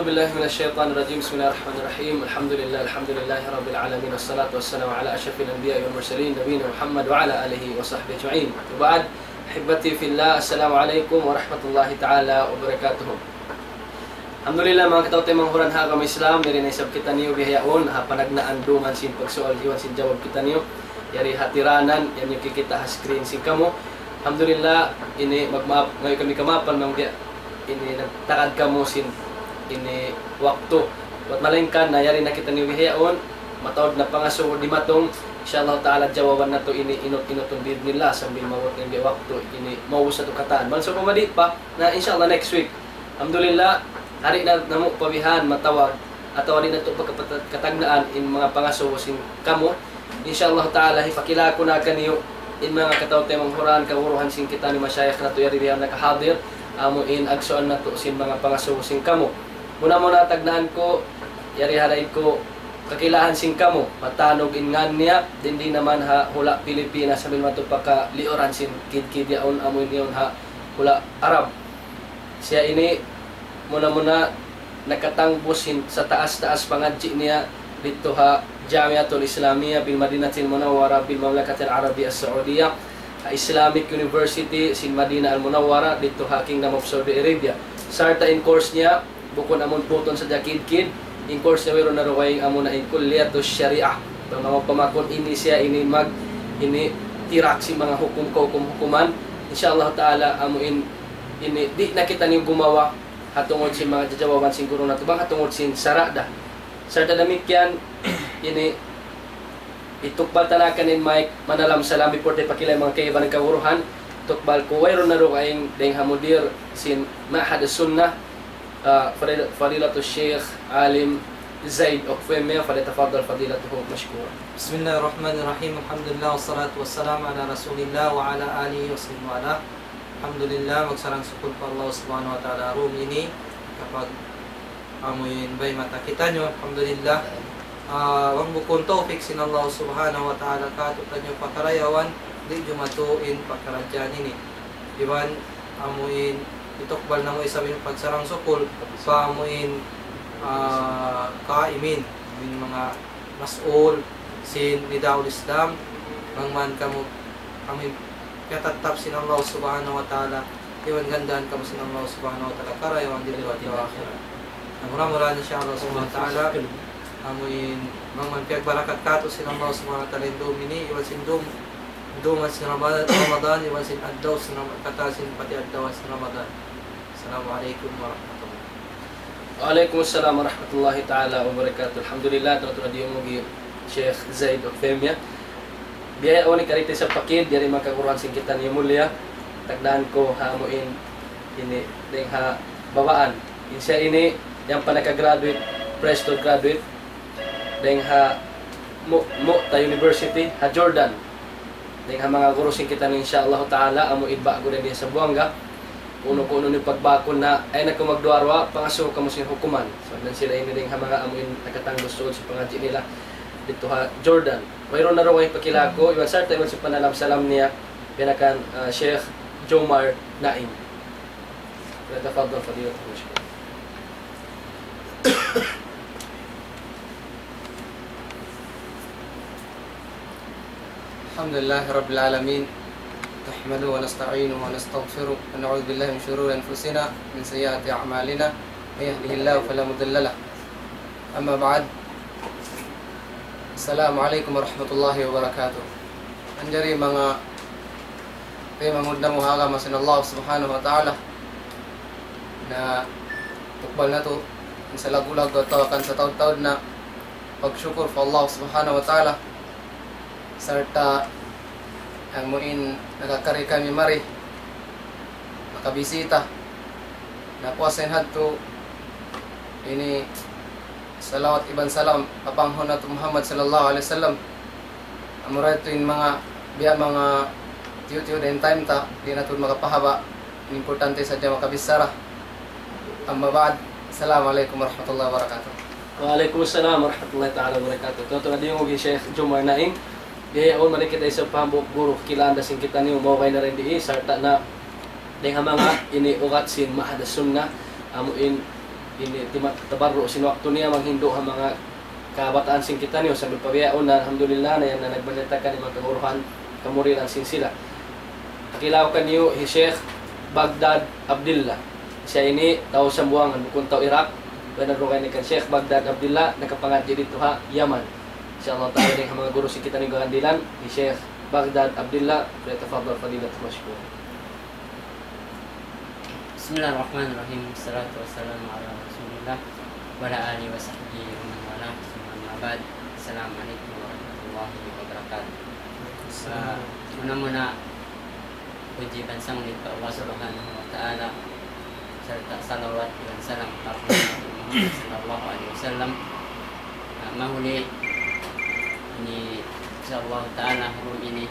أعوذ بالله من الشيطان الرجيم. بسم الله الرحمن الرحيم. الحمد لله رب العالمين والصلاة والسلام على أشرف الأنبياء والمرسلين نبينا محمد وعلى آله وصحبه أجمعين. وبعد أحبتي في الله, السلام عليكم ورحمة الله تعالى وبركاته. Alhamdulillah mga katawte mga huran ha kami Islam diri na isab kita niyo bihayaon ha panagnaan duman sin pagsual iwan sin jawab kita niyo yari hatiranan yan yung kikita ha screen sin kamo. Alhamdulillah ini magmaap ngayon kami kamapan mga ini nagtakad kamo sin ini waktu buat malingkan na yari na kita niyo bihayaon matawad na pangaso di matong insyaallah taala jawaban nato ini inot-inoton bid nila sambil mawat ng waktu ini mau sa to kataan man so pamadi pa na insyaallah next week. Alhamdulillah hari na namo pabihan matawag ataw din nato pagkatagdaan in mga pangaso sin kamo insyaallah taala ipakila ko na kaniyo in mga katawte manghuran kawuruhan sin kita ni masyayikh nato yari biyan nakahadir amo in agsoon nato sin mga pangaso sin kamo. Muna tagnaan ko yari haray ko kakilahan sin kamo matanog ingan niya hindi naman ha hula Pilipinas sabil mato paka lioran sin kid yaon amo niyon ha hula Arab. Siya ini muna nakatangbusin sa taas-taas pangadji niya dito ha Jamiatul Islamiyah bil Madinatil Munawwara bil Mamlakatil Arabiyah Saudiyah Islamic University sin Madinah Al Munawwara dito ha Kingdom of Saudi Arabia. Sarta in course niya bukod amon puton sa jakid in course niya meron na rawayng amon na in Kulliyatus Syariah. Mga pamakon ini siya ini tirak si mga hukuman insyaallah taala amo ini di nakita niyo gumawa hatungod sin mga jajawaban sin guro nato bang hatungod sin sarada damikyan ini itukbal tanakan in mic manalam salami porte pakilay mga kaiban ng kawuruhan tukbal ko wayron na ro aing deng hamudir sin Ma'had as-Sunnah fadilatul Sheikh Alim Zaid Okfemia falyatafaddal fadilatuhu mashkura. Bismillahirrahmanirrahim. Alhamdulillah wassalatu wassalamu ala Rasulillah wa ala alihi wa sallam. Alhamdulillah magsarang sukul pa Allah subhanahu wa ta'ala room ini kapag amuin bay mata kita nyo alhamdulillah wang bukon tawfik sin Allah subhanahu wa ta'ala katutan nyo pakarayawan di jumatuin pakaradyan ini diban amuin itukbal na mo isabing pagsarang sukul pa amuin kaimin yung mga mas'ul sin nidaul Islam mangman kamo amuin katatap sin Allah subhanahu wa ta'ala iwan gandaan kamo sin Allah subhanahu wa ta'ala karayawan dili wa akhirat. Mura-mura na siya Allah subhanahu wa ta'ala amuin mangman barakat kato sin Allah subhanahu wa ta'ala indumini iwan sin duman sin Ramadan iwan sin addaw sin katasin pati addaw sin Ramadan. Assalamualaikum warahmatullahi wabarakatuh. Waalaikumsalam warahmatullahi taala wabarakatuh. Alhamdulillah tuwa di mo gi Sheikh Zaid Okfemia biaya oni karite sa pakid dari makakuruhan sin kita ni mulia tagdaan ko hamuin ini deng ha bawaan insya ini yang panaka-graduate fresh to graduate deng ha Mu'ta University ha Jordan deng ha mga guro sin kita ni insyaallah taala amo idba ko din sa Buanga kuno ni pagbakon na ay nagkumagduarwa pangaso kamo sin hukuman so dan sila ini deng ha mga amuin nakatanggos sa pangadji nila dito ha Jordan. Mayroon na rin ay pakilako iwan sarta iwan sa panalam salam niya pinakan Sheikh Jomar Naim. Tafaddal fadilatuhu mashkur. Alhamdulillah rabbil alamin nahmaduhu wa nasta'inuhu wa nastaghfiruh wa na'udzu billahi min shururi anfusina min sayyiati a'malina may yahdihillahu fala mudilla lahu amma ba'd. Assalamualaikum warahmatullahi wabarakatuh. Anjari mga mangudna mo haga masin Allah subhanahu wa ta'ala na tukbal na to sa lagulag ato akan sa taud-taud na pagsyukur fa Allah subhanahu wa ta'ala sarta ang muin nagakari kami mari makabisita na puasin hadto ini salawat iban salam papanghon nato Muhammad sallallahu alaihi wasallam amurad tuin mga biya mga tiyo din time ta di nato makapahaba importante sa diya makabisara amma ba'd. Assalamualaikum warahmatullahi wabarakatuh. Waalaikumsalam warahmatullahi taala wabarakatuh. Tuto na din mo gi Sheikh Jomar Naim biya on man kita isa pahambok guro kilanda sin kita ni mo kay na rin di sarta na deng mga ini ugat sin Ma'had as-Sunnah amuin ini tabarro sinwakto niya manghindo ang mga kabataan sing kita niyo sa pabiyaon na alhamdulillah na yan na nagbalita ka ni mga kaguruhan kamuriran sin sila. Nakilaw ka niyo Sheikh Baghdad Abdullah. Siya ini tao sa buwangan bukong tao Iraq. Pwede rin ni kan Sheikh Baghdad Abdullah nakapangadya dito ha Yaman. Inshallah tayo din ang mga guru si kita ni Gandilan ni Sheikh Baghdad Abdullah. Tafadhal fadilat mashkur. Bismillahirrahmanirrahim. Wassalatu wassalamu ala Rasulillah wa ala alihi wa sahbihi wa man wala. Amma ba'd. Assalamualaikum warahmatullahi wabarakatuh. Muna puji bansang ni Allah Subhanahu wa taala serta salawat dan salam kepada Muhammad sallallahu alaihi wasallam. Mahuli ini insyaallah taala hari ini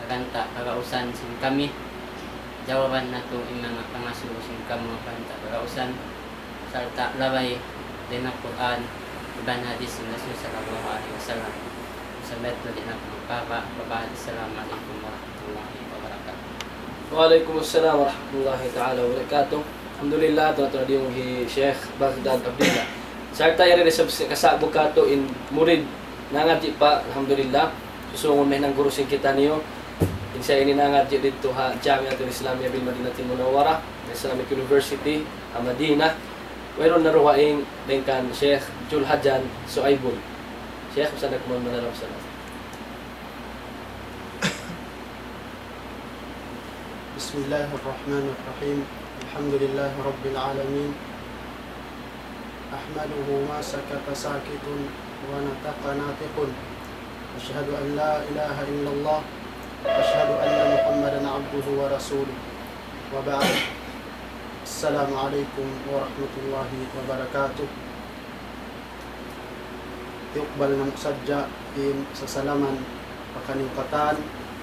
akan tak kagausan sing kami jawaban nato imang pangasulo sing kamu akan tak kagausan serta labay din ang Quran iban hadis ng Rasul sallallahu alaihi wasallam. Sampai tu din ang pagpapa. Assalamualaikum warahmatullahi wabarakatuh. Waalaikumsalam warahmatullahi ta'ala wabarakatuh. Alhamdulillah to yung Sheikh Baghdad Abdullah. Sarta yari sa kasabog kato in murid nangadji pa alhamdulillah. Susungon may nang guru sing kita niyo. Insya ini nangadji dito ha Jamiatul Islamiyah bil Madinatul Munawwarah, Islamic University, Madinah. Mayroon na ruwaing dengkan Sheikh Julhajan Suaibul. Sheikh usan nagkuman manalaw sa بسم الله الرحمن الرحيم الحمد لله رب العالمين أحمده ما سكت ساكت ونطق ناطق أشهد أن لا إله إلا الله أشهد أن محمدا عبده ورسوله وبعد السلام عليكم ورحمة الله وبركاته. يقبل نمسجى in sasalaman pakaningkatan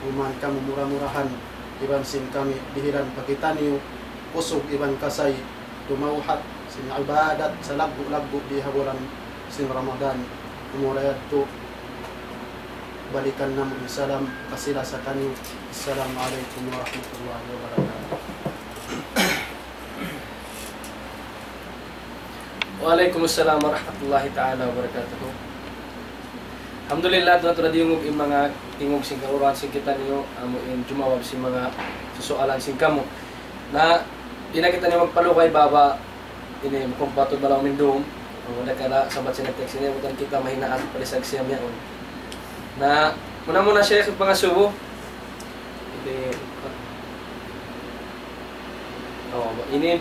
uman kamu murah-murahan iban sin kami dihiran pakita niyo kusog iban kasay dumauhat sin ibadat sa lagu-lagu di habulan sin Ramadan umurayad to balikan namun salam kasila sa kanyo. Assalamualaikum warahmatullahi wabarakatuh. Waalaikumsalam warahmatullahi ta'ala wabarakatuh. Alhamdulillah tuwa yung mga tingog sing kauruan sing kita niyo amo in jumawab si mga susualan sing kamo na di na kita niyo magpalukay baba ini kumpato balaw mindum wala kala sabat sina text niya utan kita mahinaan palisag siya miyaon na muna siya yung pangasubo ini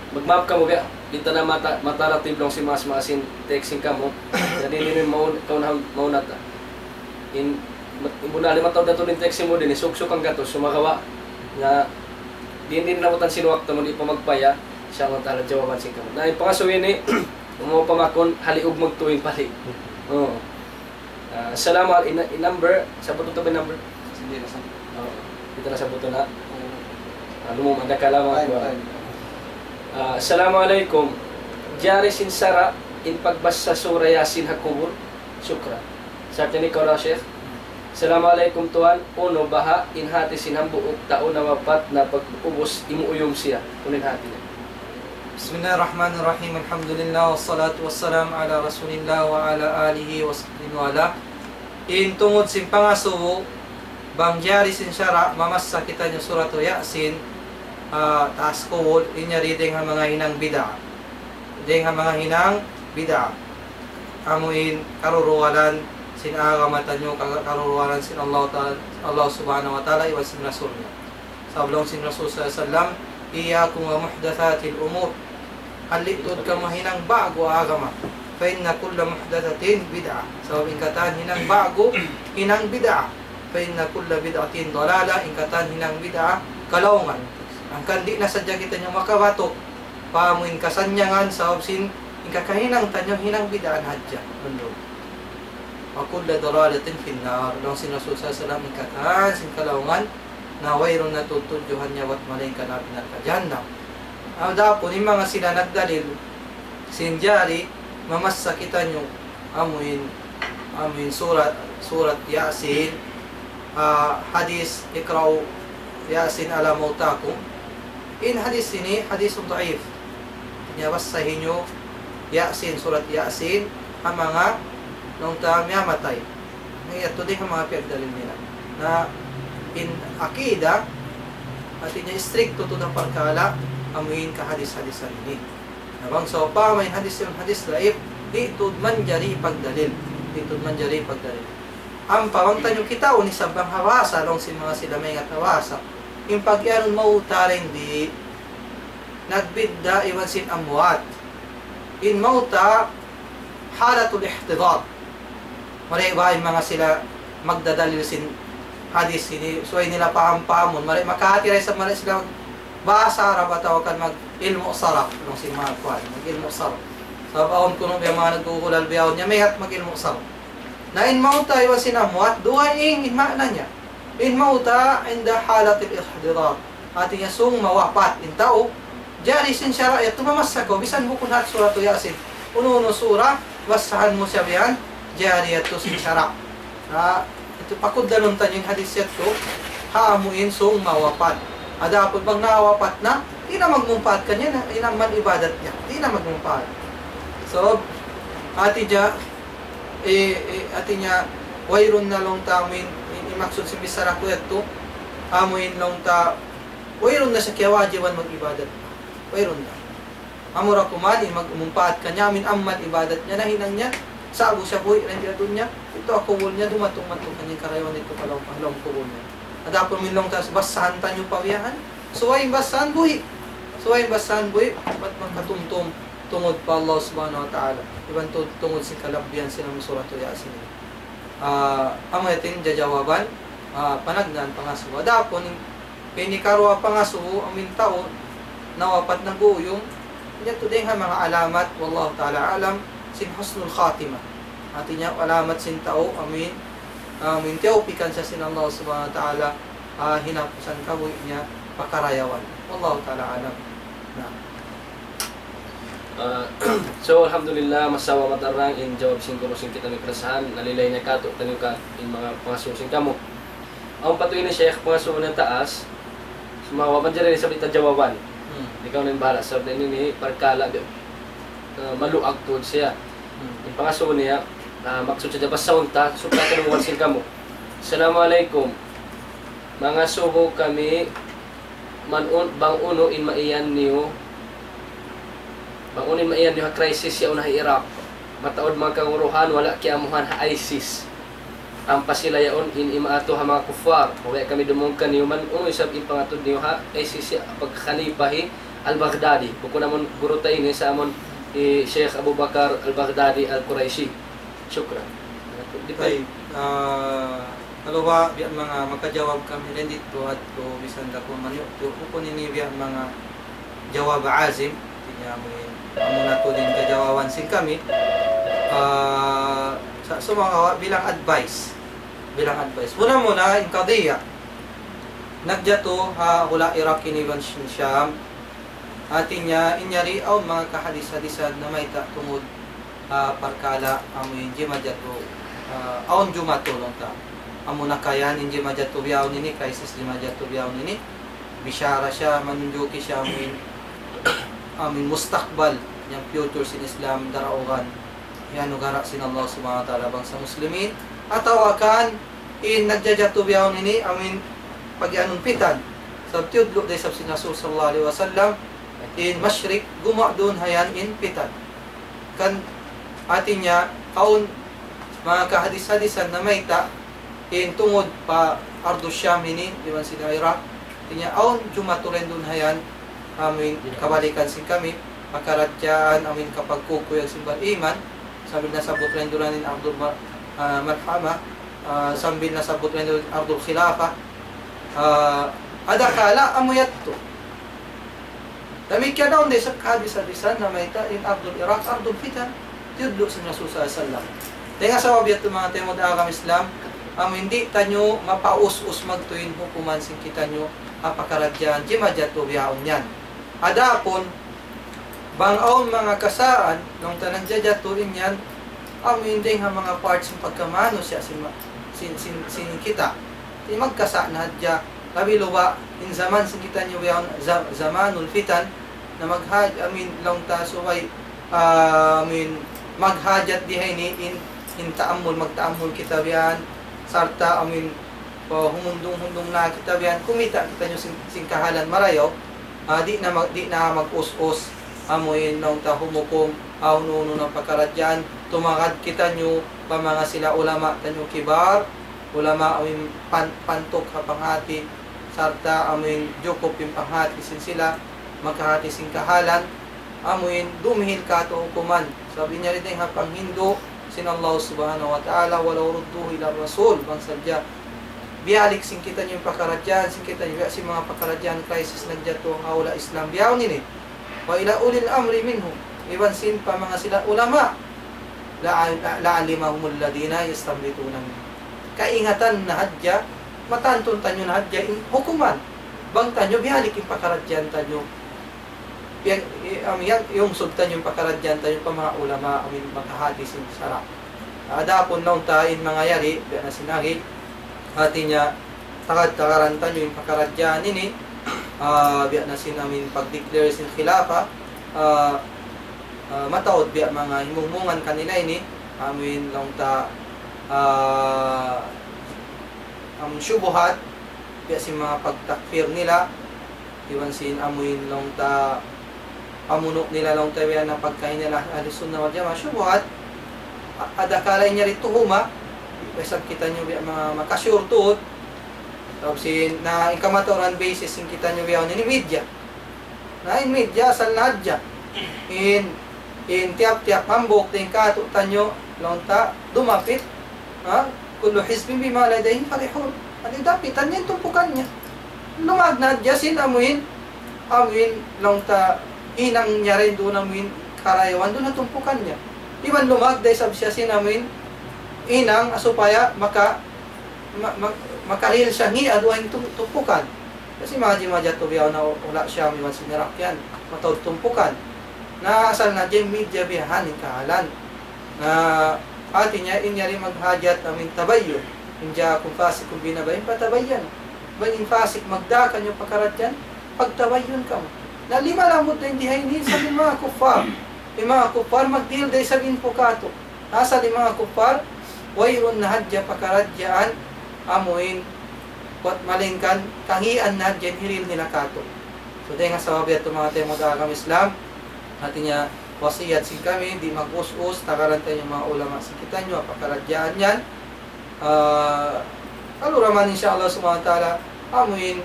mag-map ka mo kaya dito na mataratib lang si mas-masin texting ka mo jadi ini maunat in muna 5 taon na ito din texting mo din isuk-suk ang gato sumagawa na din namutan sinuwak mo di pa magpaya siya mo tala jawaban si ka mo na ipangasuwin ni mo pamakon haliog magtuwing pali assalamualaikum number sa buto to ba number sige na sa dito na sa buto na lumum anda kalaman ko. Assalamualaikum. Jari sin sara in pagbasa sura Yasin hakubur. Syukran. Sa atin ikaw na, Sheikh. Assalamualaikum tuan. Uno baha in hati sinhambuot taon na wapat na pag-ubos imuuyom siya. Kunin hati niya. Bismillahirrahmanirrahim. Alhamdulillah wassalatu wassalam ala Rasulillah wa ala alihi wa sahbihi wa ala. In tungod sin pangasubo bang jari sin sara mamasa kita niyo surat Yasin. Taas ko inya reading ang mga hinang bid'a. Ding ang mga hinang bid'a. Amuin karuruwalan sin agamatan nyo karuruwalan sin Allah subhanahu wa ta'ala iwas sin Rasul niya. Sablong sin Rasul sallallahu alaihi wasallam iyakum wa muhdathatil umur. Halitod ka mahinang bago agama. Fa inna kulla muhdathatin bid'a. So ingkatan hinang bago hinang bid'a. Fa inna kulla bid'atin dalala ingkatan hinang bid'a kalawungan. Ang kandi na sadya kita niya makabatok pamuin kasanyangan sa obsin ingkakahinang tanyo hinang bidaan hadya mundo akul la dalalatin finnar long sin Rasul sallallahu alaihi wasallam ingkatan sin kalawungan na wayron natutudyohan niya wat malay ka na pinagkajannam dapo ni mga sila nagdalil sin jari mamassa kita niyo amuin surat Yasin hadis ikra'u Yasin ala mautakum. In hadis ini hadis dhaif. Niya basahin nyo Yasin, surat Yasin, ang mga nung mamatay. Ngayon, ito din ang mga pinagdalil nila. Na in akida, at niya stricto to ng pagkala, amuin ka hadis-hadisan ini. Nabang so pa, may hadis yung hadis laib, di tudman jari pagdalil. Di tudman jari pagdalil. Ang pawangtan yung kita, ni sabang hawasa, long si mga sila may hawasa. Yung pag-ianon mautarin di, nagbidda iwan sin amwat. In mauta, halatul ihtidar. Mari ba yung mga sila magdadalil sin hadis ini, so ay nila pahampamon. Mari makahatiray sa mali sila basa rabatawakan mag-ilmu sarap nung si mga kuwan, mag-ilmu sarap. Sa baon ko nung mga nagkukulal biyawon niya, may hat mag-ilmu sarap. Na in mauta iwan sin amwat, duwaing in makna niya. In mauta, inda halatul ihtidar. Ati niya sung mawapat in tao, jari sin syara, tumamasa ko, bisan bukun hat surat Yasin. Uno-uno surah, basahan mo siya biyan, jari ito sin syara. Ito pakod dalon tanyong hadis ito, haamuin sung mawapat. Adapod bang nawapat na, di na magmumpat kanya, di naman ibadat niya, di na magmumpat. So, ati niya, wayrun na long tamin, imaksud si bisara ko ito, amuin long ta, wayrun na siya kiyawajiwan mag-ibadat. Mayroon na. Amura kumani, mag-umumpaat ka niya, amin amman ibadat niya, nahinang niya, sabo siya buhay, nandiyan niya, ito ako wul niya, dumatong-matong kanyang karayawan ito palong kuwul niya. At ako minlong tas, basahan tayo pawiyahan, suway basahan buhay. Suway basahan buhay, ba't magkatumtum, tungod pa Allah subhanahu wa ta'ala. Iban tungod si kalabyan silang surat Yasin. Ang yatin, jajawaban, panagnan, pangasuwa. Dapon, pinikarwa pangasuwa, amin tao, nawapat na guyong, yan to din mga alamat, wallahu ta'ala alam, sin husnul khatimah. Atin niya, alamat sin tao, amin, teopikan siya sin Allah subhanahu wa ta'ala, hinapusan kabuhi niya, pakarayawan. Wallahu ta'ala alam. So, alhamdulillah, masawa matarang in jawab singkurusing kita ng kerasahan, nalilay niya kato, tanong ka in mga pangasusing kamo. Ang patuloy na Sheikh, pangasuwa ng taas, sumawa man dyan rin sa jawaban. Ikaw na yung bahala. Sabi ni Parkala, maluag to siya. Yung pangaso niya, maksud siya basta unta, suka ka ng wansin ka mo. Assalamualaikum. Mga suho kami, bang uno in maiyan niyo, bang uno in maiyan niyo ha crisis siya unah Iraq. Mataod mga kanguruhan, wala kiamuhan ha ISIS. Ang pasilayaon in imaato ha mga kufar. Kaya kami dumungkan niyo man, uno isab in pangatod niyo ha ISIS siya pagkhalipahi Al-Baghdadi. Buko namon guro tayo ni sa amon Sheikh Abu Bakar Al-Baghdadi Al-Quraishi. Syukran. Ay, alawa, biya mga makajawab kami rin dito at ko bisan da ko manyo. Buko nini biya mga jawab azim. Tinya mo na to din kajawaban sin kami. Sa mga bilang advice. Muna, in Qadiyya. Nagjato ha hula Iraq iniban Sham. Atin niya inyari aw mga kahadis-hadisan na may tungod parkala amoy jimajato aon jumato long ta amo nakayan inji majato biyaw nini kaisis jimajato biyaw nini bisyara siya manunjuki siya amin mustaqbal yang future sin Islam daraugan yan ugara sin Allah subhanahu wa ta'ala bang sa muslimin ataw akan in nagjajato biyaw nini amin pagyanun pitan sa tiudlo day sab sin Rasul sallallahu alaihi wasallam in Mashrik, gumawa doon hayan in Pitan. Kan atin niya, kaon mga kahadis-hadisan na may ta, in tungod pa Ardu Syam ini, di man sila Iraq, atin niya, aon jumatulen doon hayan, amin kabalikan sin kami, makaratyan, amin kapag kukuyag simbal iman, sabi na sabot rin doon in Abdul Marhama, sambil na sabot rin doon Abdul Khilafa, adakala amuyat to. Damikian daw sa hadis-hadisan na may ta in Abdul Iraq, Abdul Fitan, tiyudlo sa Rasul sallallahu. Tenga sa wabiyat mga temod agam Islam, hindi tanyo mapaus-us magtuin hukuman sin kita nyo apakaradyan, jimajat o biyaon yan. Adapon, bangaon mga kasaan, nung tanang jajatuin yan, hindi nga mga parts ng pagkamano siya sin kita. Di magkasa na hadya, labi luwa, in zaman sin kita nyo biyaon, zamanul fitan, na long ta suway maghajat dihay ni in ta'ammul magta'ammul kita biyan sarta humundong-hundong na kita biyan kumita kita nyo sing kahalan marayo di na mag-us-us amoy long ta humukom nuno ng pagkaradyan tumagad kita nyo pa mga sila ulama tanyo kibar ulama amin pantok kapanghati sarta amin jukop yung panghati sin sila magkahati sin kahalan amin dumihil ka to hukuman sabi niya rin hapang Hindo sin Allah subhanahu wa ta'ala walaw rudduhu ila rasul bang sadya bialik sin kita yung pakaradyan sin kita yung si mga pakaradyan crisis nagjato hawla Islam biyaw nini wa ila ulil amri minhu iwan sin pa mga sila ulama la'alimahumul ladina yastamrituna kaingatan na hadya matanton tanyo na hadya hukuman bang tanyo bihalik yung pakaradyan tanyo yung sugtan yung pakaradyan tanyo pa mga ulama amin makahati sin sarap adapon naun tain mga yari na sinagi hati niya takad-takaran tanyo yung pakaradyan ini biya na sin amin pag-declare sin khilafa mataod biya mga himungungan kanila ini amin lang ta ang syubuhat biya si mga pagtakfir nila iwan sin amuin lang ta pamunok nila lang ta biya na pagkain nila alisun na wadya mga syubuhat adakalay niya rito huma besag kita nyo biya mga makasyur tuot tapos na ikamatoran basis yung kita nyo biya ni media na in media asal na hadya in tiap-tiap hambok ting kato tanyo lonta dumapit kullu hizbin bima ladayhim farihun adi dapitan niya tumpukan niya lumagnad jasin amuin lonta inang niya rin doon amuin karayawan doon na tumpukan niya iwan lumagday sabsya sin amuin inang asupaya makalil siya ni aduang tumpukan kasi maji-maja to biyaw na wala siya miwan sinirakyan matawad tumpukan na asal na dyan media biyahan ng kahalan na atin niya inyari maghajat namin tabayon Inja kung fasik kung binabayin patabayan bayin fasik magdakan yung pakaradyan pagtabayon ka mo na lima lang mo din dihainin sa mga kufar magdil day sa po-kato nasa mga kufar wayron na hadya pakaradyan amuin wat malingkan kangian na hadyan hiril nila kato so dahil nga sa wabiyat mga temo dagang Islam natin niya wasiyat sin kami di mag-us-us takarantay yung mga ulama sikitan nyo pakaradyan yan kaluraman insyaAllah subhanahu wa ta'ala amuin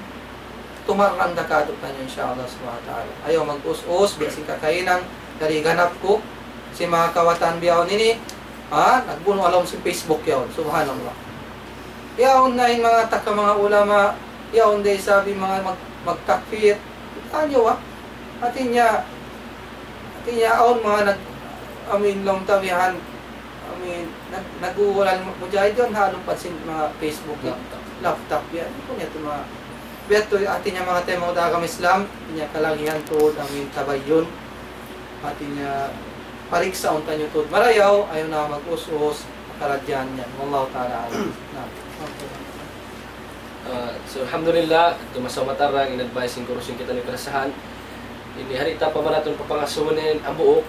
tumarang dakatot na nyo insyaAllah subhanahu wa ta'ala ayaw mag-us-us biya sin kakainang dari ganap ko si mga kawatan biyaw nini nagbuno alam si Facebook yaw subhanallah yaon na yung mga taka mga ulama yaon day sabi mga magtakfir tanyo atin niya aon mga long tabihan naguwalan mujahid yun halong pansin mga Facebook laptop yan po niya ito mga beto atin niya mga tema udagam Islam niya kalagihan to tabayon atin niya pariksa unta nyo to marayaw ayaw na mag-us-us karadyan yan wallahu ta'ala so alhamdulillah tumasaw-matarang in-advise yung kurusyon kita ng karasahan ini harita pa ba natin papangasunin ang buok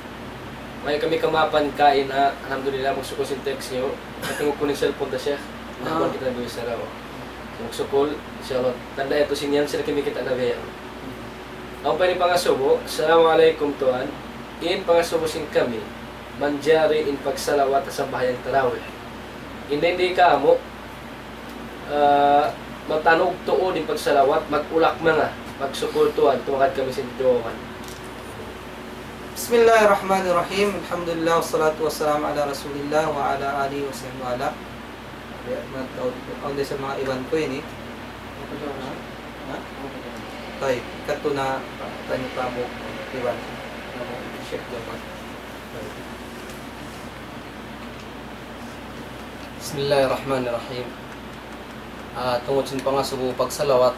may kami kamapan kain alhamdulillah magsukosin text nyo natin kunin cellphone ta siya naman kita doon sa raw magsukol insyaAllah tanda ito sinyan sila kami kita na gaya ang panipangasubo assalamualaikum tuan in pangasubusin kami manjari in pagsalawat sa bahayang tarawih hindi ka mo matanog tuon in pagsalawat magulak mga magsukol tuan tuwagad kami sintuan Bismillahirrahmanirrahim alhamdulillah wassalatu wassalamu ala rasulillah wa ala alihi wa sahbihi wa ala ang sa mga iban ko ini tayo kato na tayo pa mo iban check dapat Bismillahirrahmanirrahim tungod sin pangasubo pagsalawat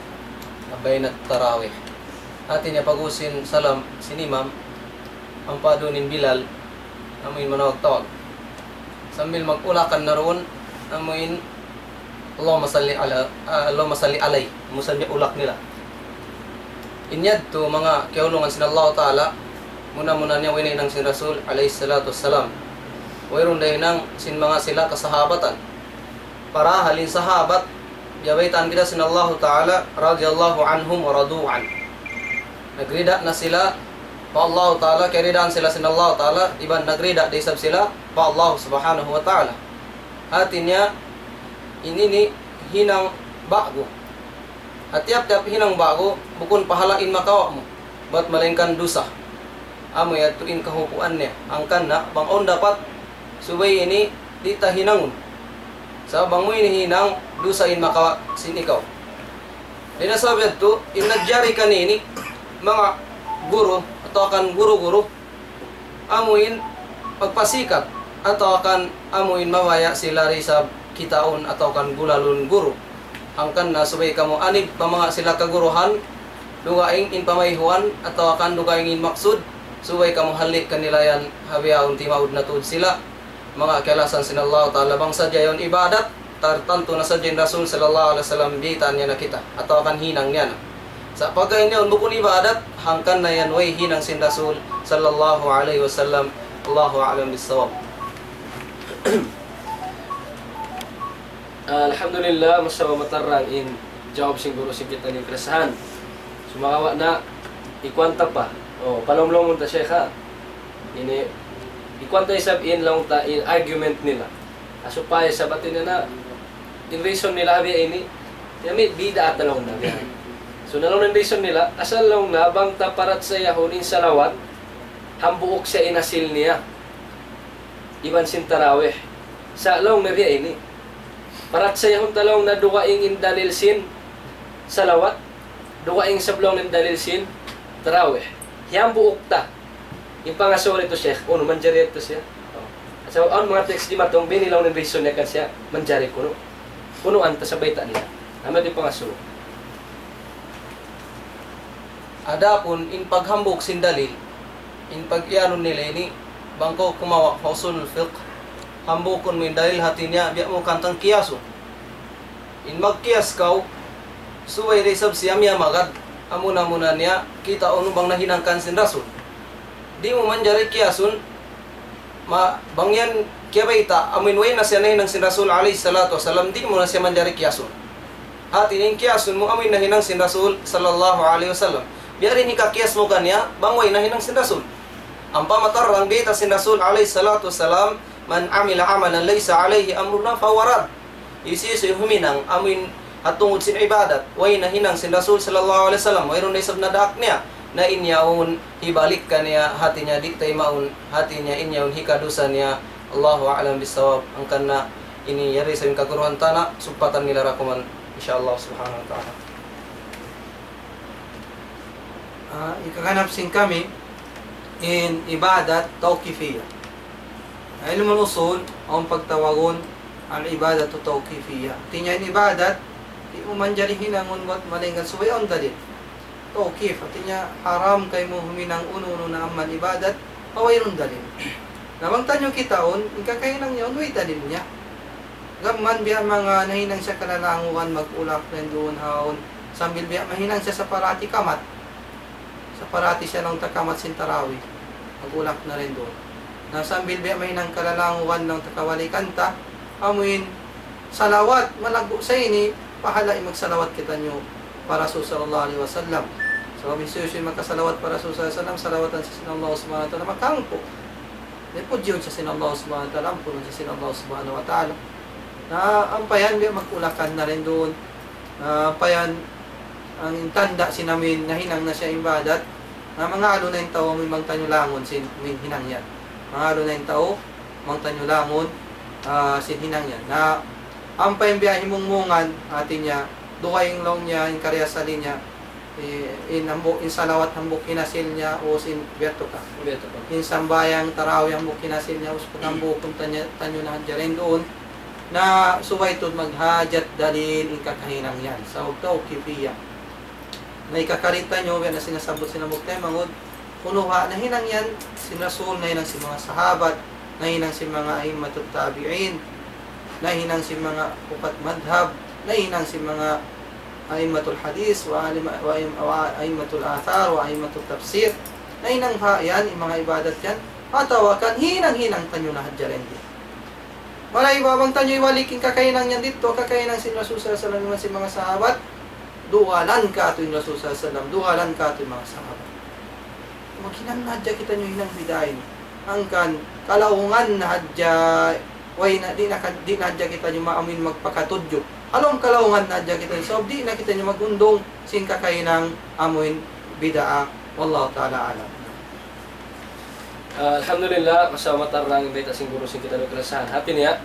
bayna tarawih atin niya pagusin salam sinimam ang padunin Bilal amuin manawag-tawag sambil magulakan na roon amuin Allahumma salli alay musan niya ulak nila inyad to mga kiulungan sin Allah Ta'ala, muna niya winay ng sin Rasul alayhi salatu wassalam. Wayron dahil ng sin mga sila kasahabatan. Para halin sahabat, yabaitan kita sin Allah Ta'ala, radiyallahu anhum wa radu'an. Nagrida na sila, pa Allah Ta'ala, kiridaan sila sin Allah Ta'ala, iban nagrida disab sila, pa Allah subhanahu wa ta'ala. Atin niya, ini hinang bago. At tiap-tiap hinang bago, bukun pahalain makawa mo, ba't malengkan dusa. Amo ya tuin kahupuan niya. Angkan na, bang dapat, subay ini, di ta hinangun. Sa bang mo ini hinang, dusain makawa sin ikaw. Dinasabi ito, inagjari kanini, mga guru, atau akan guru-guru, amuin pagpasikat, atau akan amuin mawaya sila sa kitaon, atau akan gulalun guru. Angkan na subay kamu anib pamanga sila kaguruhan, dugaing in pamayhuan, atau akan dugaing in maksud, subay kamu halik kanilayan habiyaon timaud na tud sila, mga kialasan sin Allah Ta'ala bang sadya yon ibadat, tartanto na sadya Rasul sallallahu alaihi wasallam bitan niya na kita, atau akan hinang niya na. Sa pagkain niya, bukun ibadat, hangkan na yan way hinang sin Rasul sallallahu alaihi wasallam. Allahu a'lam bissawab. Alhamdulillah, masawa matarang in jawab siguro si kita ni Kresahan. Sumawa na ikwanta pa. Oh, palomlong ta Sheikh ha. Ini ikwanta isab in long ta in argument nila. Aso pa sabatin na in reason nila abi ini. Yami bida atalong na. So nalong ng reason nila, asal long na bang taparat sa yahon in salawat, hambuok siya inasil niya. Iban sin tarawih. Sa long na riya ini. Parat sa yahon talong na duwaing in dalil sin salawat, duwaing sablong in dalil sin tarawih. Hiyang buok ta. Yung pangasuri to Sheikh, uno manjari ito siya. So, ang mga text di matong binilaw ng reason niya kan siya, manjari kuno. Kuno anta sa baita niya. Naman yung pangasuri. Adapun in paghambok sin dalil, in pag-iano nila ini, bangko kumawa usulul fiqh, hambukon mo yung dalil hati niya, biya mo kantang kiyaso. In magkiyas kau, suway resab siya miya magad, amuna-muna niya, kita ono bang nahinangkan sin Rasul. Di mo man jari kiyasun, bangyan kaya baita, amin way na siya nahinang sin Rasul alayhi salatu wasalam, di mo na siya man jari kiyasun. Hati ning kiyasun mo, amin nahinang sin Rasul sallallahu alayhi wasallam. Biarin ikakiyas mo kanya, bangway nahinang sin Rasul. Ang pamatarang bita sin Rasul alayhi salatu wasalam, man amila amalan laysa alayhi amruna fawarad. Isi huminang amin at tungod sin ibadat, way nahinang sin Rasul sallallahu alaihi wasallam, wayron na isab na daak niya, na inyaon hibalik ka niya, hati niya di tay maun, hati niya inyaon hikadusa niya. Allahu a'lam bisawab. Ang kana ini yari sa yung kaguruhan tana, supatan nila rakuman insyaallah subhanahu wa ta'ala. Ikakanapsin kami in ibadat tawqifiyah. Ilmul usul ang pagtawagon ang ibadat tawqifiyah. Tinya in ibadat di mo man jari hinangon wat malingan suway on dalil. Tawqif tinya haram kay mo huminang uno na amal ibadat pawayron dalil. Namang tanyo kitaon ikakahinang niya way dalil niya. Gamman biya mga nahinang siya kalalanguan mag-ulak nen doon haon sambil biya mahinang siya sa parati kamat. Sa parati siya ng takamat sin tarawih. Mag-ulak na rin doon. Nasambil biya mahinang kalalanguan ng takawali kanta, amuin salawat malago sa ini, pahala magsalawat kita nyo para sa sallallahu alaihi wasallam. So kami susun magkasalawat para sa sallallahu alaihi wasallam, salawatan sa sinallahu subhanahu wa ta'ala makangko. Nepudyo siya sinallahu subhanahu wa ta'ala, ampunan siya sinallahu subhanahu wa ta'ala. Na ampayan biya mag-ulakan na rin doon. Ampayan ang tanda sinamin na hinang na siya ibadat, na mga alo na yung tao may mangtanyulangon sin hinang yan. Mga alo na yung tao mangtanyulangon sin hinang yan. Na ampay yung biyahe mong mungan atin niya, dukay yung long niya, yung karyasalin niya, in salawat hambuk kinasil niya o sin beto ka. In sambayang tarawi hambuk kinasil niya o sin hambuk kung tanyo na hadyarin doon, na suway ito maghajat dalil in kakahinang yan. Sa ugtaw kipiyah. Na ikakarita nyo, na sinasabot sinabot tayo mangod, kunuha na hinang yan, sin Rasul, na hinang si mga sahabat, na hinang si mga immatut tabi'in, na hinang si mga upat madhab, na hinang si mga aimatul hadis wa aimatul athar wa aimatul tafsir ay nang yan mga ibadat yan atawakan hinang-hinang tanyo na hadjarin di malay babang tanyo iwalikin kakainang yan dito kakainang si Rasul sallallahu alaihi wasallam si mga sahabat duwalan ka ato yung Rasul sallallahu alaihi wasallam duwalan ka ato yung mga sahabat maghinang na hadja kita nyo hinang bidayin angkan kalaungan na hadja way na di na hadja kita nyo maamin magpakatudyo along kalaungan na hadja kita nyo so di na kita nyo magundong sin kakainang amoin bidaa wallahu ta'ala alam. Alhamdulillah, kasama tarang ibeta sing guru sing kita nagkalasahan. Hati niya,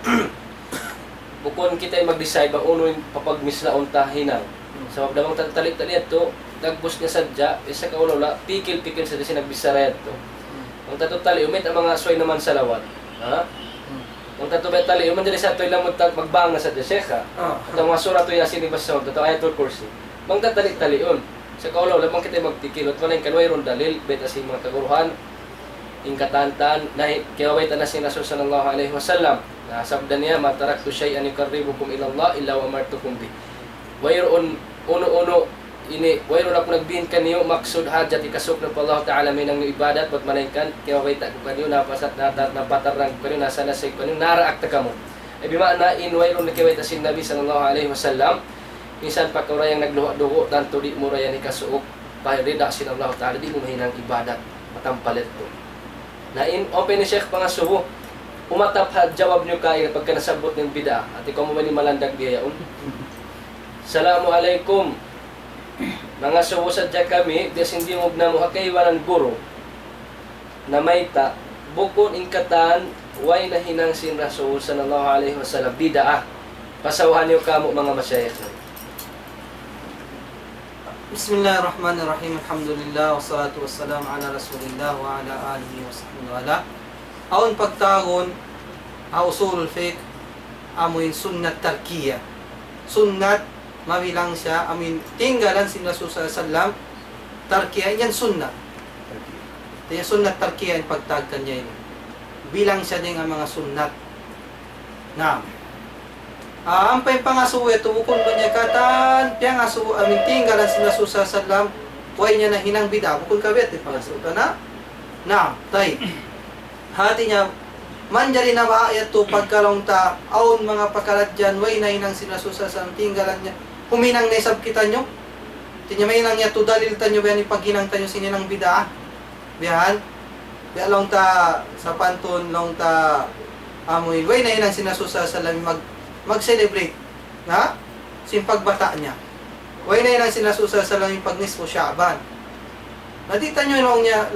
bukon kita mag-decide ba uno yung papagmislaon ta hinang. Sabab damang talik-talik to, tagbus niya sadya, isa ka ulula, pikil-pikil sa disi nagbisarayad to. Ang tatutali, umit ang mga asway naman sa lawat. Ha? Ang tatutali, umit dali sa to'y lamod magbang na sa deseka. At ang mga surat to yasin ibas sa ito, ayatul kursi. Mang tatalik-tali yun. Sa kaulaw, lamang kita magpikil, at manay kanway ron dalil, beta si mga kaguruhan, ingkatantan na kiyaway na si Rasul sallallahu alaihi wasallam na sabda niya mataraktu syai'an yuqarribukum ila Allah illa wa amartukum bi wayron uno ini wayron ako nagbihin kaniyo maksud hajat ikasuk na Allah taala may nang ibadat pat malaikan kiyaway ta ko kaniyo napasat napatarang ko kaniyo nasa nasay ko kaniyo naraak ta kamo ay bimana in wayron na kiyaway ta si Nabi sallallahu alaihi wasallam minsan pa kurayang nagluho-duho tanto di mo rayan ikasuok pairida sin Allah taala di mo mahinang ibadat matampalit to na in open ni Sheikh pangasuho umatap had jawab nyo kaya pagka nasabot ng bida at ikaw mo mali malandag biyayaon Assalamualaikum mga suho sadya kami des hindi mo na mo hakaywanan guro na mayta bukon ingkatan way na hinang sin Rasul sallallahu alaihi wasallam bida pasawahan nyo kamo mga masyayikh. Bismillahirrahmanirrahim. Alhamdulillah wassalatu wassalamu ala Rasulillah wa ala alihi wa sahbihi wa ala. Aon pagtagon usulul fiqh amoy sunnat tarkiya. Sunnat mabilang siya amin tinggalan si Rasul sallallahu alaihi wasallam tarkiya yan sunnat. Yan sunnat tarkiya yung pagtagkan niya yun. Bilang siya din ang mga sunnat. Naam. Ang pangasuwe tubukon ba niya katan piang asu amin tinggalan si Rasul sallallahu alaihi wasallam way niya na hinang bida bukon kabet pangasuwe kana na tay hati niya manjari na maayat to pagkalong ta aon mga pakaladyan way na hinang si Rasul sallallahu alaihi wasallam tinggalan niya huminang naisab kita nyo tinya may nang niya to dalil tanyo ba ni paghinang tanyo sininang bida bihan bialong ta sa pantun long ta amoy way na hinang si Rasul sallallahu alaihi wasallam mag-celebrate na simpagbata niya. Way na yun ang sinasusa sa lang yung pagnispo Sha'ban. Nadita nyo nung niya,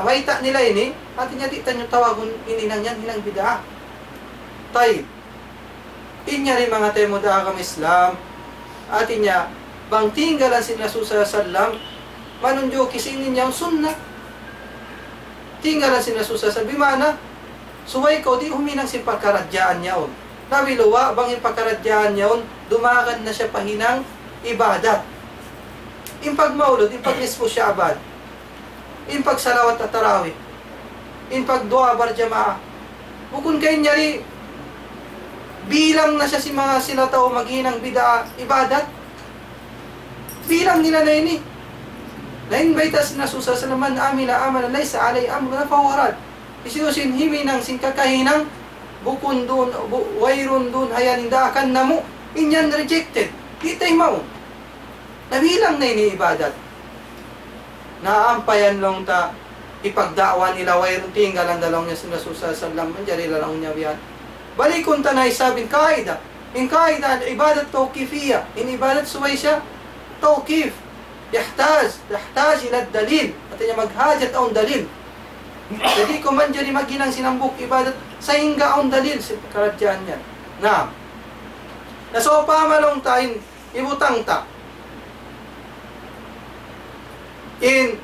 waita nila ini, atin niya dita nyo tawagon ininang yan, hinang bida. Tay, inya rin mga tayo mo daakam Islam, atin niya, bang tinggalan sinasusa sa salam, manunjo kisinin niya ang sunnah. Tinggalan sinasusa sa bimana, suway ko, di huminang simpagkaradyaan niya on. Nabiluwa, bang ipagkaradyahan niya on, dumakan na siya pahinang ibadat. Impag maulod, impag nispo Sha'ban, impag salawat at tarawih, impag dua bar jamaah. Bukun kayo nyari, bilang na siya si mga sila tao maghinang bida ibadat. Bilang nila na ini. Lain baitas na susa sa naman amila amalan laysa alay amru na fawarad. Isiusin himi ng singkakahinang bukun dun, wayrun dun, hayanindakan na mo, inyan rejected. Kita'y mau. Nabilang na ini ibadat. Naampayan lang ta, ipagdaawan nila, wayrun tinggalan dalawang niya sa Rasul sallam, manjari lang niya biyan. Balikon ta na isabing kaida. In kaida, ibadat tawkifiyya. In ibadat suway siya, tawkif. Yahtaj ila dalil. At niya maghajat ang dalil. Jadi ko man dyan magginang sinambuk ibadat sa hingga ang dalil sa karadyan niya. Na so pamalong tayo ibutang ta in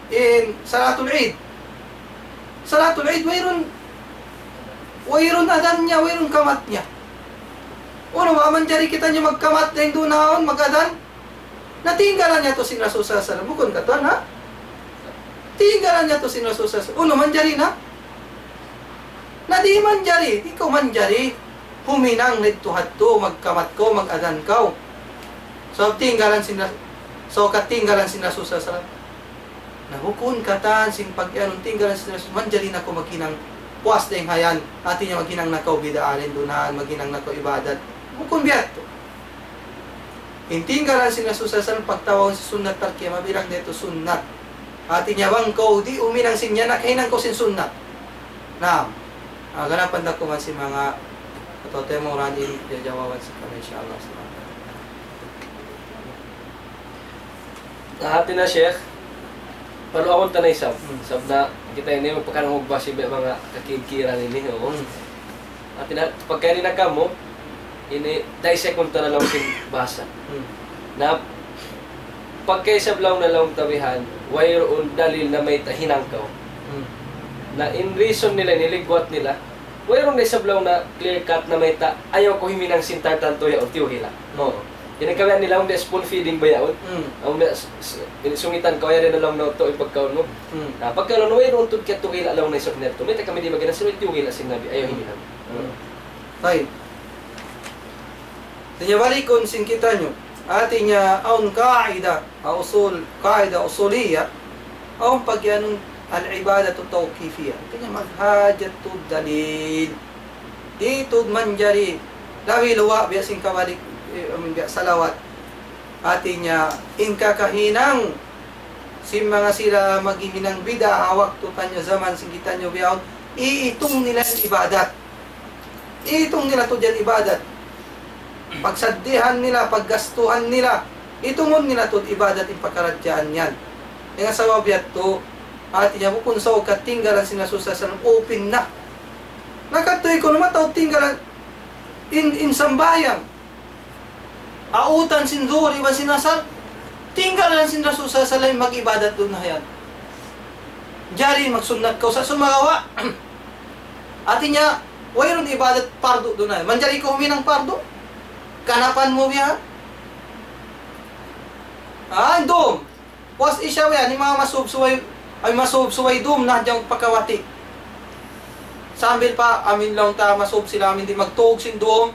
Salatul Eid. Salatul Eid wayron adan niya, wayron kamat niya. Uno man dyan kita niya magkamat na yung dunaon, magadan. Natinggalan niya to si Rasul sallallahu alaihi wasallam. Bukon ka to, ha? Tinggalan niya to si Rasul sallallahu alaihi wasallam. Uno manjari na? Nadi manjari, ikaw manjari. Huminang nagtuhat to, magkamat ko, mag-adan ka. So tinggalan si So katinggalan si Rasul sallallahu alaihi wasallam. Nahukun katan sing pagyanong tinggalan si Rasul manjalin ako magkinang puas ding hayan ati niya magkinang nakaw bidaan dunahan magkinang nakaw ibadat. Hukun biat to. Intinggalan si Rasul sallallahu alaihi wasallam pagtawag si sunnat tarkiya mabilang dito sunnat. Ati niya bang ko di uminang sinya na kahinan ko sin sunnat. Nah, ganapan na ko man si mga katotemo ranin jawaban sa kami insyaAllah. Nahati na Sheikh. Pero akong tanay sab. Sab na kita ini magpakanang magbasi mga kakikira nini. At pagkaya na kamo, ini dissect ko na lang sin basa. Na pagkaisab lang na lang tabihan, wayroon dalil na may hinangkaw. Na in reason nila, niligwat nila, wayroon na isablaw na clear cut na may ayaw ko himinang sintartan toya o tiyuhila. Oo. Ginagawa nila ang spoon feeding ba yaon? Ang sungitan ko, yan na lang na ito ipagkaon mo. Pagkaon, wayroon ito kaya tuhila lang na isap neto. May kami di magana sila tiyuhila sinabi, ayaw himinang. Tayo. Tinyabalikon sin kita nyo. Ating aun kaida, usul, kaida usuliyah, aun pagyanong al-ibadah tawqifiyah. Kanya maghajat tu dalil. Itud manjari. Lawi luwa biya sing kabalik biya salawat. Ating inkakahinang si mga sila maghihinang bida waktu tanya zaman sing kita nyo biyaon. Iitong nila ibadat. Iitong nila to dyan ibadat. Pagsaddihan nila, paggastuhan nila, itungon nila ito ibadat yung pagkaradyaan yan. Yung sa wabiyat to, at iya mo kung sa katinggalan sinasusa sa open na. Nakatoy ko naman tao tinggalan in sambayang. Autan sindur, iba sinasal, tinggalan sinasusa sa lang mag-ibadat doon na yan. Jari magsunat ko sa sumagawa. At iya, wayroon ibadat pardo doon na yan. Manjari ko huminang pardo. Kanapan mo biya? Dom. Was isya yan, yung mga masubsuway dom na diyang pakawati. Sambil pa, amin lang ta, masub sila, amin di magtog sin dom.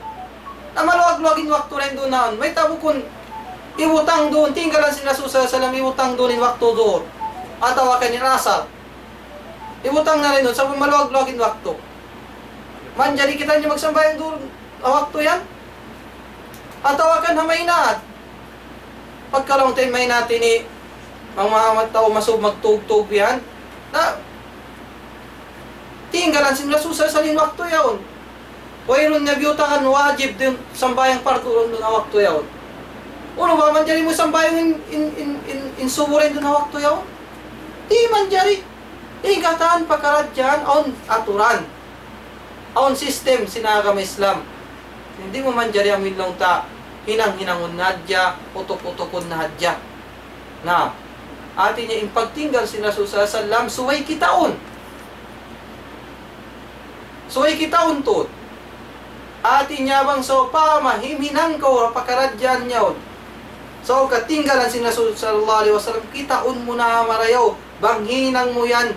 Na maluwag-luwagin wakto rin doon na. May tabo kun, iwutang doon, tinggalan sila salam, iwutang doon in wakto doon. Atawa ka ni Rasal. Iwutang na rin doon, sabi maluwag-luwagin wakto. Manjari kita niyo magsambayan doon, wakto yan. Atawakan na may naat. Pagkalong tayo may natin ni mga tao masub magtug-tug yan, na tinggalan sila susasalin wakto yaon. Wayron nga biyutangan wajib din sambayang parto doon na wakto yaon. Uno ba man dyan mo sambayang in suburin doon na wakto yaon? Di man dyan. Ingatan pagkaradyan, on aturan. On system sinagam Islam. Hindi mo man dyan ang milong ta hinang-hinangon na hadya, utok-utokon na hadya. Na, atin niya impagtinggal si Rasul sallam, suway kitaon. Suway kitaon to. Atin niya bang so pamahimhinang ko, pakaradyan niya. So, katinggalan si Rasul sallallahu alaihi wasallam, kitaon mo na marayaw, banghinang mo yan.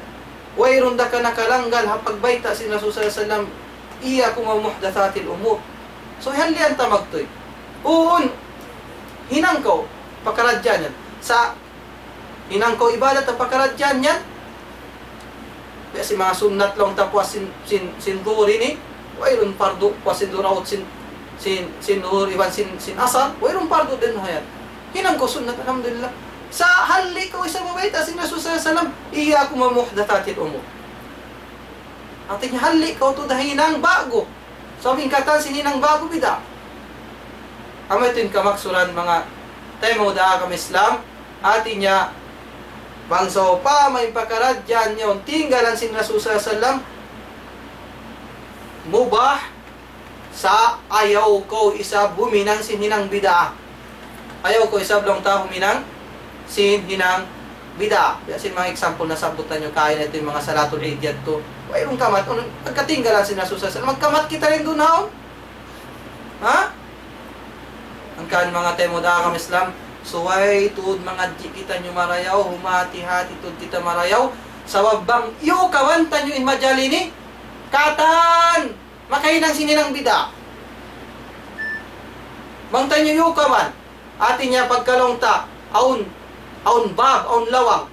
Wayron da ka nakalanggal, hapagbayta si Rasul sallallahu alaihi wasallam, iya kumamuhdathatil umur. So, halian tamagtoy. Uun, hinang ko, pakaradyan yan. Sa hinang ko ibadat at pakaradyan yan. Kaya si mga sunnat lang tapos sin duri ni, wayron pardo, pas sin durawot sin dur, iban sin asar, wayron pardo din hayan. Hinang ko sunnat, alhamdulillah. Sa hali ko isa mabayta, sin Rasul sallallahu alaihi wasallam, iya kumamuhdatatil umur. Ating hali ko to dahinang bago. So, hingkatan sininang bago bida. Amatin kamaksuran mga tayo da kami Islam, atin niya bangso pa may pakaradyan yun, tinggalan sin Rasul sallallahu alaihi wasallam, mubah sa ayaw ko isa buminang sinhinang bida. Ayaw ko isa blong ta huminang sinhinang bida. Yasin mga example na sabutan nyo kaya natin mga salatul idyat to. Wayong kamat, pagkatinggalan sin Rasul sallallahu alaihi wasallam, magkamat kita rin doon haon. Ha? Ang kan mga temo da kami Islam, suway tud mga di kita nyo marayaw, humati-hati tud kita marayaw, sa wabang iyo kawanta nyo in majalini, katan, makahinang sininang bida. Bangtan nyo yung kawan, atin niya pagkalong ta, aun bab, aun lawang.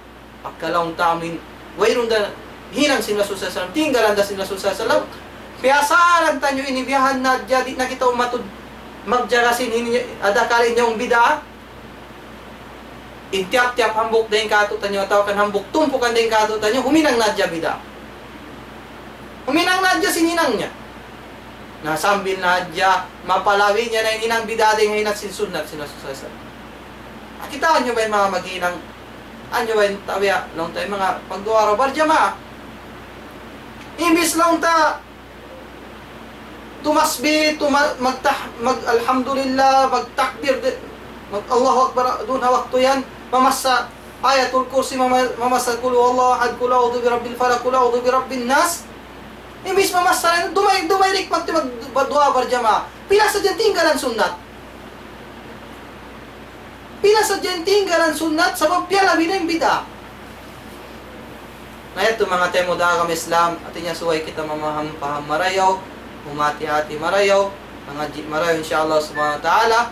Pagkalawang tamin, wayron da, hinang sin Rasul sallam, tinggalan da sin Rasul sallam, piyasaran tanyo inibiyahan na jadi na kita umatud, magjarasin ini, ada kali niyong bida, intiap-tiap hambuk din kato tanyo, atau kan hambuk tumpukan din kato tanyo, huminang nadya bida. Huminang nadya sininang niya. Na sambil nadya, mapalawi niya na ininang bidade ngayon at sinsunat sinasusasan. Kita nyo ba yung mga maghinang, anyo ba yung tawiya, lang tayo mga pagduwara barjama. Imbis lang ta, tumasbih, mag-alhamdulillah, mag-takbir, mag-Allahu Akbar, doon hawak to yan, mamasa ayatul kursi, mamasa kulu Allah, ahad kulu a'udhu bi rabbil falak, kulu a'udhu bi rabbin nas. Imbis mamasa, dumay rikmat magdua barjama. Pila sa dyan tinggalan sunat. Pila sa dyan tinggalan sunat, sabab piyala binang bida. Na ito mga temo da kami Islam, at inya suway kita mamaham-paham marayaw, humati-hati marayaw, mga marayaw insyaAllah subhanahu wa ta'ala,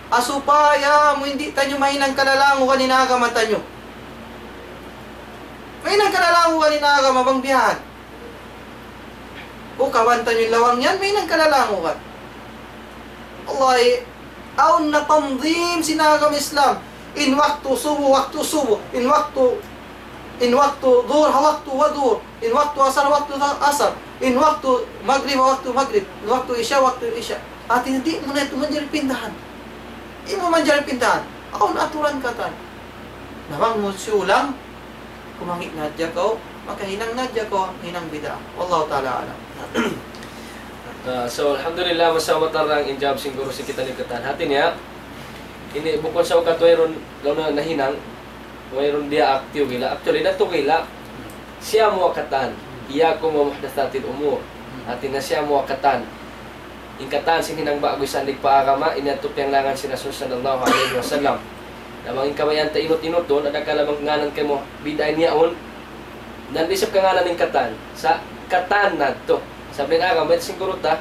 asupaya mo hindi tanyo mahinang kalalango kanina agamata nyo. Mahinang kalalango kanina agamabang biyahan. O kawanta nyo lawang yan, mahinang kalalango ka. Allah, aun na tanzim sinagam Islam. In waktu subuh, in waktu dhuhr, waktu wadhuhr, in waktu asar, waktu asar, in waktu maghrib, in waktu isya, At hindi mo na ito manjari pindahan. Hindi mo manjari pindahan. Aun aturan katan. Nawang mo siulang, kumangit nadya ko, makahinang nadya ko, hinang bida. Wallahu ta'ala alam. So alhamdulillah masama tarang injab siguro si kita nikatan hati niya ini bukod sa katwayron law na nahinang wayron dia aktiw gila actually nato gila siya mo katan iya ko mo muhdatsatil umur hati na siya mo katan ingkatan sing hinang bago sandig paagama inato pianglangan si Rasul sallallahu alaihi wasallam namang kabayan ta inot-inot don ada kalamang nganan kay mo biday niyaon nandisip ka nganan ingkatan sa katan nadto sabi na agam, siguro ta,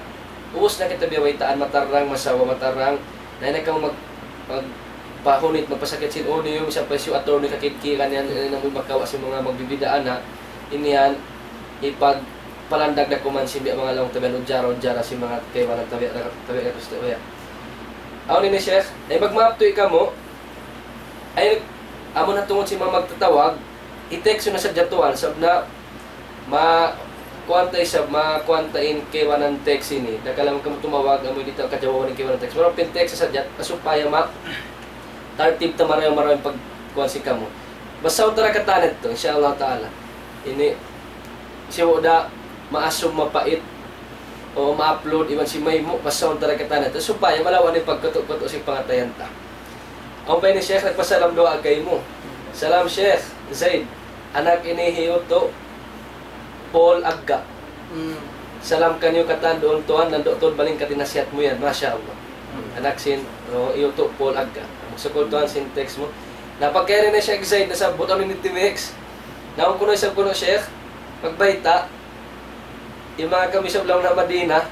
uus na kita biyawaitaan, matarang, masawa, matarang, na kang magpahunit, magpasakit sin audio, yung isang presyo atro ni kakitkiran yan, na magkawa sa mga magbibidaan na, iniyan, ipagpalandag na kuman si mga lang tabi, udyara si mga kaywa ng tabi na gusto kaya. Ako ni Sheikh, ay magmaaptoy ka mo, ay, amo na tungod si mga magtatawag, i-text yun na sa jatuan, sab na, kuanta isa makuantain kewan ng text ini nakalam ka mo tumawag amoy dito kajawawan ng kewan ng text pero pin text sa jat asupaya ma tartib ta maray pag kuan si kamo basta utara katanet to insyaallah taala ini siya da maasum mapait o ma-upload iban si Maymo basta utara katanet asupaya malawan ni pagkuto-kuto si pangatayan ta ang pa ni Sheikh nagpasalam doa kay mo salam Sheikh Zaid anak ini hiyoto Paul Agga. Salam kanyo katan doon tuan nando tod baling katinasiat mo yan, masyaallah. Anak sin iyo to Paul Agga. Magsukol tuan sin text mo. Napagkaya na siya excited na sa butang ni TVX. Naon kuno isang kuno Sheikh pagbayta yung mga kami sa blaw na Madina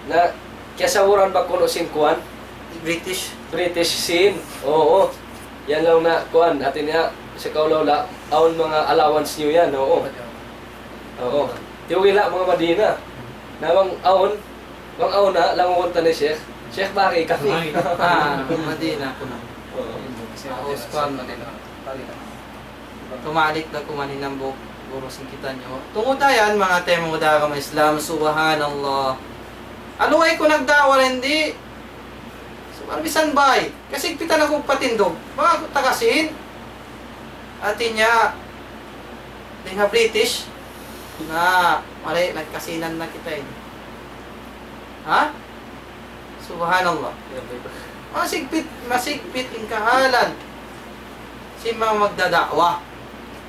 na kiyasawaran ba kuno sin kuan British sin. Oo. Yan lang na kuan atin niya sa kaulawla aon mga allowance niyo yan. Oo. Oo. Tiwila mga Madina. Nawang aon na lang mo ni Sheikh. Sheikh bakit kami? Madina ko na. Oo. Uspan Madina. Tumalik na kumanin ng guro sing kita nyo. Tungod ayan mga temo da ka Islam, subhanallah. Aluay ko nagdawal hindi. So bisan bay. Kasi pitan ako patindog. Mga tagasin. Atin niya nga British na malay nagkasinan na kita eh. Ha? Subhanallah. Masigpit in kahalan si mga magdadakwa.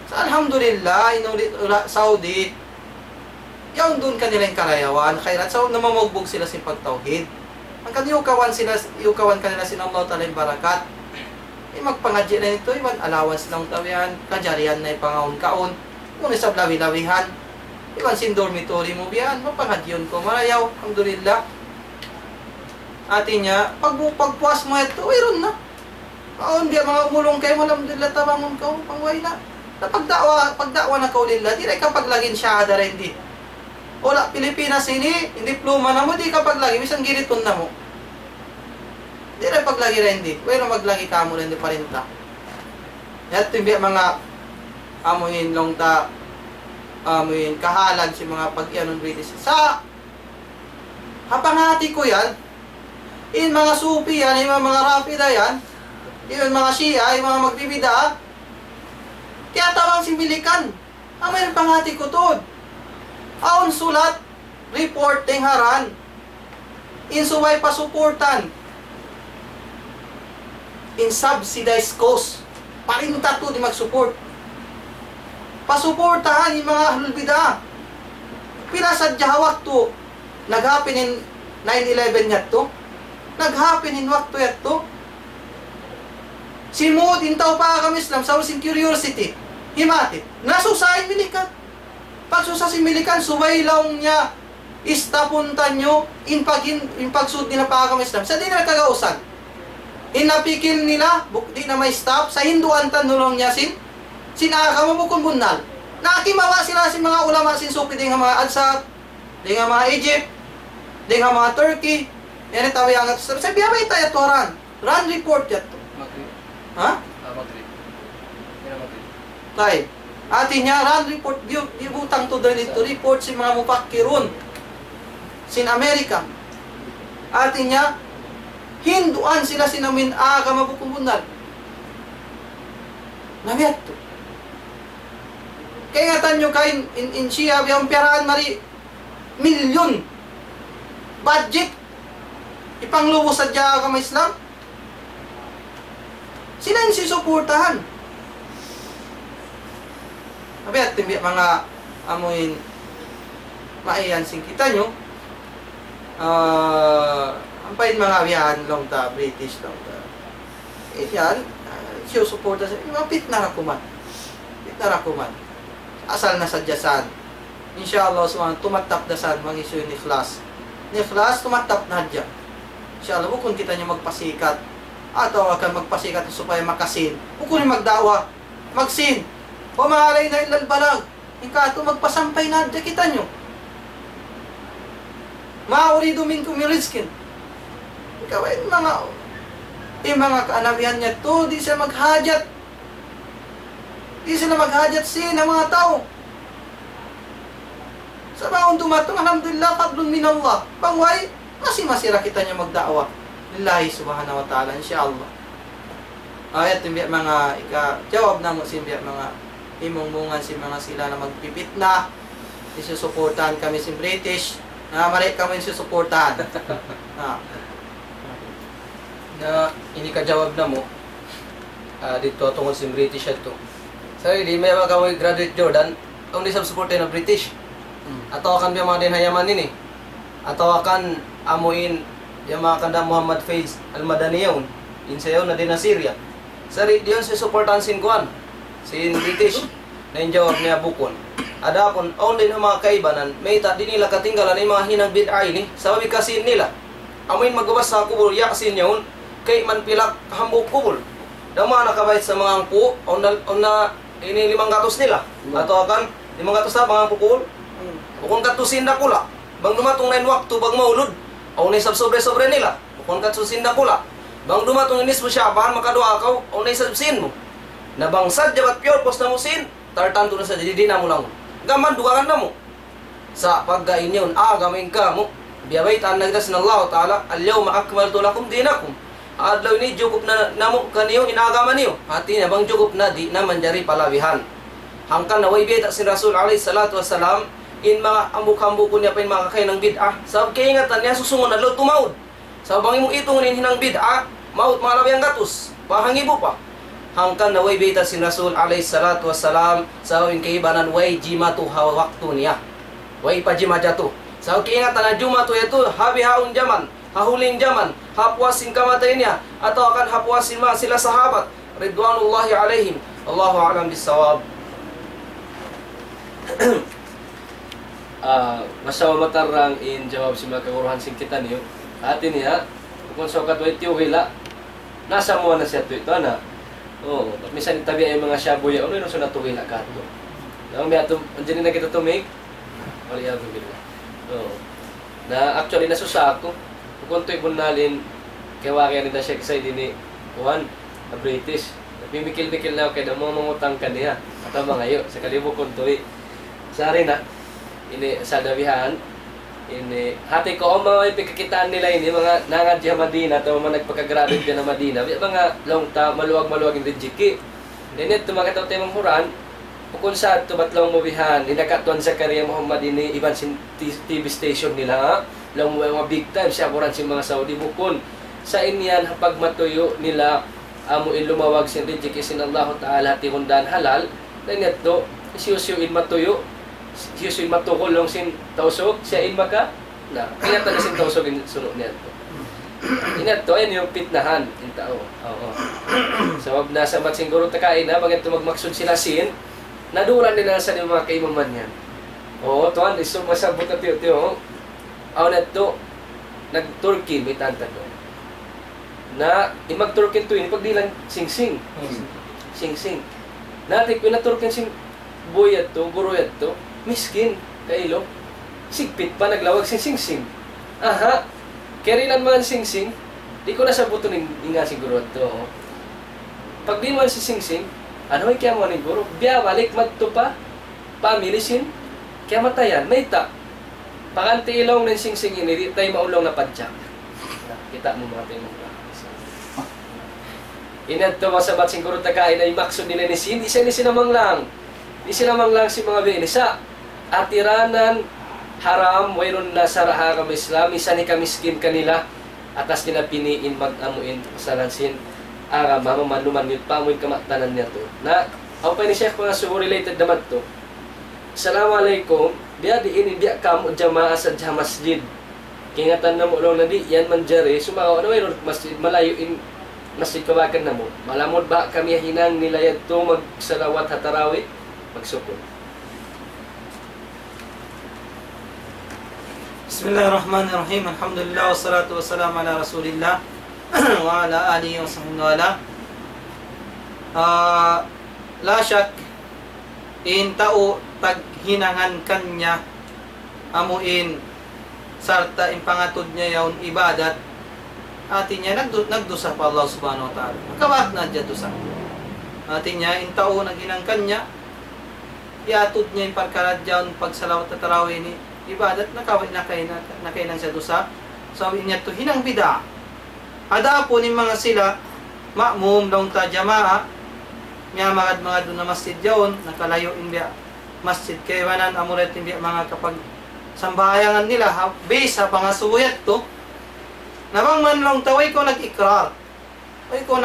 Sa alhamdulillah, inulit Saudi, yaon doon kanila yung kalayawan, khairat sa namamugbog sila sa pagtauhid. Ang iukawan kanila sin Allah ta'ala yung barakat. Magpangadya na ito, iwan allowance lang tawihan, kajarihan na ipangahon kaon, muna sa lawi-lawihan, iwan sin dormitory mo biyan, mapangadyon ko, marayaw, alhamdulillah. Atin niya, pagpuas mo ito, iron na. Aon biya mga umulong kayo mo lang dila tabangon ka pangway na. Pagdakwa na ka ulila, di rin kapag lagin siya ada rin di. Wala, Pilipinas ini, diploma na mo, di kapag lagi, misang giriton na mo. Di rin paglagi rin di. Pero maglagi ka mo rin di pa rin ta. At biya mga amuhin long ta, amuhin kahalan si mga pag-ianon British. Sa hapangati ko yan, in mga supi yan, in mga rapida yan, in mga Shia, in mga magbibida, kaya tawang simbilikan. Ang may pangati ko to. Aon sulat, report haran, in suway pasuportan, in subsidized cost, parinta to di mag-support. Pasuportahan yung mga hulbida. Pila sadya hawak to, naghapin in 9/11 yat to, naghapin in wakto yat to. Simud, intaw pa kami Islam, sa using curiosity, himati, nasusayin milikan. Pagsusasin milikan, suwaylaw niya, istapuntan nyo, in pagsud nila pa kami Islam, sa di nila kagausan. Inapikil nila, di na may stop, sa Hinduan tanulong niya sinaka mo bukong bunal. Nakimawa sila si mga ulama supi din nga mga Alsat, din nga mga Egypt, din nga mga Turkey. Yan itaw yang sabi abay tayo to run report yat to. Ha? Madrid. Tay. Ati niya run report di butang to dito report si mga mupakirun sin Amerika. Ati niya Hinduan sila sinamin aga mabukong bunal. Nabiyat to. Kaya nga tanyo kain in Shia biyang peraan mari milyon budget ipanglubo sa diya ka Islam. Sila yung sisuportahan. Sabi at mga amuin maiyan sing kita nyo ang pain mga biyahan long ta British long ta yan sisuporta sa mapit na rakuman asal na sadyasan inshallah subhanahu tumatap dasan mag-issue ni class tumatap na hadya inshallah bukun kita nyo magpasikat atau akan magpasikat supaya makasin bukun magdawa magsin o mahalay na ilal balag ikato magpasampay na hadya kita nyo maurido minkum yurizkin ikaw ay mga kaanabihan niya to di sila maghajat sin ang mga tao. Sa baon tumatong, alhamdulillah, fadlun minallah. Pangway, masira kita niya magdaawa. Lillahi subhanahu wa ta'ala, insyaAllah. Ayat mga jawab na mo simbiya mga imong-mungan si mga sila na magpipit na. Isusuportahan kami si British. Mari kami isusuportahan. Na ini kajawab na mo dito tungkol si British ito. Sorry, di may mga kamoy graduate Jordan, kung di sab-supportin na British. Atau akan biya mga din hayaman nini. Atau akan amuin yung mga kanda Muhammad Faiz al-Madani yun. Yun sayo na din na Syria. Sorry, diyon si supportan sin Kuan, sin British. Na yung jawab niya bukon. Ada pun, only na mga kaibanan, may ta di nila katinggalan yung mga hinang bid'ay ni. Sabi kasin nila. Amuin magawas sa kubul, yaksin yun, kay man pilak hambog kubul. Dama nakabait sa mga angpo, o na ini 500 nila. Ato akan 500 na mga pukul. Kung katusin na kula, bang dumatong na waktu bang maulud, o na isab sobre-sobre nila. Kung katusin na kula, bang dumatong inis mo siya, bahan makadua ka, o na isabsin mo. Nabangsad jabat pure post na mo sin, tartanto na sa didi na mo lang. Gaman dugangan na mo. Sa pagkain yun, gamain ka mo. Biyabaitan na kita sinallahu ta'ala, al-yawma akmaltu lakum dinakum. Adlaw ni jukup na namo kaniyo inagaman niyo. Hati na bang jukup na di na manjari palabihan. Hangkan na way biyata si Rasul alaihi salatu wassalam in mga ambuk-ambuk niya pa in mga kay ng bid'ah. Sa kaingatan niya susungon na lo tumaud. Sa bang imong itong hinang bid'ah, maut malabi ang gatus. Pahangibo pa. Hangkan na way biyata si Rasul alaihi salatu wassalam sa in kaibanan way jimatu waktu niya. Way pa jima jatuh. Sa kaingatan na jumatu ito habi haun jaman. Hahuling zaman, hapwasin kamatay niya, atau akan hapwasin mga sila sahabat, ridwanullahi alaihim. Allahu a'lam bisawab. Masa matarang in jawab si mga kaguruhan sing kita niyo. Atin niya, kung sa katway tiyo hila, nasa mo na siya ito na. Oh, minsan tabi ay mga shabu ya, ano so natuwi na kato. Nang may ato, andiyan na kita tumig. Wala ya bibila. Oh. Na actually nasusa ako. Kung to'y bunalin kaya kaya nila siya kasi din ni Juan, na British. Pimikil-mikil na kaya mo mangutang ka niya. At ang mga iyo, sa kalibo kong tuwi. Sa rin ini sa dabihan, ini hati ko ang mga ipikakitaan nila ini mga nangad diya Madina at mga nagpakagraduate diya na Madina. Mga long-ta, maluwag-maluwag yung rijiki. Then ito mga kataw tayo manghuran, kung sa ito batlong mobihan, ninakatuan sa Zakaria Muhammad ini iban sin TV station nila, lang mga big time siya kuran si mga Saudi bukon. Sa inyan hapag matuyo nila amo ilumawag sin rijiki sin Allah Ta'ala ti hundan halal then ito siyusyuin matuyo siyusyuin matukulong sin tausog siya in maka na kaya taga sin tausog in suno niya ito inato ayun yung pitnahan in tao oo sabab nasa magsinguro takain na bagay magmaksud sila sin nadulan nila sa mga kaimaman yan oo tuan iso masabot na tiyo aw na ito nag-Turkey may tanta doon na imag-Turkin to yun, pagdilan sing-sing. Sing-sing. Natin ko na-Turkin sing boyat to, guroyat to, miskin, kailo. Sigpit pa, naglawag sing-sing-sing. Aha, kerilan man sing-sing, di ko nasabuto ng nga siguro to. Oh. Pag di man si sing-sing, ano ay kaya mo ni guro? Biya, balik magto pa, pamilisin, kaya matayan, may ta. Pakanti ilong ng sing-sing ini, di tayo maulong na padyak. Kita mo mga tayo mga. Inadto masabat siguro tagain ay maksud nila ni Sin, di sinamang lang. Di sinamang lang si mga binisa. Atiranan haram wayron na saraha kam Islam, isa ni kamiskin kanila atas nila piniin mag-amuin salansin ara mamanuman yun pamoy kamatanan niya to. Na aw pa ni Sheikh mga subo related naman to. Assalamualaikum. Biya di ini biya kamo jamaah sa masjid. Kingatan na mo lang na di yan manjare sumakaw ano wayron masjid malayo in masjid kawakan na mo. Malamod ba kami hinang nilayad to magsalawat hatarawi? Magsukod. Bismillahirrahmanirrahim. Alhamdulillah wassalatu wassalamu ala Rasulillah wa ala alihi wa sahbihi wa ala. La syak in tao taghinangan kanya amuin sarta in pangatod niya yaon ibadat atin niya nagdusa pa Allah subhanahu wa ta'ala. Makawak na dyan dusa. Atin niya, in tao naghinang kanya, iatod niya yung pagkaradyan, pagsalawat at tarawih ni ibadat, nakainan siya dusa. Sabi niya to hinang bida. Ada po ni mga sila, ma'mum daw ta jamaa, nga mga doon na masjid yaon, nakalayo inbiya masjid kaywanan, amuret inbiya mga kapag sambahayangan nila, base sa pangasuyat to, namang man lang taway ko nag-ikrar. Ay ko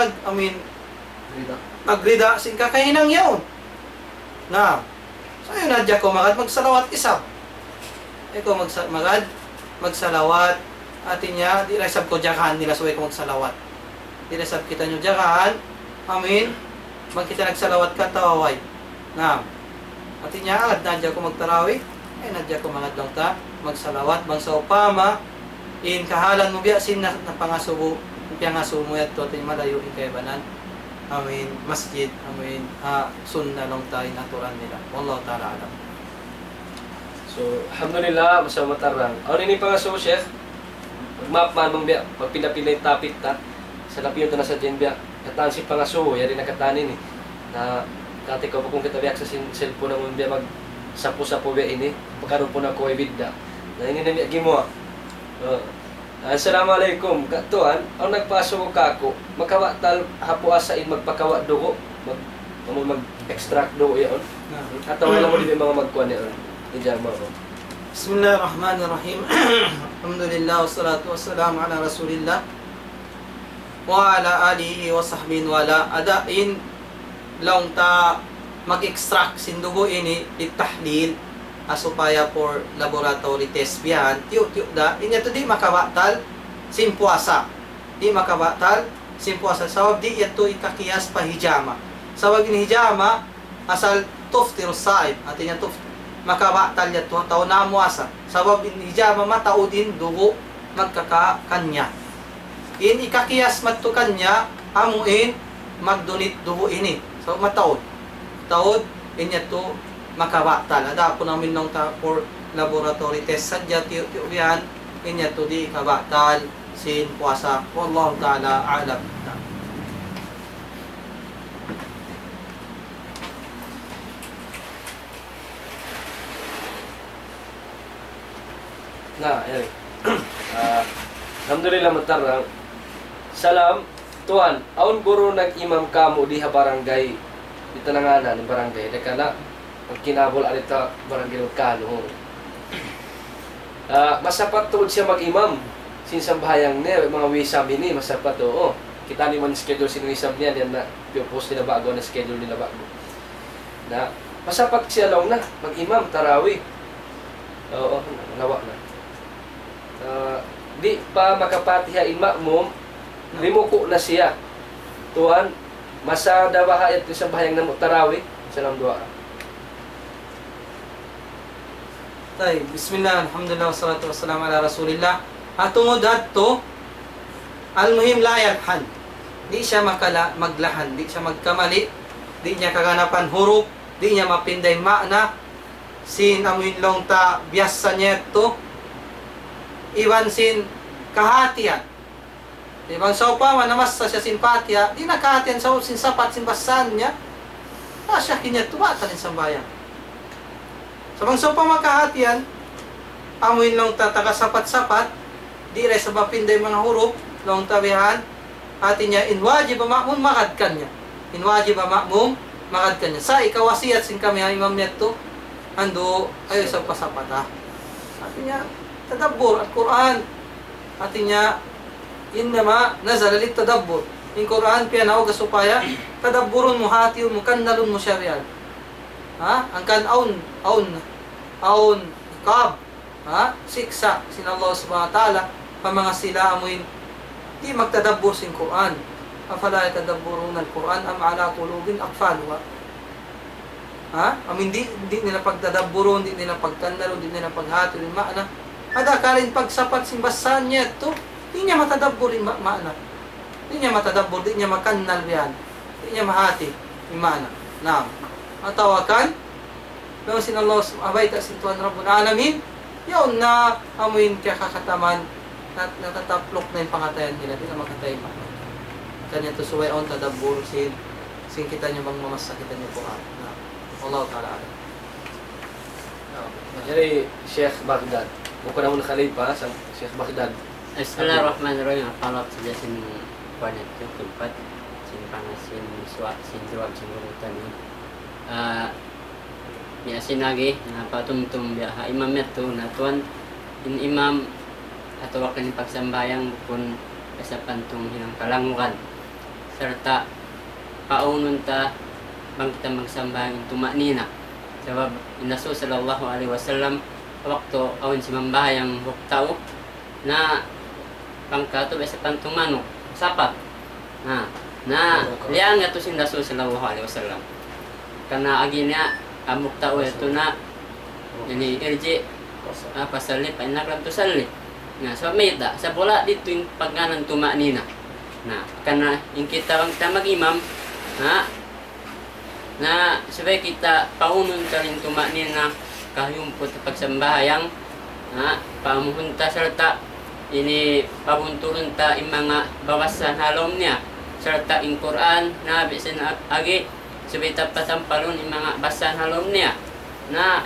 nagrida sin kakahinang yaon. Na, sayo nadya ko magsalawat isap. Ay ko magsalawat. Atin niya, di resab ko jakahan nila suway ko magsalawat. Di resab kita nyo jakahan. Amin. Kita nagsalawat ka tawaway. Na, atin niya, agad nadya ko magtarawi. Ay nadya ko lang ta magsalawat. Bang sa upama. In kahalan mo biya sin na pangasubo piyangasubo mo yato tin malayo in kaybanan amin masjid amin sunna long tayo naturan nila wallahu ta'ala alam. So alhamdulillah masa matarang aw ni pangasubo Sheikh map man mong biya pagpila-pila topic ta sa lapiyo to na sa din biya katan si pangasubo yari nakatanin ni na kati ko kung kita biyak sa cellphone mo biya mag sapo-sapo biya ini pagkaroon po na ko ibida na ini na biya gimo. Assalamualaikum katuan ang nagpaso ka ako makawatal hapuasain magpakawa dugo mag extract dugo yon ato wala mo di mga magkuan yon ijama ko. Bismillahirrahmanirrahim. Alhamdulillah wassalatu wassalamu ala Rasulillah wa ala alihi wa sahbihi wa ala adain long ta mag-extract sin dugo ini itahlil supaya for laboratory test biyan tiyo da inya to di makabatal sin puasa di makabatal sin puasa sabab di ito ikakiyas pa hijama sabab ini hijama asal tuftir saib atinya tuf makabatal yato tao na muasa sabab ini hijama matao din dugo magkakakanya in ikakiyas matto kanya amuin magdunit duho ini. So mataod. Taod inya to makabatal. Ada po namin nung for laboratory test sadya tiyan inya to di kabatal sin puasa. Wallahu ta'ala a'lam. Nah, yan. Alhamdulillah matarang. Salam, Tuan. Aun guro nag-imam kamo diha barangay. Dito na nga na, ng barangay. Dekala, ang kinabol alita barangay ng kano. Masapat tuod siya mag-imam. Sinsambayang niya, mga wisam ini, masapat to. Oh, kita ni man schedule sin wisam niya, yan na, post nila bago, na schedule nila bago. Na, masapat siya lang na, mag-imam, tarawih. Oo, nawa na. Di pa makapatiha imam limuko na siya. Tuan, masa dawaha ito sa bahayang namo tarawih. Salam doa. Tay, bismillah, alhamdulillah, wassalatu wassalamu ala rasulillah. Atungod adto, al-muhim la yalhan. Di siya maglahan, di siya magkamali, di niya kaganapan huruf, di niya mapinday makna. Sin amuin long ta biasa niya to. Iwan sin kahatian. Ibang sopa manamasa siya simpatya, di na kahatian sa sin sapat sin basan niya. Siya kinya tuwa talin sambayan. Sa bang sopa makahatian, amuin long tataka sapat-sapat, di rin sa mapinday mga huruf, long tabihan, atin niya inwajib ma'mum makadkan niya. Inwajib ma'mum makadkan niya. Sa ikawasiyat sin kami ang imam neto, ando ayo sa pasapat ha. Atin niya, tadabbur al-Quran. Artinya innama nazala lit-tadabbur. In Quran pianaw ga supaya tadabburun mo hati mo kannalun mo syariat. Ha? Ang kan aun kab. Ha? Siksa sin Allah Subhanahu wa ta'ala pa mga sila amuin di magtadabbur sin Quran. Afala yatadabburun al-Quran am ala qulubin aqfaluha. Ha? Amin di nila pagtadabburun, di nila pagkannalun, di nila paghati ng makna. Ada karin pagsapat simbasan niya ito, di niya matadabbur yung makna. Di niya matadabbur, di niya makannal yan. Di niya mahati yung makna. Naam. Matawakan, nung sinallah abay ta sintuan Rabbul Alamin, yun na amuin kaya kakataman, natataplok na yung pangatayan nila, di na makatay yung makna. Kanya to suway on tadabbur, sin kita niyo bang mamasakitan niyo po. Allah Ta'ala. Jadi Syekh Baghdad. Bukan namun Khalifah sa Syekh Baghdad. Bismillahirrahmanirrahim. Apalap saja sin panet ko tempat sin pangasin suat sin jawab sin urutan ni. Biasin lagi na patumtum biha imam itu na tuan in imam atau waktu pagsambayang pun kasapantung hinang kalangukan serta paunun ta bang kita magsambayang tumaknina. Sebab Nabi sallallahu alaihi wasallam waktu awan si mambayang buktao na pangkato besa pantong manok sapat na liang ito si Nabi sallallahu alaihi wasallam karena aginya amuk tao ito na ini irji pasalip ay nakram to salip nga so may da sa bola dito yung pagganan tumaknina na karena yung kita mag-imam na sabay kita paunon ka rin tumaknina kahyumpot pagsambayang pamuhunta serta ini pabunturun ta yung mga bawasan halom niya serta in Quran na bisan agi sabay tapasampalon yung mga basan halom niya na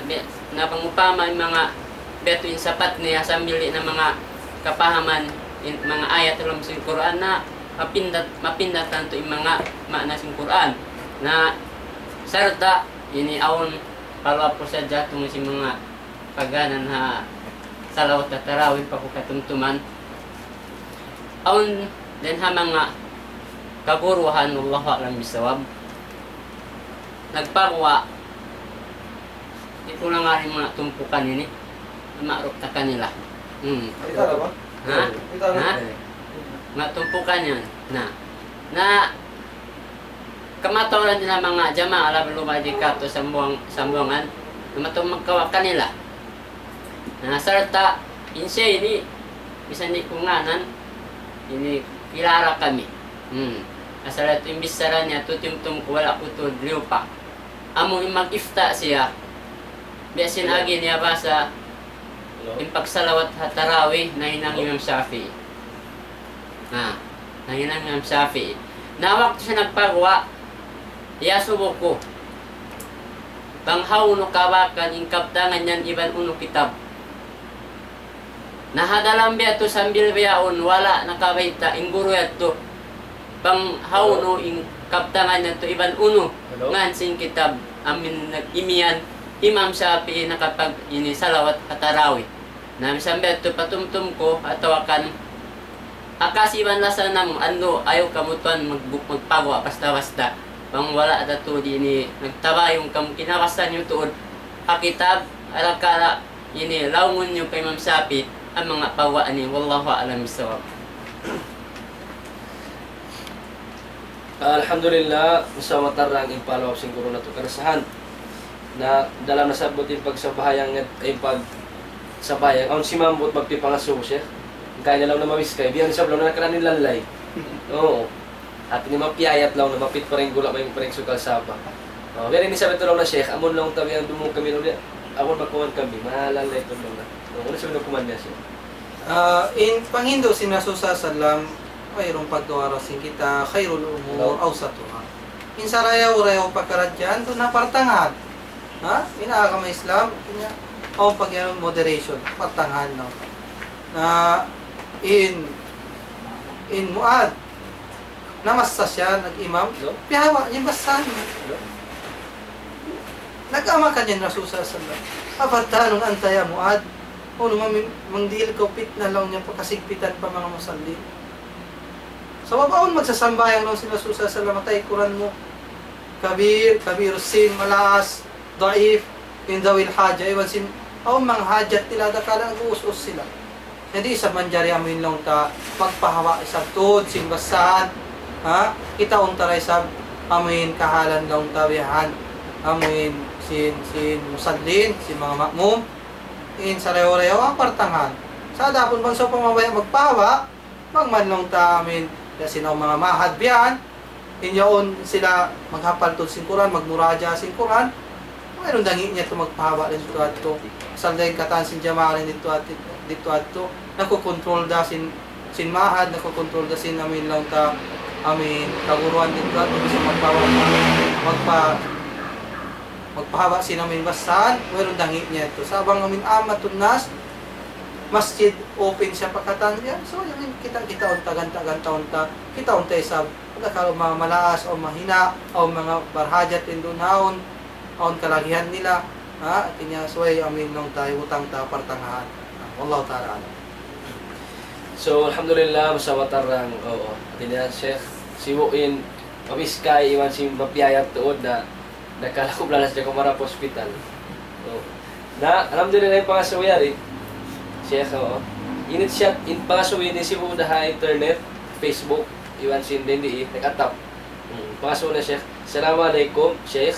pangupama yung mga beto yung sapat niya sambil na mga kapahaman yung mga ayat halom sa Quran na mapindatan to yung mga makna sa Quran na serta ini awon kalau po sa jatong si mga paganan ha salawat at tarawih pa ko katumtuman awon din ha mga kaguruhan wallahu a'lam bisawab nagparwa di ko na nga rin mga tumpukan ini maarok ta kanila Ito ba? matumpukan yan na kamatawaran nila mga jama ala lumadi kato sambuangan na matumagkawa kanila na serta insya ini bisa nikunganan ini kilala kami Asala to imbis sara niya tutimtum ko wala ko to liupa. Amo mag-ifta siya. Biasin agi niya basa impagsalawat hatarawi na hinang Imam Shafi'i. Na hinang Imam Shafi'i. Nawak siya nagpagwa. Iya subok ko. Banghaw no kawakan ingkaptangan yan iban uno kitab. Nahadalam biya to sambil biyaon wala nakabaita inguro yato. Banghaw no ingkaptangan yan to iban uno ngan sing kitab amin nag-imian Imam Shafi'i nakapag ini salawat atarawi. Na sambil to patumtum ko atawakan akas iban lasa namo ano ayaw kamutuan magpagwa basta-basta. Bang wala dato dini nagtaba yung kinakasan yung tuod pakitab alakala ini laungon nyo kay Imam Shafi'i ang mga pawaan ni wallahu a'lam bissawab. Alhamdulillah sa matarang impalaw siguro na to karasahan na dalam nasabot yung pagsabayang ay pagsabayang ang si mambot magpipangaso siya kaya na lang na mawiskay biyan sa blaw na nakaran nilalay. Oo. At ni mapiyayat lang na mapit pa rin gula may pareng sukal sapa. Kaya ni sabi ito lang na Sheikh, amon lang tabi ang dumong kami ulit. Amon magkuman kami, mahalala ito lang na. Ano sabi na kuman niya siya? In Panghindo, sinasusa salam, mayroong pagduwarasin kita, khairul umur, awsatuha. In sarayaw-rayaw pagkaradyan, doon na partangan. Inaaka may Islam, o pag moderation, partangan no. In Muad, namasa siya, nag-imam, pihawa, yung basahan niya. Nag-ama ka niyan, Rasulullah sallallahu alaihi wasallam. Apatanong antaya Muad, o mangdil ko pit na lang niya pagkasigpitan pa mga musalli. Sa babaon magsasambayang lang si Rasulullah sallallahu alaihi wasallam, Quran mo, kabir, sin, malaas, daif, indawil haja, iwan sin, mga hajat nila, dakala nag-uus-us sila. Hindi sa manjari amin lang ta, magpahawa isang tod, sin basahan, kita untaray sab amin kahalan daw tawihan amin sin musallin sin mga makmum in sarayo-rayo ang partangan sa dapon bang sa pamabaya magpawa magmanlong ta amin sin mga mahad biyan inyaon sila maghapal to sin Quran magmuraja sin Quran mayroon dangi niya to magpawa din dito adto sanday katan sin jamaah dito adto nakokontrol da sin mahad nakokontrol da sin amin lang ta amin kaguruan dito at bisa magpahawa sinamin basahan mayroon dangi niya ito sabang amin amat tunas masjid open siya pakatan yan so yung kita unta kita unta isab pagkakalo mga malaas o mahina o mga barhajat indun haon aon kalagihan nila tinya suway amin nung tayo utang ta partangahan wallahu ta'ala alam. So, alhamdulillah, masawatarang, tinya Sheikh, siwuin, mabiskay, iwan si mapiyayat tuod na nakalakop lang siya kumara po hospital. Alhamdulillah yung pangasawayari, Sheikh, init siya, pangasawin ni si Buda ha, internet, Facebook, iwan si hindi, nag-atap. Pangasaw na Sheikh, Assalamualaikum, Sheikh,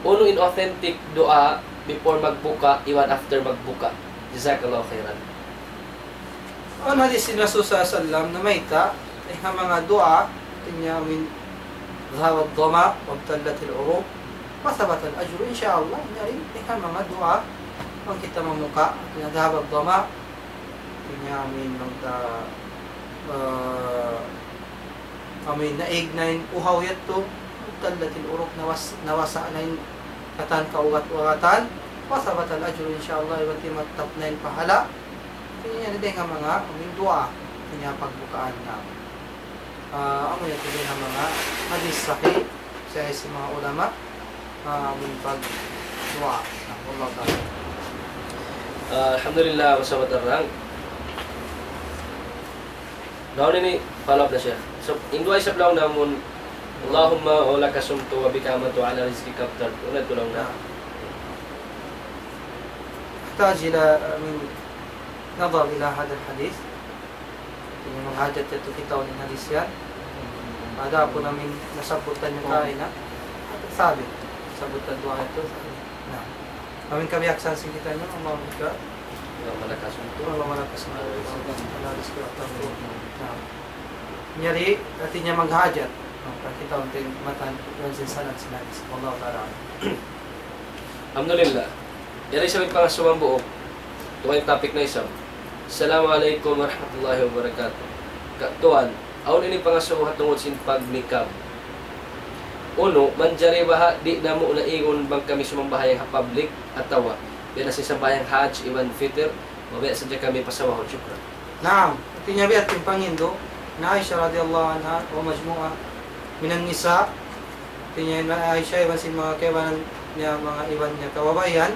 uno in authentic dua before magbuka, iwan after magbuka. Jazakallahu khairan. Hadis si Rasulullah sallam na maita ay mga dua tinya min dhahab ad-dama wa tallat al-uruq wa thabata al-ajru insyaallah dari mga dua ang kita mamuka tinya dhahab ad-dama tinya min nagta amin naig nain uhaw yato tallat al-uruq nawasa nain katan kaugat-ugatan wa thabata al-ajru insyaallah wa timat nain pahala. Kanya din ang mga dua kanya pagbukaan na amo yung din ang mga hadis sahih sa mga ulama aming pagdua Allah ta'ala. Alhamdulillah masawatarang daw ni follow up na siya so indua isa lang namun Allahumma wa laka sumtu wa bika amatu ala rizqika aftar unat tulong na tahtajila min نظر إلى هذا الحديث yung mga hajat ito kita ulit hadis yan ada po namin nasabutan yung kain sabi sabutan doa ito namin kabiaksan sin kita nyo ang mga ka malakas untuk malakas na malakas ko nyari natin niya maghajat Kita unting matan yun sinsanan sinagis. Allah ta'ala. Alhamdulillah. Yan ay sa may pangasawang buok. Ito kayong topic na isang. Assalamualaikum warahmatullahi wabarakatuh. Tuan, aun ini pangasawang tungod sin pagnikab. Uno, manjari baha di na mo ingon bang kami sumambahayang ha public at tawa. Yan na sambayang Hajj, Iwan Fitr. Mabaya sadya kami pasawahon. Syukran. Naam. Tinya biat yung pangindo. Na Aisha radiyallahu anha o majmu'a minan nisa. Tinya na Aisha iwan sin mga kewanan niya mga iwan niya kawabayan.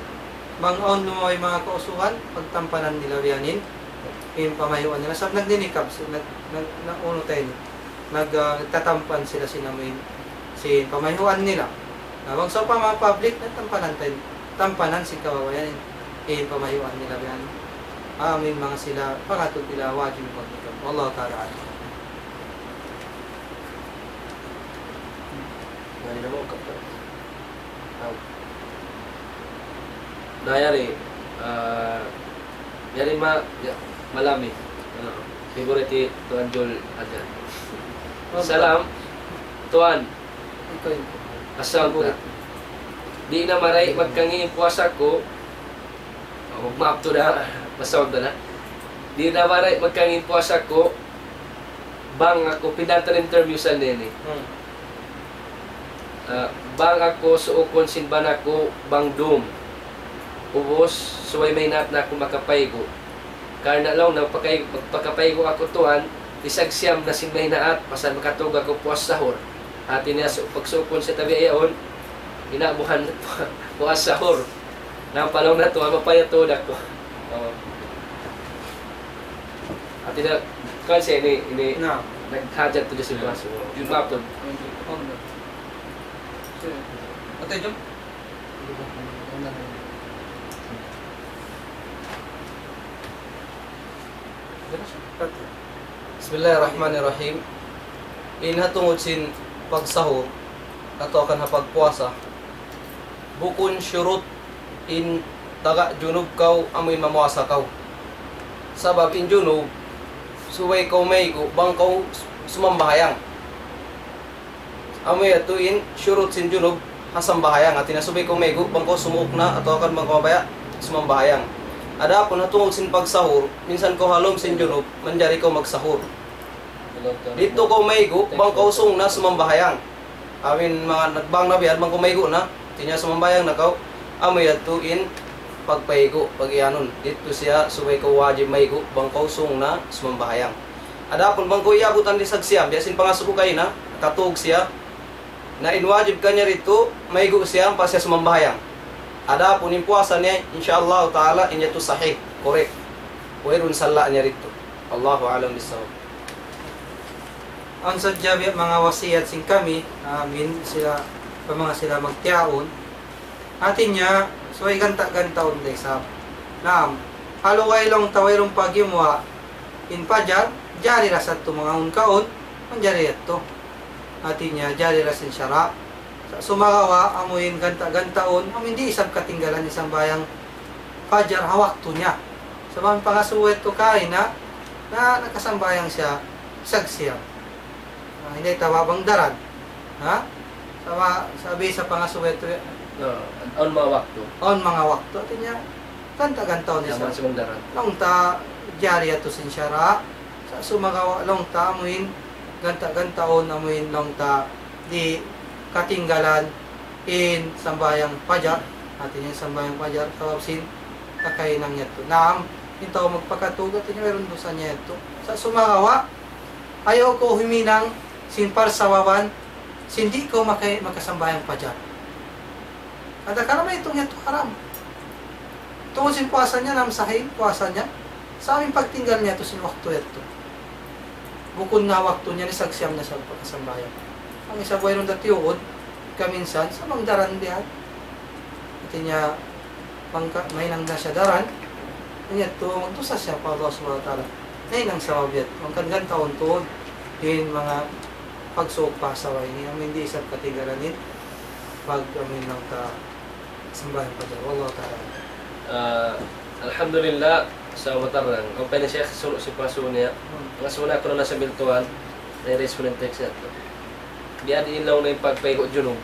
Bang-on lumaway mga kausuhan. Pagtampanan nila biyanin. Yung pamayuan nila. Sab nagdinikab. Uno tayo. Nagtatampan sila sinamin. Sin pamayuan nila. Bang sa pa mga public. Nagtampanan tayo. Tampanan si kawabayan. Yung pamayuan nila biyanin. Amin mga sila. Pangatod nila wajib magnikab. Wallahu ta'ala. Ngani na mo kapag. Nayari, yari malami. Favorite Tuan Jol Adan. Salam, Tuan. Ikaw yun. Asal na. Di na maray magkangi puasa ko. Maap to na. Masawag na na. Di na maray magkangi puasa ko. Bang ako, pinatan interview sa nene. Bang ako suukon sinban ako bang dum. Ubos, suway may nat na ako makapay ko. Karna lang, magpakapay ko ako tuan, isag siyam na sin may naat, pasan makatug ako puas sahur. Atin niya, pagsukon sa tabi ayaon, inabuhan puas sahur. Napalaw na to, mapayatod ako. Atin na, kasi ini naghajat to sa puas. Yung mapod. Ate, Jom. Bismillahirrahmanirrahim. Inhatungod sin pagsahur ato akan hapagpuasa. Bukun syurut in taga junub kau amoy mamuasa kau. Sabab in junub suway kau may bang kau sumambahayang. Amoy atuin syurut sin junub hasam bahayang at tinasubay kau may bang kau sumuok na ato akan magkabaya sumambahayang. Ada pun hatungod sin pagsahur, minsan ko halom sin junub, manjari ko magsahur. Dito ko maygo, bang kausong na sumambahayang. Amin mga nagbang na biyan, bang ko maygo na, tinya sumambahayang na kau, amoy atuin pagpaygo, pag-ianon. Dito siya, subay ko wajib maygo, bang kausong na sumambahayang. Ada pun bang ko iabutan di sagsiyam, biasin pangasuko kayo na, katug siya, na inwajib kanya rito, maygo siya, pa siya sumambahayang. Ada pun yung puasa niya, insyaallah ta'ala, inya to sahih, correct. Wairun sala niya rito. Allahu alam bisawab. Ang sadya mga wasiyat sing kami, amin sila, mga sila magtiyaon, atin niya, so ay ganta-gantaon day sa naam. Halo kailong tawayrong pagyumwa, in pajar, jari rasat to mga unkaon, ang jari ito. Atin niya, jari rasin syara, sumagawa amuin ganta-gantaon amin di isab katinggalan isang bayang fajar hawak to niya sa mga pangasuwet to kain na nakasambayang siya sagsiyam hindi tawabang daran ha sabi sa pangasuwet to On mga wakto. on mga wakto atin niya ganta-gantaon niya Yaman sa mangdaran. long ta jari ato sin syara sa sumagawa long ta amuin ganta-gantaon amuin long ta di katinggalan in sambayang pajar atin yung sambayang pajar tawabsin kakainang yato naam ito magpakatugat niya meron dosa niya ito sa sumagawa ayaw ko huminang sin parsawawan sindi ko makasambayang pajar ada ka naman itong yato haram tungkol sin puasa niya nam sahih puasa niya sa aming pagtinggal niya ito sin wakto yato bukod nga wakto niya ni sagsiyam na sa pagkasambayang ang isa buhay nung datiuod, kaminsan, sa mga daran diyan. Ito niya, may nang na siya daran, kanya ito, magtusa siya pa Allah subhanahu wa ta'ala. May nang sa wabiyat, magkandang taon tuon, yun mga pagsuok pa sa way niya, hindi isang katigaranin, pag amin lang ta, sambahin pa dyan. Allah ta'ala. Alhamdulillah, sa matarang. Kung pwede siya, sulo si paso niya. Ang suna ko na nasa biltuan, na-erase ko ng text niya. Biyan ilaw na yung pagpaygo dyan.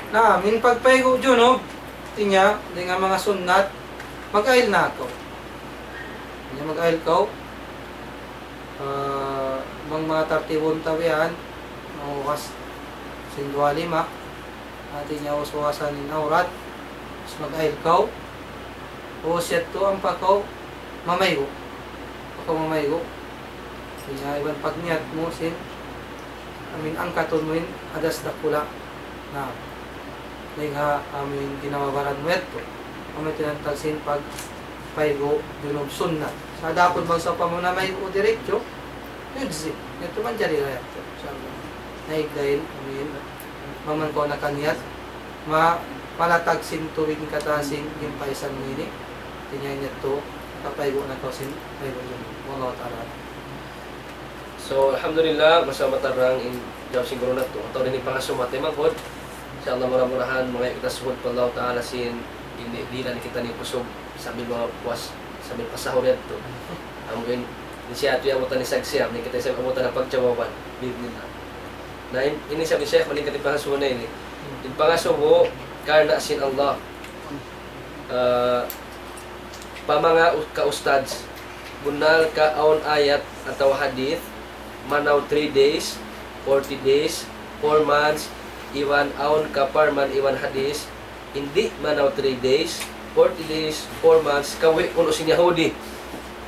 Na, min pagpaygo dyan, no? Tinya, di nga mga sunnat, mag-ail na ako. Tinya mag-ail ko. Mga 31 tawian, mahukas sindwa 5. Atin niya uswasan ni aurat. Tapos mag-ail ko. Usyat to ang pakaw, mamaygo. Pakaw mamaygo. Tinya, iban pagniat mo, sin. Amin ang katunwin, adas na pula. Na, nga amin ginawabaran mo ito. Amin tinantagsin pag paygo dunog sunnat. Sa dapat bang sa pamuna may diretso, yudzi. Ito man jari raya ito. Naigdahin, amin. Maman ko nakaniat. Malatagsin tuwing katasing yung paisan mo ini. Tinyayin ito. Kapaygo na ko sin paygo yun. Wallahu ta'ala. So, alhamdulillah, masama tarang in jawab siguro na ito. Ito rin yung pangasumate manghod. Insya Allah murah-murahan mga kita suhod pa Allah Ta'ala sin hindi na kita ni kusog sambil mga puas sambil pasahod ito. Amin siya ito yung amutan ni Sagsiyam ni kita sa amutan ng pagjawaban bibin na. Na ini sabi siya malingkat yung pangasuho na ini. Yung pangasuho karna sin Allah. Pamanga ka-ustads bunal ka aon ayat atau hadith manaw 3 days, 40 days, 4 months, iwan aon kaparman iwan hadis, hindi manaw 3 days, 40 days, 4 months, kawi kuno si Yahudi,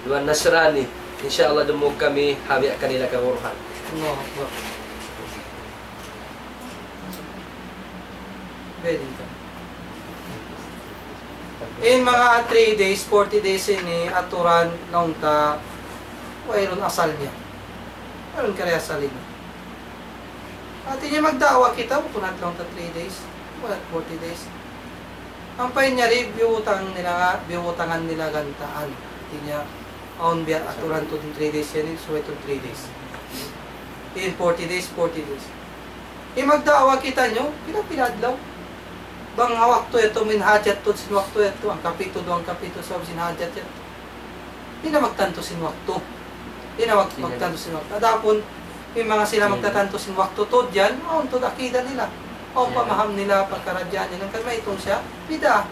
iwan Nasrani, insyaAllah dumog kami, habi kanila kauruhan. Allah Akbar. Pwede ka. In mga 3 days, 40 days ini, aturan nung ta, wayron asal niya. Wayron kaya asalin. At niya magdawa kita, punat lang ta 3 days, wala 40 days. Ang pain niya rin, biutangan nila gantaan. At niya, aon biya aturan to 3 days yan, so ito 3 days. In 40 days, 40 days. Magdawa kita nyo, pinadlaw. Bang hawak to ito, minhajat to, sinwak to ito, ang kapito do, ang kapito sa sinhajat ito. Hindi na magtanto sinwak to. Hindi na magtanto sinwak to. Adapon, yung mga sila magtatanto sinwak to dyan, aon to, akida nila. Aon pamaham nila, pagkaradyan nila. Kaya may itong siya, bida.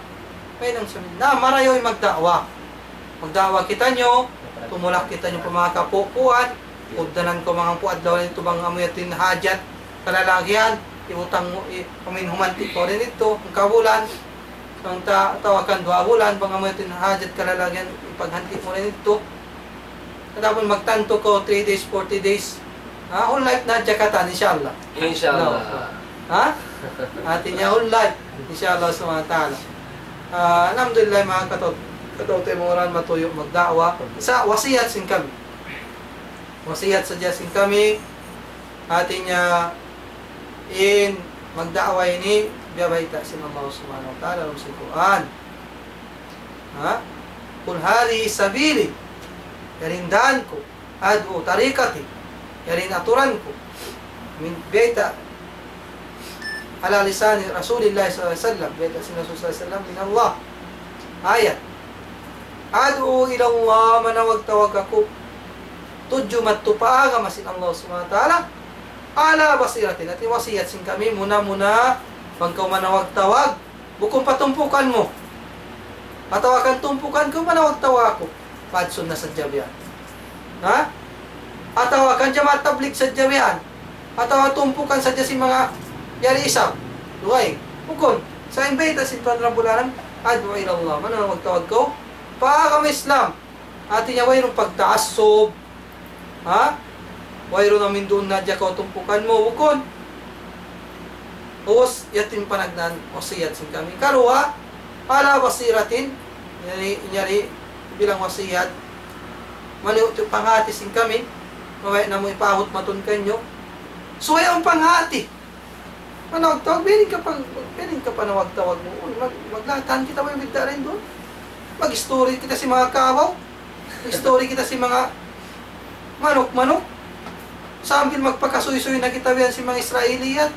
May itong siya, na marayo yung magdawa. Magdawa kita nyo, tumulak kita nyo pa mga kapupuan, uddanan ko mga puad daw nito bang amoy at hajat, kalalagyan, iutang mo, humantik ko rin ito, ang kabulan, ang tawakan 2 bulan, bang amoy at hajat, kalalagyan, ipaghantik mo rin ito. Tapos magtanto ko 3 days, 40 days, whole life na Jakarta, insyaAllah. Inshallah. Ha? Atin niya whole life, insyaAllah SWT. Alhamdulillah mga katotoy mo oran matuyo magdawa sa wasiyat sin kami. Wasiyat sa sin kami atin niya in magdawa ini biyabayta sin Allah subhanahu wa ta'ala sa Quran. Ha? Kul hadhihi sabili yarindan ko adu tariqati yarin aturan ko min baita ala lisan Rasulillah sallallahu alaihi wasallam baita sin Rasul sallallahu alaihi wasallam min Allah ayat Adu ila Allah manawag-tawag ako. Tudyo matupaaga masin Allah subhanahu wa ta'ala. Ala basiratin. At iwasiyat sin kami muna-muna pag ka manawag-tawag. Bukong patumpukan mo. Patawakan tumpukan ko manawag-tawag ako. Padsun na sa jabian. Ha? Atawakan dyan matablik sa jabian. Atawakan tumpukan sa dyan si mga yari isang. Duhay. Bukon. Sa imbita sin panrabularan. Adu ila Allah manawag-tawag ko. Paakam Islam, atin niya wayroong pagtaasob, ha? Wayroong namin doon na dyan ka tumpukan mo, bukon. Uwas, yatin panagnan, wasiyat sin kami. Karuha, pala wasiratin, nyari bilang wasiyat, maliwot yung panghati sin kami, maway na mo ipahot matun kanyo. So, ang panghati. Manawag-tawag, piling ka pa nawag-tawag mo. Maglatan kita mo yung bigda rin doon. Mag-story kita si mga kawaw. Mag-story kita si mga manok-manok. Sambil magpakasuy-suy na kita yan si mga Israeliyan.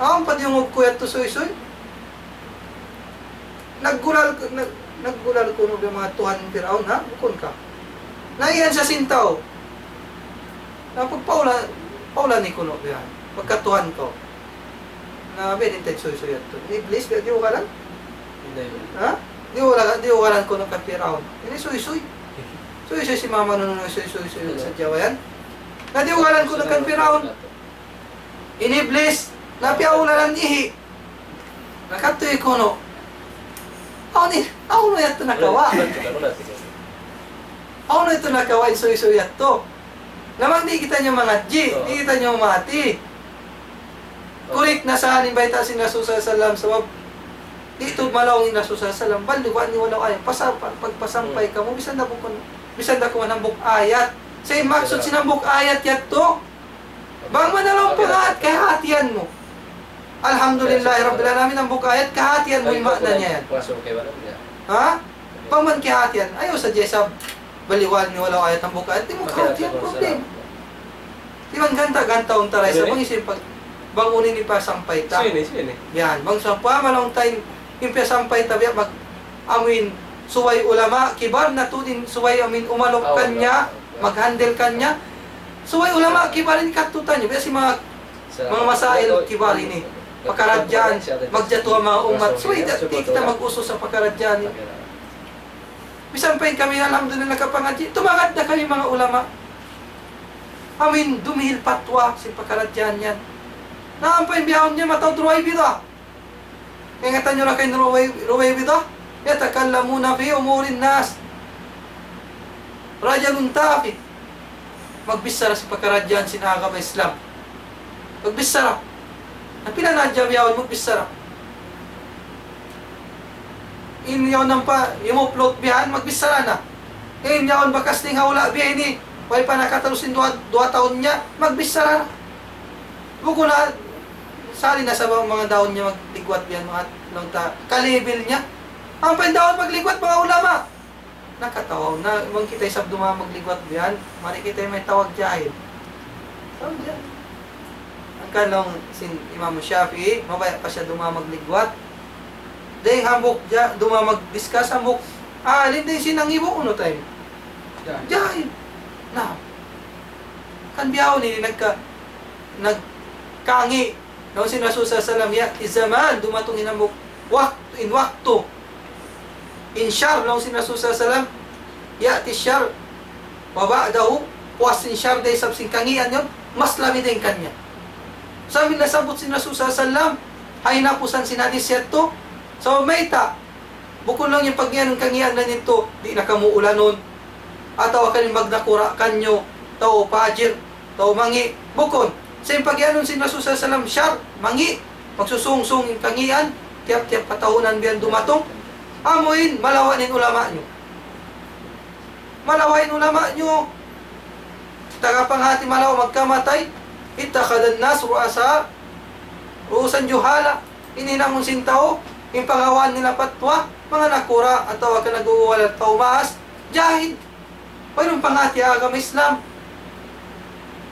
Ang padiyong kuyat to suy-suy. Naggulal ko yung mga tuhan ng Firaun, ha? Bukon ka. Naiyan sa sintaw. Napagpaula, Paulan ni kuno biyan. Pagkatuhan ko. Na bedin tay suy-suyat to. Iblis biya di ugalan? Hindi. Ha? Di ugalan ko ng kapiraon. Ini suy-suy. Suy-suy si mama nun suy-suy sa Jawa yan. Na di ugalan ko ng kapiraon. Iniblis. Napiaulan ihi. Nakatoy kuno. Ako na yato nakawa. Ako na ito nakawa suy-suyat to. Namang di kita nyo mga G, di kita nyo mati. Kurik na sa hanin baita si Rasul sallam sa wab. Dito malawang ni Rasul sallam. Balduan ni walaw ayat. Pagpasampay ka mo, bisan na ko manambok ayat. Sa maksud sinambok ayat yat to. Bang manalaw pangat kay hatian mo. Alhamdulillah Rabbil Alamin ang bukayat kahatian mo yung makna niya yan. Ha? Pangman kahatian, ayaw sa Jesab baliwal ni walaw ayat ang bukayat, di mo kahatian problem. Di man ganta-ganta ang taray sa bang isip pag bangunin ni pa sampay ta. Sini. Yan, bang sampa malong time yung pa sampay ta biya mag amin suway ulama kibar na to din suway amin umalok kanya, mag-handle kanya. Suway ulama kibar ni katutan niya biya si mga masail kibar ini. Pakaradyan, magjato ang mga umat. So, di kita mag-uso sa pakaradyan. Bisan pa kami, alhamdulillah, nakapangadyan. Tumangad na kami mga ulama. Amin, dumihil patwa si pakaradyan yan. Naampay biyahon niya, mataw ruway bida. Ingatan nyo na kayo ruway bida. Yatakalamuna fi umurin nas. Rajalun tafi. Magbisara si pakaradyan, sinaga ba Islam. Magbisara. Ang pinanadya biyawon mo bisara. Inyaw nang pa, yung mo plot biyan, magbisara na. Inyaw bakas ning hawla biya ini. Wala pa nakatalusin 2 taon niya, magbisara na. Buko na, sali na sa mga daon niya magligwat biyan, mga kalibil niya. Ang pandaon magligwat mga ulama. Nakatawaw na, mang kita isab duma magligwat biyan, mari kita may tawag jahil. Tawag jahil. Kalong sin Imam Shafi'i, mabaya pa siya dumamagligwat. Dahil hambok dumamag-discuss hambok. Alin din sinang ibo uno tayo. Jahil. Na. Kan biyaw ni nagkangi. Daw si Rasul sallallahu alaihi wasallam zaman dumatong hinambok waktu. In syar daw si Rasul sallallahu alaihi wasallam ya'ti syar wa ba'dahu puasin syar day sab sing kangian yon mas lami din kanya. Sabi na sabot si Rasul sallam, hay napusan sinadis yato. So mayta, bukod lang yung pagyan ng kangian na nito, di na kamuulan nun. Ataw kanin magnakura kanyo, tao pajir, tao mangi, bukod. Sa yung pagyan nun si Rasul sallam, syar, mangi, magsusungsung yung kangian, tiap-tiap patahunan biyan dumatong, amuin, malawanin ulama nyo. Malawain ulama nyo. Tagapanghati malaw magkamatay, itakhadan nas ruusan juhala. Ininamon sintao, yung pangawan nila patwa, mga nakura, at tawag ka nag-uuwal at taumaas, jahil. Mayroon pangati agam Islam.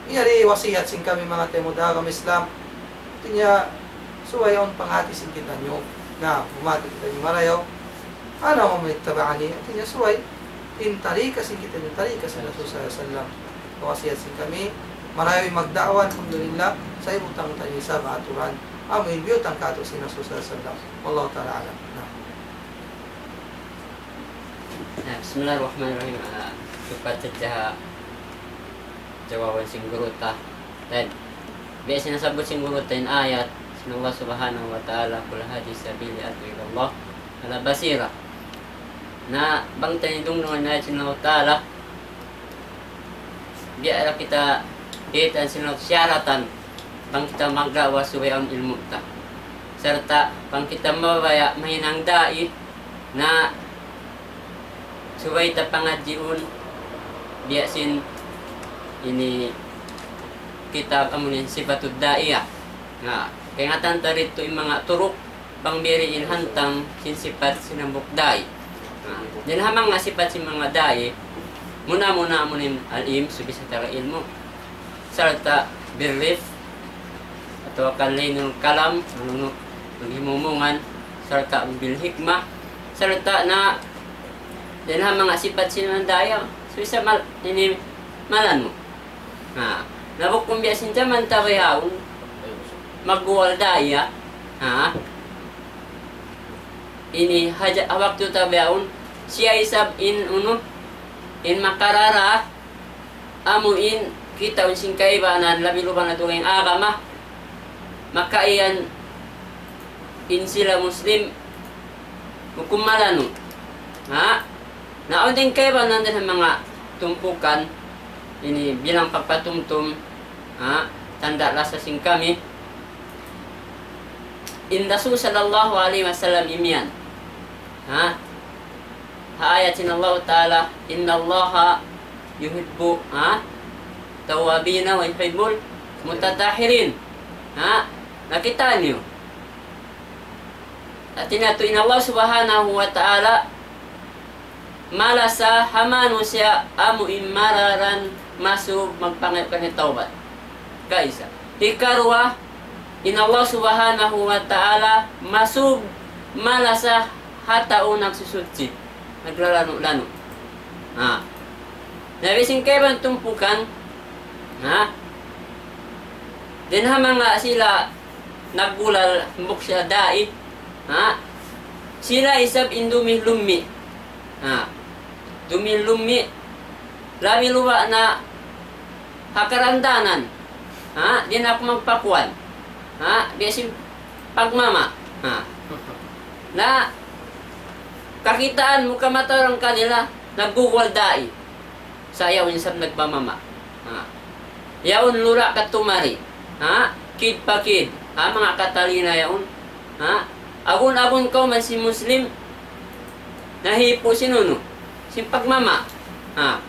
Iyari wasiyat sing kami mga temod agam Islam. Ito niya, suwayon pangati sing kita nyo, na bumati kita nyo marayaw. Ano mo may tabaani? Ito niya, suway, in tarika sing kita nyo, tarika sa Rasul sallam. Wasiyat sing kami, marayo'y magdaawan, alhamdulillah, sa ibutang tayo sa aturan. Amin, biyutang kato si Rasul sallam. Wallahu ta'ala alam. Bismillahirrahmanirrahim. Sukat saja jawaban sing guruta. Dan biasa nasabot sing guruta in ayat Allah subhanahu wa ta'ala kul hadis sabili atu ilallah ala basira. Na bangtan itong nungan na sinalaw ta'ala biara kita ditan sinalaw syaratan pang kita magawa suwayon ilmu ta. Serta pang kita mabaya mahinang dai na suway ta pangadjiun biasin ini kitab amunin sifatud daiyah. Nga kaya nga tanta rito yung mga turok bang biriin hantang sinsifat sinambok dai. Din hamang nga sifat si mga dai muna amunin alim subi sa tara ilmu serta birrif atau kalinul kalam nunuk paghimumungan serta bil hikmah serta na din hamang nga sifat si mga dai subi sa ini malan mo. Nah, Nabok kung biasin jaman tabayaon, magwaldaya, ha? Ini hawak tu tabayaon, siya isab in makarara, amuin kita unsing kaibanan, labi lubang na tungay agama, makaiyan in sila Muslim, mukumalano, ha? Naon din kaibanan din ang mga tumpukan, ini bilang pagpatumtum, ha? Tanda lasa sing kami, in Rasul sallallahu alaihi wasallam imian, ha? Ayatin Allah Ta'ala, inna Allah yuhibbu, ha? Tawabina wa yuhibbul mutatahirin, ha? Nakita niyo? At tinatuin Allah Subhanahu wa Ta'ala, malasa hamano siya amu imararan masuk magpangit ka ni taubat. Guys, ikarwa in Allah Subhanahu wa Ta'ala masuk malasa hatao nagsusutsi, naglalano-lano. Ha. Nabising kayo bang tumpukan? Ha? Din mga sila naggulal mbok siya dai. Ha? Sila isab indumi lummi. Ha? Dumi lummi. Lami luwa na hakarandanan. Ha? Di na ako magpakuan. Ha? Biasin pagmama. Ha? Na kakitaan mo kamatarang kanila nagguwaldai. Sayaw niya sab nagpamama. Ha? Yaon lura katumari. Ha? Kid pa kid. Ha? Mga katalina yaon. Ha? Agun-agun ko man si Muslim, nahipo si Nuno, si pagmama. Ha?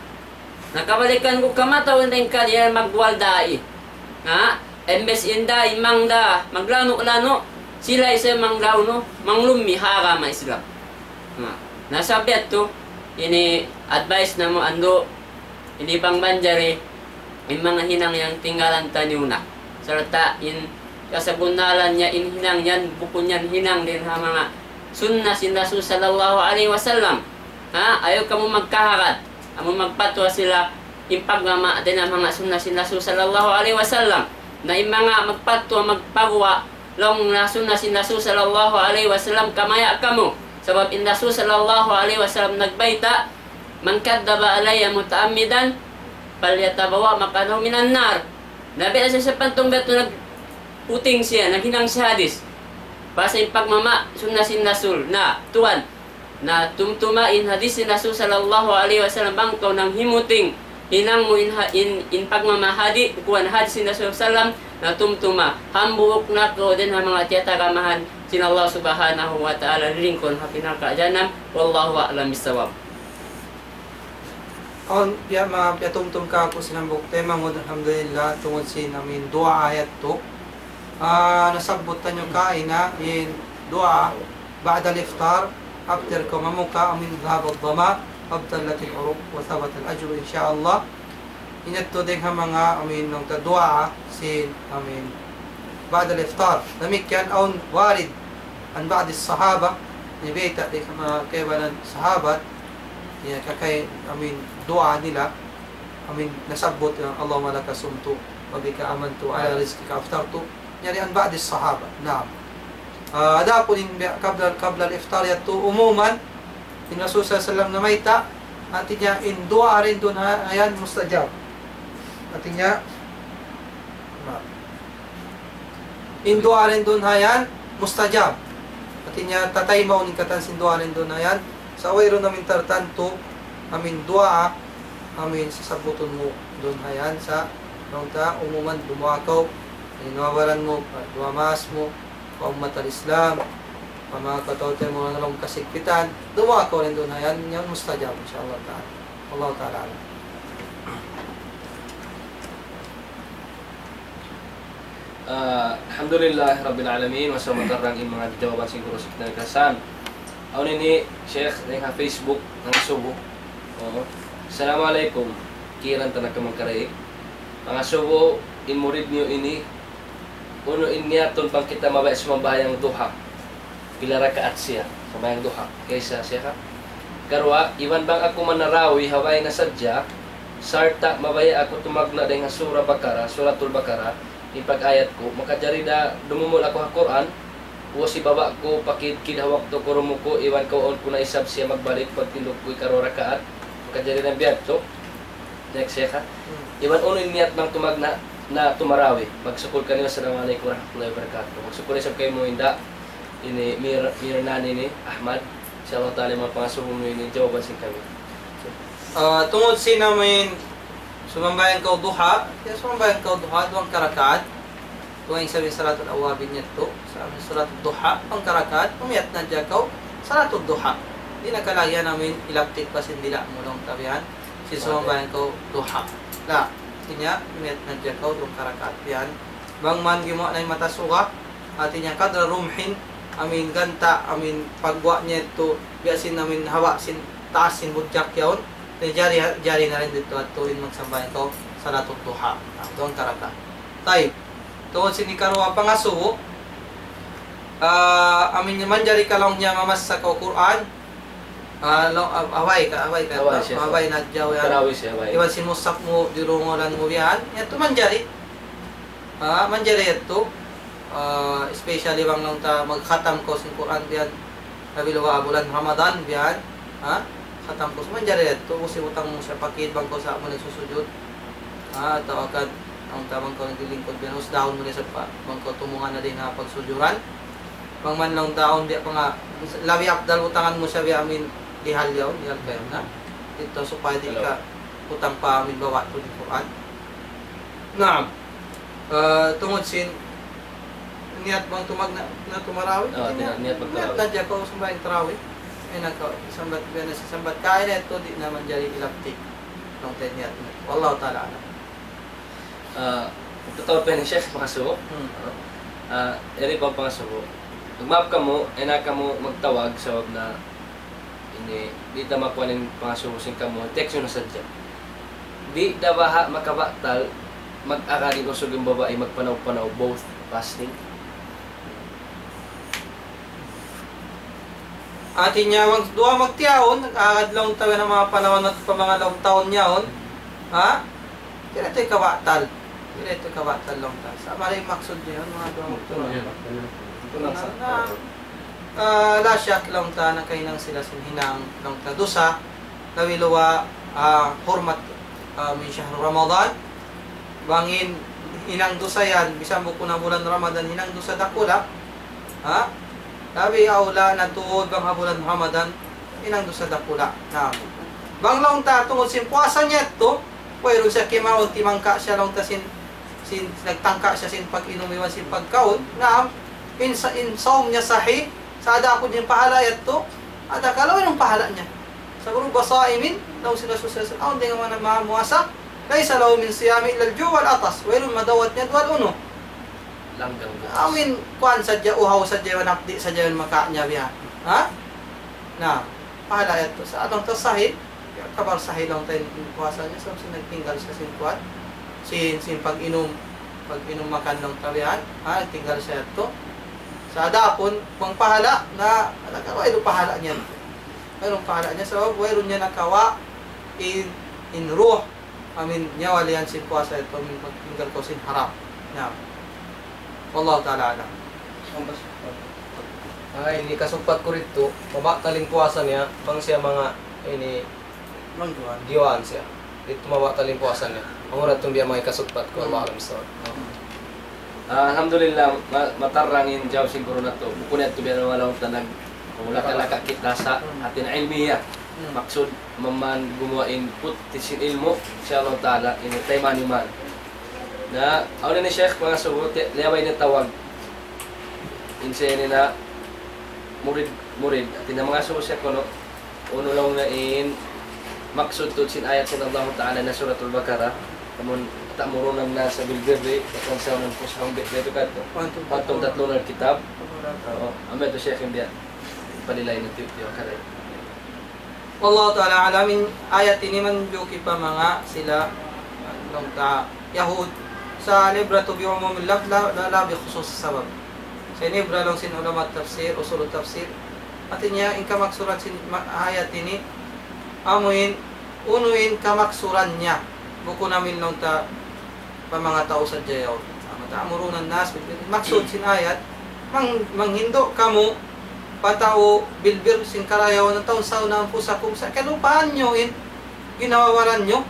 Nakabalikan ko kamataon din ka diyan magwaldai. Ha? Embes inday, mangda, maglano-lano, sila isa manglaw no, manglumi hara ma Islam. Ha? Nasabi to, ini advice na mo ando, ini bang banjari, yung mga hinang yang tinggalan tanyuna. Serta in kasabunalan niya inhinang yan, buko niyan hinang din ha mga sunnah sin Rasul sallallahu alaihi wasallam. Ha? Ayaw ka mo magkaharat, amo magpatwa sila impagmama din ang mga sunnah sin Rasul sallallahu alaihi wasallam. Na yung mga magpatwa, magpagwa, long na sunnah sin Rasul sallallahu alaihi wasallam, kamaya ka mo. Sabab in Rasul sallallahu alaihi wasallam nagbaita, man kadzaba alayya mutaammidan, falyatabawa maqadahu minan nar. Nabi asa sa pantong beto puting siya, naghinang sa hadis. Basta yung pagmama, sunnah sin Rasul na tuwan, na tumtumain hadis sin Rasul sallallahu alaihi wasallam bangkaw ng himuting, hinang mo in pagmamahadi, kuwan hadis sin Rasul sallam, na tumtuma, hambuok na ko din ang mga tiyataramahan sin Allah Subhanahu wa Ta'ala lingkon hapinakajanam, wallahu a'lam bisawab. On ya mga piatumtum ka po sinambok tema mo alhamdulillah tungod sin amin dua ayat to. Nasabutan nyo kaina in dua ba'da al-iftar after ko mamuka amin dhahab ad-dama abtalat al-uruq wa thabat al-ajru insyaallah. Inatto din ha mga amin nung dua sin amin ba'da al-iftar namikyan aun warid an ba'd as-sahaba nibita din mga kaibalan sahabat ya kakay amin dua nila amin nasabot Allahumma laka sumtu wa bika amantu ala rizqika aftartu يعني عن بعض الصحابة نعم هذا قل قبل الإفطار يتو عموما إن الرسول صلى الله عليه وسلم نميتا artinya in dua rin dun ayan mustajab artinya in dua rin dun ayan mustajab artinya tatay mau ningkatan sin dua rin dun ayan sa away rin namin tartanto amin dua amin sasabuton mo dun ayan sa nungta umuman dumakaw inawaran mo, duwamas mo, paumat al-Islam, mga katote mo na lang kasigpitan, dumawa ko rin doon na yan mustajab, insyaAllah ta'ala. Allah ta'ala. Alhamdulillah Rabbil Alamin, masa makarang yung mga jawaban siguro sa kinagasan. Ako nini, Sheikh, sa Facebook, ng subo. Assalamualaikum, kiran tanag ka magkaraig. Mga subo, inmurid niyo ini, uno inniyaton pang kita mabay sa mabayang duha pila rakaat siya sa mabayang duha kaysa siya ka karwa iwan bang ako manarawi haway na sadya sarta mabaya ako tumagna dahil nga suratul Bakara, ipag-ayat ko, makajari na dumumul ako ang Quran, o si baba ko, pakid hawak to kurumo ko, iwan ko on ko na isab siya magbalik, pagtindog ko ikaro rakaat, makajari na biyad to, next siya ka, iwan uno yung niyat ng tumagna, na tumarawi, magsukul kanila, assalamualaikum warahmatullahi wabarakatuh, magsukul isab kayo mo inda, ini mirnani ni Ahmad, insyaAllah ta'ala mga pangasubong mo ini, jawaban sin kami. Tungod sinamin sumambayan kau duha, duang karakaat. Tuwing sabi salatul awabin niya to, sabi salatul duha, pang karakaat, pumiyat na dyan kau, salatul duha. Di nakalagyan namin ilaptik pa sindila mo lang tabihan, sumambayan kau duha. La, tinya, pumiyat na dyan kau, duang karakaat. Yan, bang man gimo na yung matasuka, atinya kadra rumhin, amin ganta, amin pagwa niya to, biasin namin hawa, sin taas, sin budyak yaon, jari na rin dito at tuwin magsambayan ko salatul duha. Doon karaka. Tayo. Tuwod sinikaruha pangasubo. Amin naman jari ka lang niya mamas sa Quran. Away na jaw yan. Iwan sinusap mo, dirungolan mo yan. Yan to manjari. Manjari ito. Especially bang lang ta magkhatam ko sa Quran biyan. Nabilawa bulan Ramadan biyan. Khatam ko manjari ito kasi utang mo sa pakid bang ko sa mo nagsusujud. Tawagan ang tamang ko naglilingkod biyan us daon mo sa bang ko tumungan na din na pagsujuran. Bang man lang daon biya pa nga labi apdal utangan mo sa biya amin dihal kayo na. Dito so pwede ka utang pa amin bawa to di Quran. Naam. Tungod sin niat bang na tumarawi? Niat magtarawih. Niat na dyan ko sambayang tarawih. Ay sambat biya na sa sambat. Kaya na ito di naman dyan ilaptik. Nung tayo niat. Wallahu ta'ala alam. Totoo pa ni Sheikh pangasubo. Eri pa pangasubo. Tugmap ka mo, ena ka mo magtawag sa wag na ini di ta makuha ng pangasubo sing ka mo, text yun na sadya. Di dabaha makabatal mag-akari ko suging babae magpanaw-panaw both fasting. Atin niya duha magtiyaon, nag-aadlaw tayo ng mga panahon at pamangalawang taon niyaon. Kaya ito'y kawatal. Lang ta. Sa maray maksud niya yun, mga duha magtiyaon. Lasyak lang ta, na kainang sila sinhinang lang ta. Dusa, lawilawa, hurmat min syahr Ramadan. Bangin, inang dusa yan, bisan mo na bulan Ramadan, inang dusa dakula. Labi aula na tuod bang bulan Ramadan, inang dusa dakula. Bang lang ta, tungod sin puasa niya ito, pero siya kimaon, timangka siya lang ta sin nagtangka siya sin pag-inom iwan sin pagkaon, na in saum niya sahi, sa ada ko din pahala ito, ada kalawin ang pahala niya. Sa guru basaimin, daw sila susesan, hindi nga mga muasa, laysa lahu min siyami ila al-ju' wal atas, wailun madawat niya dual uno. Langgang. Amin kuan sadya uhaw sadya wanapdi sadya maka niya biya. Na pahala ito sa atong tasahid, kabar sahid lang tayo puasa niya sa nagtinggal sa sin kuan. Sin pag-inom makan lang tabihan, tinggal siya ito. Sa dapon pang pahala na nakawa ito pahala niya. Mayroong pahala niya sa mayroon niya nakawa in ruh. Amin nyawa liyan sin puasa ito min pagtinggal ko sin harap. Na Wallahu ta'ala alam. Ini kasumpat ko rito, mabataling puasa niya, pang siya mga ini diwan siya. Dito mabataling puasa niya. Mangurat itong biya mga kasumpat ko, Allah alam sa. Alhamdulillah, matarangin jawab siguro na to. Bukunat to biya na walang tanag. Wala ka nakakita sa atin ilmiya. Maksud, maman gumawain put tisin ilmo, siya Allah ta'ala, initay maniman. Na awala ni Sheikh mga sugot liyaway na tawag insa ni na murid at na mga sugot siya kono uno lang na in maksud to sin ayat sa Allah Ta'ala na suratul Bakara kamon tamurunam na sa bilbirri at sa unang pusang dito kadto patong tatlo na kitab ame to Sheikh india palilay na tiyo kare Wallahu ta'ala alamin ayat ini man joki pa mga sila nung ta Yahud sa libra to bi'umumil lafz la bi khusus sabab. Sa libra lang sin ulama tafsir, usul tafsir. Artinya ingka maksurat sin ayat ini amuin unuin kamaksuran niya. Buko namin nung pa mga tao sa jayaw. Matamurunan nas, maksud sin ayat, manghindo kamo, patao, bilbir sin karayaw ng taon sa unang pusakum sa kalupaan nyo, ginawawaran nyo,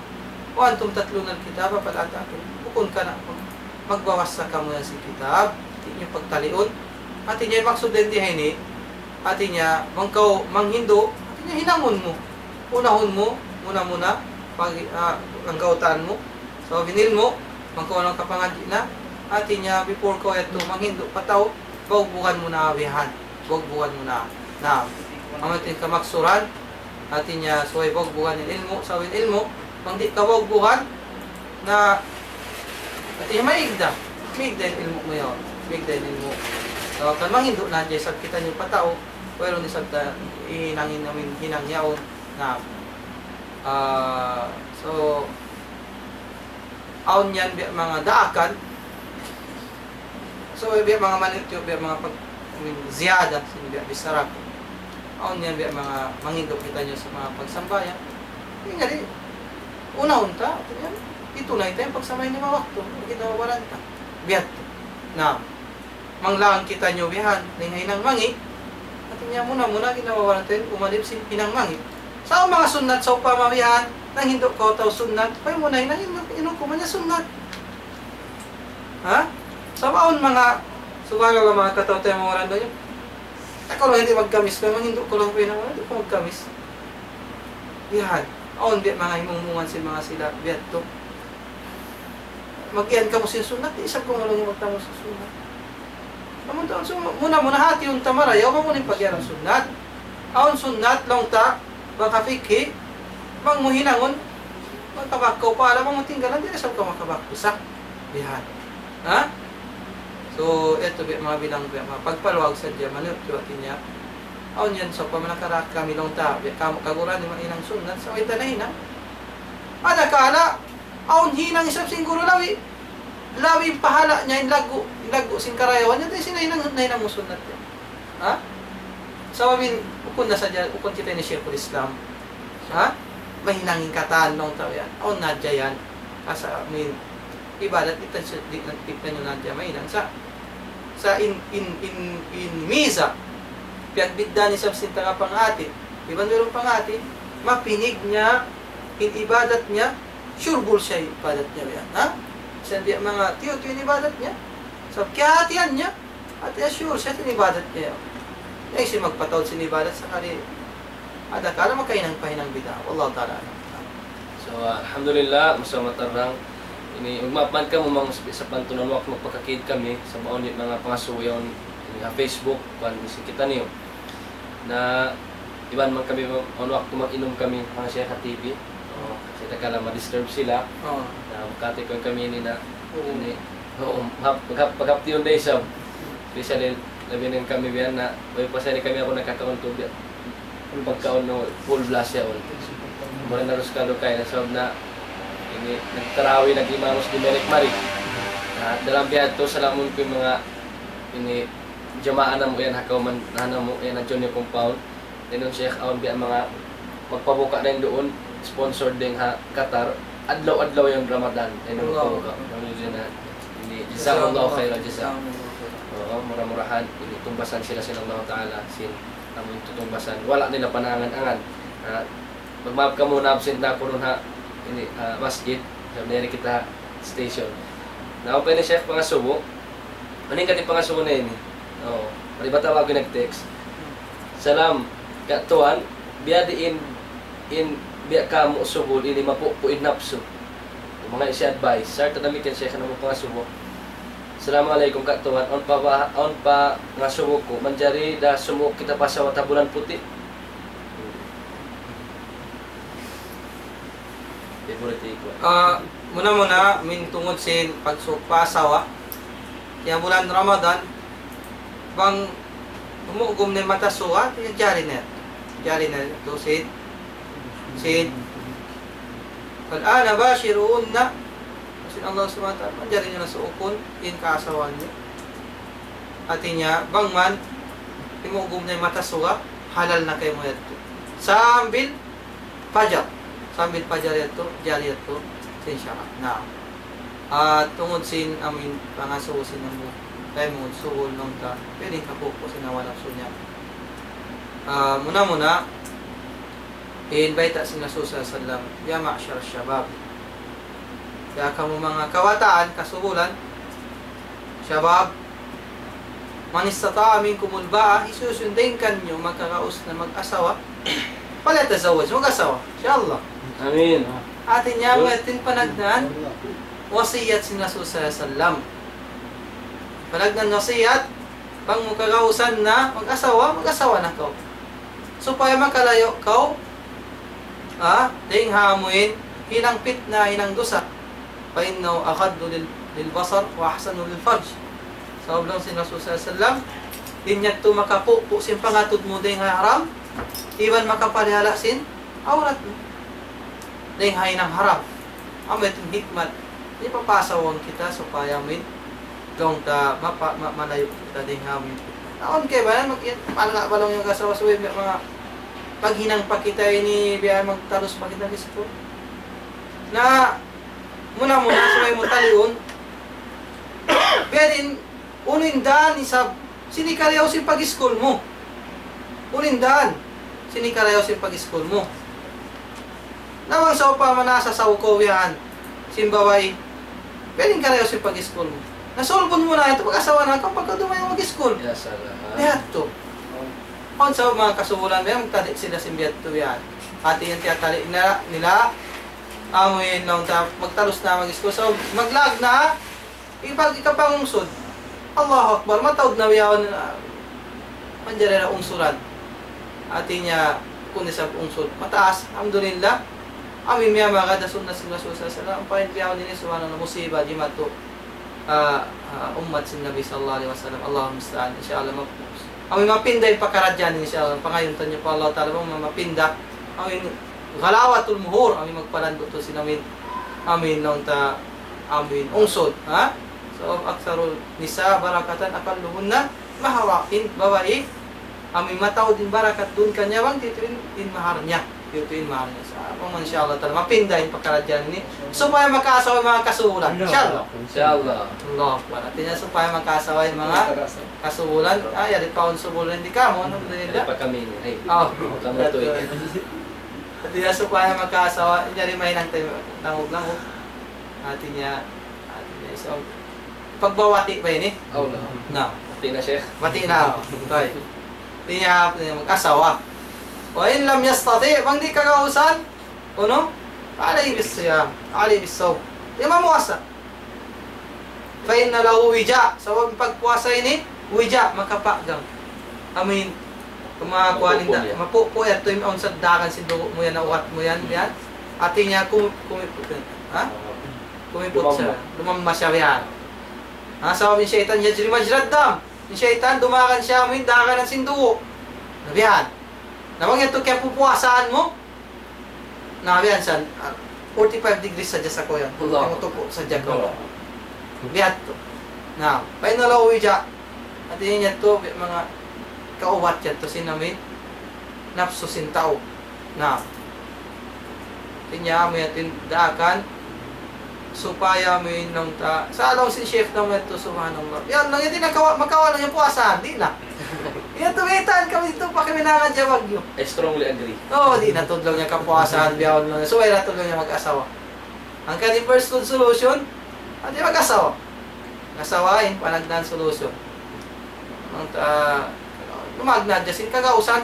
o antum tatlunan kitaba palatakin. Bukon ka na, magbawas sa kamo yan si kitab, hindi nyo pagtalion, ati niya maksud din dihay ni, ati niya, manghindo, ati niya hinamon mo, unahon mo, muna, pag ang gautaan mo, so binil mo, magkawalang kapangadyi na, ati niya, before ko ito, manghindo, pataw, bawbukan mo na awihan, bawbukan mo na, amatin ka maksuran, ati niya, so ay bawbukan yung ilmo, sawin ilmo, mangdi ka bawbukan, na, ati niya, maigda yung ilmo mo yun, maigda yung ilmo, so, kan manghindo na, dyan, kita niyo pataw, pero ni sabta, ihinangin namin, hinangyaon, na, so, aon yan, mga daakan, so, biya mga manityo, biya mga ziyada, biya bisarap. Aon yan, biya mga mangindok kita nyo sa mga pagsambayan. Hindi nga rin, una-unta, ito na ito yung pagsamay ni mawakto, ginawawalan ta. Biyat, na, manglaan kita nyo biyan, ningay ng mangi, at niya muna, ginawawalan tayo, umalip sin pinang mangi. Sa mga sunat sa upamawihan, nang hindok ko tao sunat, pa'y muna, inong kumanya sunat. Ha? Sa maon mga sumagaw ang mga kataw tayo mga rando nyo. Ako lang hindi magkamis, kaya hindi ko lang pinangalan, hindi ko magkamis. Yan. Aon biya mga himungungan si mga sila, biya to. Mag-iyan ka mo sin sunat, isang ko malong magtamo sa sunat. So, muna hati yung tamara, yaw mo muna yung pag-iyan ang sunat. Aon sunat, long ta, baka fikhi, bang mo hinangon, magkabakaw pa, alam mo tinggalan, di na saan ka makabakpusak. Yan. Ha? So, ito mga bilang mga pagpaluwag sa diya, manut kiwatin niya. Aon yan, so pamanakarak kami long ta, kaguran ni mga inang sunat, so ito na hinang. Ada kala, aon hinang isap singguro lawi pahala niya, inlago sin karayawan niya, tayo sinahinang mo sunat niya. Ha? So, ukon na sa diya, ukon kita ni Sheikhul Islam. Ha? Mahinangin kataan long ta yan. Aon na diya yan. Kasa, ibadat kita nyo na diya mahinang sa in misa piyagbidan ni sabsinta ka pangati iban meron pangati mapinig niya in ibadat niya surebol siya ibadat niya yan ha sa mga tiyo in ibadat niya sa kihatian niya at sure siya in ibadat niya ay si magpatawad sin ibadat sa kali ada kala makainang pahinang bida wallahu ta'ala. So alhamdulillah masamatarang ini magmapan ka mo mga sa pantunan wak magpakakid kami sa baon mga pangasuyaw nga Facebook kan kita niyo na iban man kami wak mag-inom kami mga siya ka TV kasi takala ma-disturb sila na makati ko kami ni na ini paghapti yung day sab especially labinan kami biyan na may pasari kami ako nakakaon to biyan pagkaon no full blast ya mo na ruskado kay na sab na ini nagtarawi nag-imamos di Merik Marik. Dalam biad to salamon ko yung mga ini jamaan na mo yan hakaw man na mo yan ang Junior Compound. Dinong Sheikh awan biya mga magpabuka din doon sponsored din ha Qatar adlaw-adlaw yung Ramadan. Dinong magpabuka. Ini jazakallahu khairan jazaa. Oo, murah-murahan ini tumbasan sila sa Allah Taala sin amon tutumbasan. Wala nila panangan-angan. Magmap ka muna absent na ko ron ha ini masjid sabi kita station na open ni Sheikh pangasubo aning kati pangasubo na ini palibata wag nag-text salam katuan biya in biya ka mo subol ini mapupuin napso mga isi advice sir tadami kan Sheikh na mo pangasubo assalamualaikum katuan on pa nga subo ko manjari da sumo kita pa sa watabulan puti. Muna min tungod sin pagsugpasawa kaya bulan Ramadan bang umugom ni matasuwa jari na to sin Al-ana bashiruunna sin Allah subhanahu wa ta'ala jari niya na suukon in kaasawan niya ati niya bangman imugom ni matasuwa halal na kayo mo yato sambil fajar sambil pa jariyat to sin syara. Now, tungod sin amin pangasusin ng mo tayo mo suhol nung ta pwedeng kapupo sinawalang sunya. Muna i-invite si Rasul sallam ya ma'syar syabab. Kaya kamu mga kawataan kasuhulan syabab man istata'a minkumul ba'a isusundin kanyo magkakaus na mag-asawa pala tazawaj mag-asawa insyaAllah. Amin. Atin niya atin panagdan wasiyat si Rasul sallam. Panagdan wasiyat pang mukagausan na mag-asawa na kau. Supaya makalayo kau ding hamuin hinang pitna hinang dosa. Fa innahu aghaddu lil basar wa ahsanu lil farj. Sa oblong si Rasul sallam dinyat tu makapupo sin pangatod mo ding haram iwan makapalihala sin aurat mo. Ding hinang haram. Amet hikmat. Di papasawang kita supaya min gawang ta malayo kita ding hamin. Taon kay ba magpalga ba lang yung kasawa sa mga paghinang pa kita ini biya magtalos pa kita gusto. Na muna sa may mutalion. Biya unindan isab sinikarayaw si pag-school mo. Unindan sinikarayaw si pag-school mo. Nawang sa pa manasa sa uko yan. Simbaway. Pwedeng karayaw si pag-school mo. Nasolvon mo na ito pag-asawa na kung pagka dumayo mag-school. Yes, Allah. Bihat to. Kung sa mga kasubulan ba, magtali sila si bihat to yan. Ati yung tiyatali nila, amoy nung magtalos na mag-school. So, maglag na, ipag ikapangungsod. Allahu Akbar, matawad na wiyawan na manjara na ungsuran. Ati niya, kundi sa ungsod. Mataas, alhamdulillah. Amin miya mga kadasun na sila sa ang pahintiyaw nila sa mga musiba, di mato. Ummat sin Nabi sallallahu alaihi wasallam. Allahumma musta'an insyaallah mapus. Amin mapinday pakaradyan insyaallah. Pangayuntan niyo pa Allah taala mo mapinda. Amin galawatul muhur amin magpalando to sinamin. Amin nung ta amin ungsod, ha? So aksarul nisa barakatan akalluhunna mahawain babae. Amin mataw din barakat dun kanya bang tituin din mahar niya. Tituin mahar niya. Sa apang insyaallah taala mapinday pakaradyan ni supaya makaasawa mga kasuhulan. Insyaallah. Insyaallah. Allah, natin niya supaya magkasawa yung mga kasubulan. Ay, alit pa akong subulan hindi ka mo. Hindi pa kami. Ay, Oo. kami ito eh. Natin niya supaya magkasawa. Hindi rin may nang langog. Natin niya so, pagbawati pa yun eh. Oh, no. No. Pati na, Sheikh. Mati na. Okay. Natin niya magkasawa. O in lam yastati, bang di kagausan, ano? Alay bis siyam, alay bis saw. Di mamuasa. Fa inna lahu wija, sa pagpuasa ini wija makapagang. Amin. Kumakuha ninda mapupo ito yung sa dagan si dugo mo yan, uwat mo yan, yan. Ati niya kumipot. Ha? Kumipot siya. Lumamba siya yan. Ha, sabi ni syaitan yajri majrad dam. Ni syaitan dumakan siya mo dagan ng sindugo. Nabihan. Namang ito kaya pupuasaan mo. Nabihan sa 45 degrees sa Diyas ako yan. Ang utupo sa Diyas ko. Bihat to. Now, may nalawija. At yun yan to, mga kauwat yan to sinamin. Napsusin tao. Now, tinya mo yan tindakan. Supaya mo yun nung ta. Sa along si chef naman ito, subhanallah. Yan lang yun, makawa lang yung puasaan. Di na. Yan tumitaan kami dito pa kami nangan dyan wagyo. I strongly agree. Oo, di natudlong niya kapuasaan. Biyawan mo na. So, ay natudlong niya mag-asawa. Ang kanyang first solution, at yung mag-asawa. Asawain, panagdan solution. Lumagnad dyan, kagausan.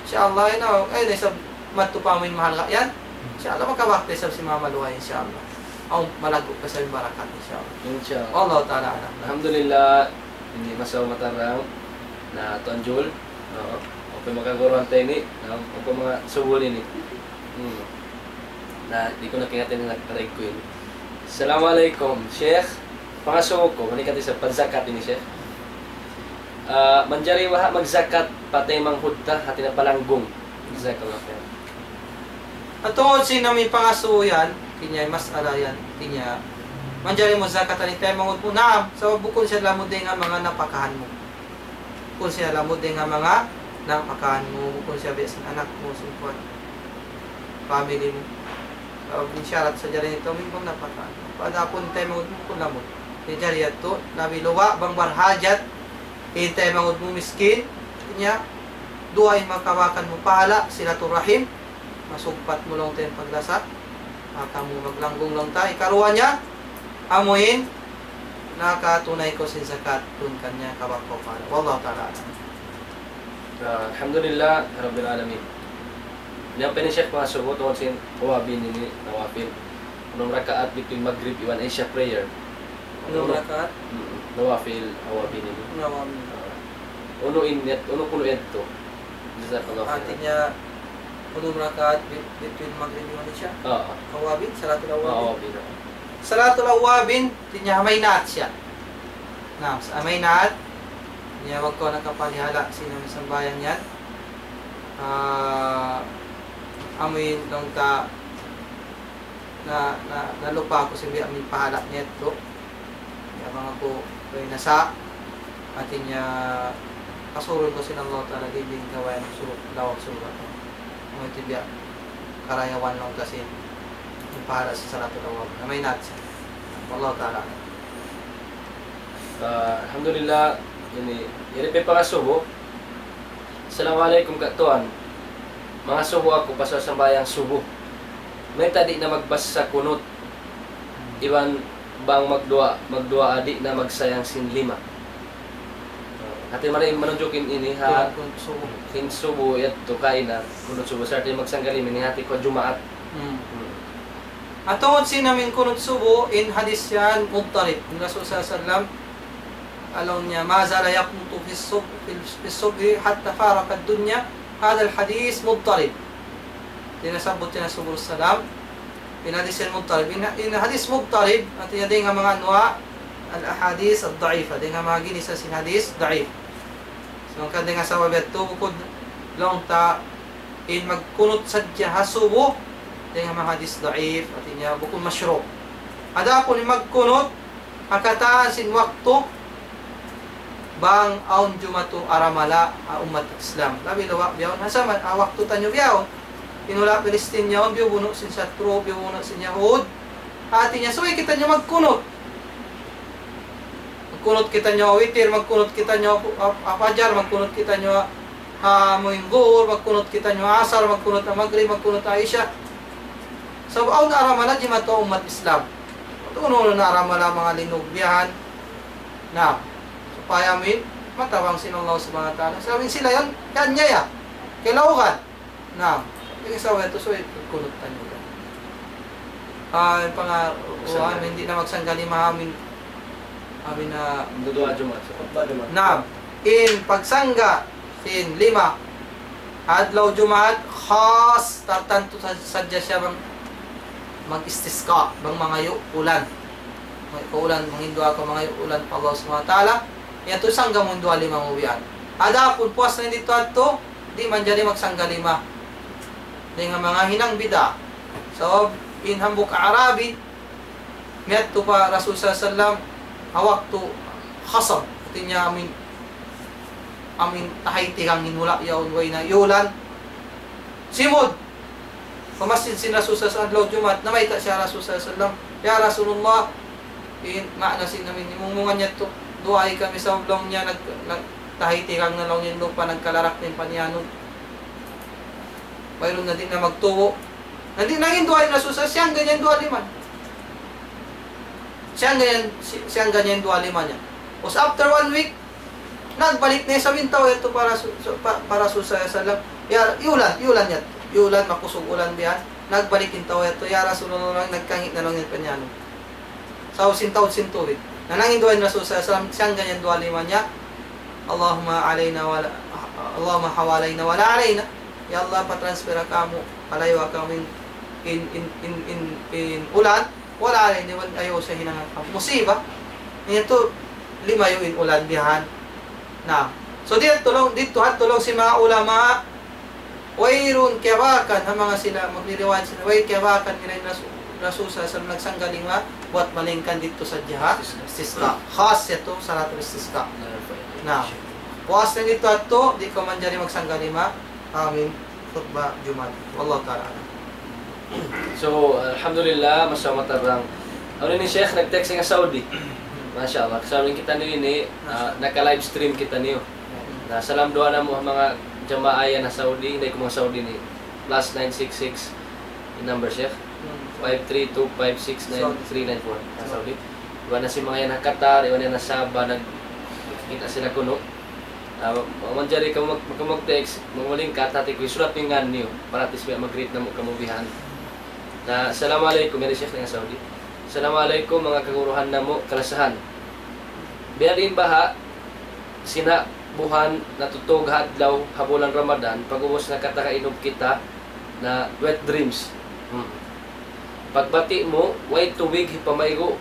Inshallah, yun o. Ayun, isa matupamin mahal ka. Yan. Inshallah, magkabakte sa si Mama Luay, inshallah. O, malago ka sa yung barakat, inshallah. Inshallah. Allah ta'ala alam. Alhamdulillah, hindi masaw matarang na tonjol. Okay, makagorohan tayo ni. Okay, mga subulin ni. Na di ko nakingatin na nagtaray ko yun. Assalamualaikum, Sheikh. Pangasuko ko, manikati sa pagzakat ini, Sheikh. Manjari waha magzakat patay manghudta hati na palanggong. Jazakallah khair. At tungod sinami pangasuyan, kinya mas alayan, kinya manjari mo zakat ani tayo mangud mo na sa bukod siya lamod din nga mga napakahan mo. Bukod siya lamod din nga mga napakahan mo, bukod siya bisan anak mo sumpuan. Family mo. binsyarat sa jari nito min bang napatan pada pun tay mangud mo kulamon ni jari ato nabi luwa bang barhajat intay mangud mo miskin nya duay makawakan mo pahala silaturahim masugpat mo lang tayong paglasa kamu maglanggong lang tayo karuan niya amuin nakatunay ko sin zakat tun kanya kabako para wallahu ta'ala Alhamdulillah Rabbil Alamin. Yang penisyak mga subo tungkol sin Wabi nini nawafil. Unang rakaat between Maghrib iwan Isya prayer. Unang rakaat nawafil Wabi nini. nawami Uno kuno ito. Jazakallahu khairan. artinya unang rakaat between maghrib wa isya Oo. awabin salatul awabin Wabi na. salatul awabin tinya mainat siya nah sa mainat niya wag ko nakapalihala sino sa sambayan yan amoy nung ta nalupa ko si amin pahala niya ito yabang ako ko'y nasa atin niya kasurun ko sinang Allah ta'ala gibing gawain surut lawak surat mo tibya karayawan lang kasi yung pahala sa salatul awab na may nat siya Allah ta'ala Alhamdulillah ini pa mga subo. Assalamualaikum katuan. Mga subo ako pa sa sambayang subo. May tadi na magbasa sa kunot. Iwan bang magdua adi na magsayang sin lima. Hati maray manunjukin ini ha subo hin subo ito kain na kunot subo sa atin magsanggalim ini hati ko Jumaat. Atungod sinamin kunut subo in hadis yan mubtarib ng Rasul sallam alon niya ma zala yaqnutu fi subhi hatta faraka ad-dunya hada al-hadis mubtarib tinasabot niya subur salam in hadis yan mubtarib in hadis mubtarib at yun nga mga anwa al-ahadis ad-da'ifa din nga mga ginisa sin hadis da'if so ang nga sa wabet to bukod long ta in magkunut sadya hasubo dengan mga hadis da'if at inya bukod masyro. Ada ako ni magkunot akataan sin waktu bang aun jumatu aramala umat Islam. Labi lawak biyaw nasaman waktu tanyo biyaw. Inula Palestin yaon biyaw buno sin satro biyaw buno sin Yahud. At inya suwi kita nyo magkunot. Magkunot kita nyo witir, magkunot kita nyo fajar, magkunot kita nyo muingur, magkunot kita nyo asar, magkunot na maghrib, magkunot na isya. So, aw naramala di mato umat Islam. Tuno naramala mga linugbihan na supaya min matawang sinulong subhanahu wa ta'ala. Sabi sila yon kanya ya. Kilaugan. Na, yung sabi ito so kunot tanyo. Hindi na magsanggali amin na Dua Jumaat. na in pagsangga sin lima adlaw Jumaat khas tartanto sadya siya bang mag-istisqa bang mga ulan. Kaulan manghindo ako mga ulan pa Allah Subhanahu wa ta'ala. Yan to sangga mo dua lima uwian. Ada pun puas na dito ato, di man jadi magsangga lima. Dengan mga hinang bida. So in hambuk Arabi miat to pa Rasul sallallahu hawak to khasab. Tinya amin tahayti kang hinula yaon way na yulan. Simod pamasin sin Rasul sa adlaw Jumat na may ta siya Rasul sallallahu ya Rasulullah in maana sin namin imungungan niya to duay kami sa ublong niya nagtahiti kang nalong yung lupa nagkalarak din panianon mayroon na din na magtuwo hindi naging duay na Rasul siyang ganyan duwa liman siyang ganyan duwa liman niya was after 1 week nagbalik na sa wintaw ito para Rasul sallallahu ya yulan niya yulan makusog ulan biyan nagbalik intaw ito ya Rasulullah nagkangit na lang yung panyano sa sintaw-sintuwid nanangin duwain Rasul sallallahu siyang ganyan duwa lima niya Allahumma hawalayna wala alayna ya Allah patransfera kamo palaywa kami in ulan wala alayna ayaw sa hinangan musiba ito lima yung in ulan biyan na so dito tulong si mga ulama wayrun kewakan ang mga sila magliliwan sila way kewakan nila Rasul sa nagsanggaling buat malingkan dito sa jihad istisqa khas ito salatul istisqa na puas na dito ato di ko man dyan magsanggalima amin khutbah Jumat wallahu ta'ala So, alhamdulillah, masama tarang. Ano ni Sheikh, nag-text nga Saudi. Masya Allah, kasama kita niyo ini, naka-live stream kita niyo. Na salam doa na mo mga jamaaya na Saudi, hindi ko mga Saudi ni plus 966 yung number Sheikh. 532569394 na Saudi. Iwan na si mga yan na Qatar, iwan na Sabah, nagkita sila kuno. Manjari ka mag-text, mag-lingkat, natin ko isulat yung nga niyo para at least mag-greet na mo kamubihan. Na Assalamualaikum, yan Sheikh nga Saudi. Assalamualaikum mga kaguruhan na mo, kalasahan. Biya din baha, sina buhan natutog hadlaw habulan Ramadan, pag-ubos na katakainog kita na wet dreams. Pagbati mo, way tubig, hipamaygo,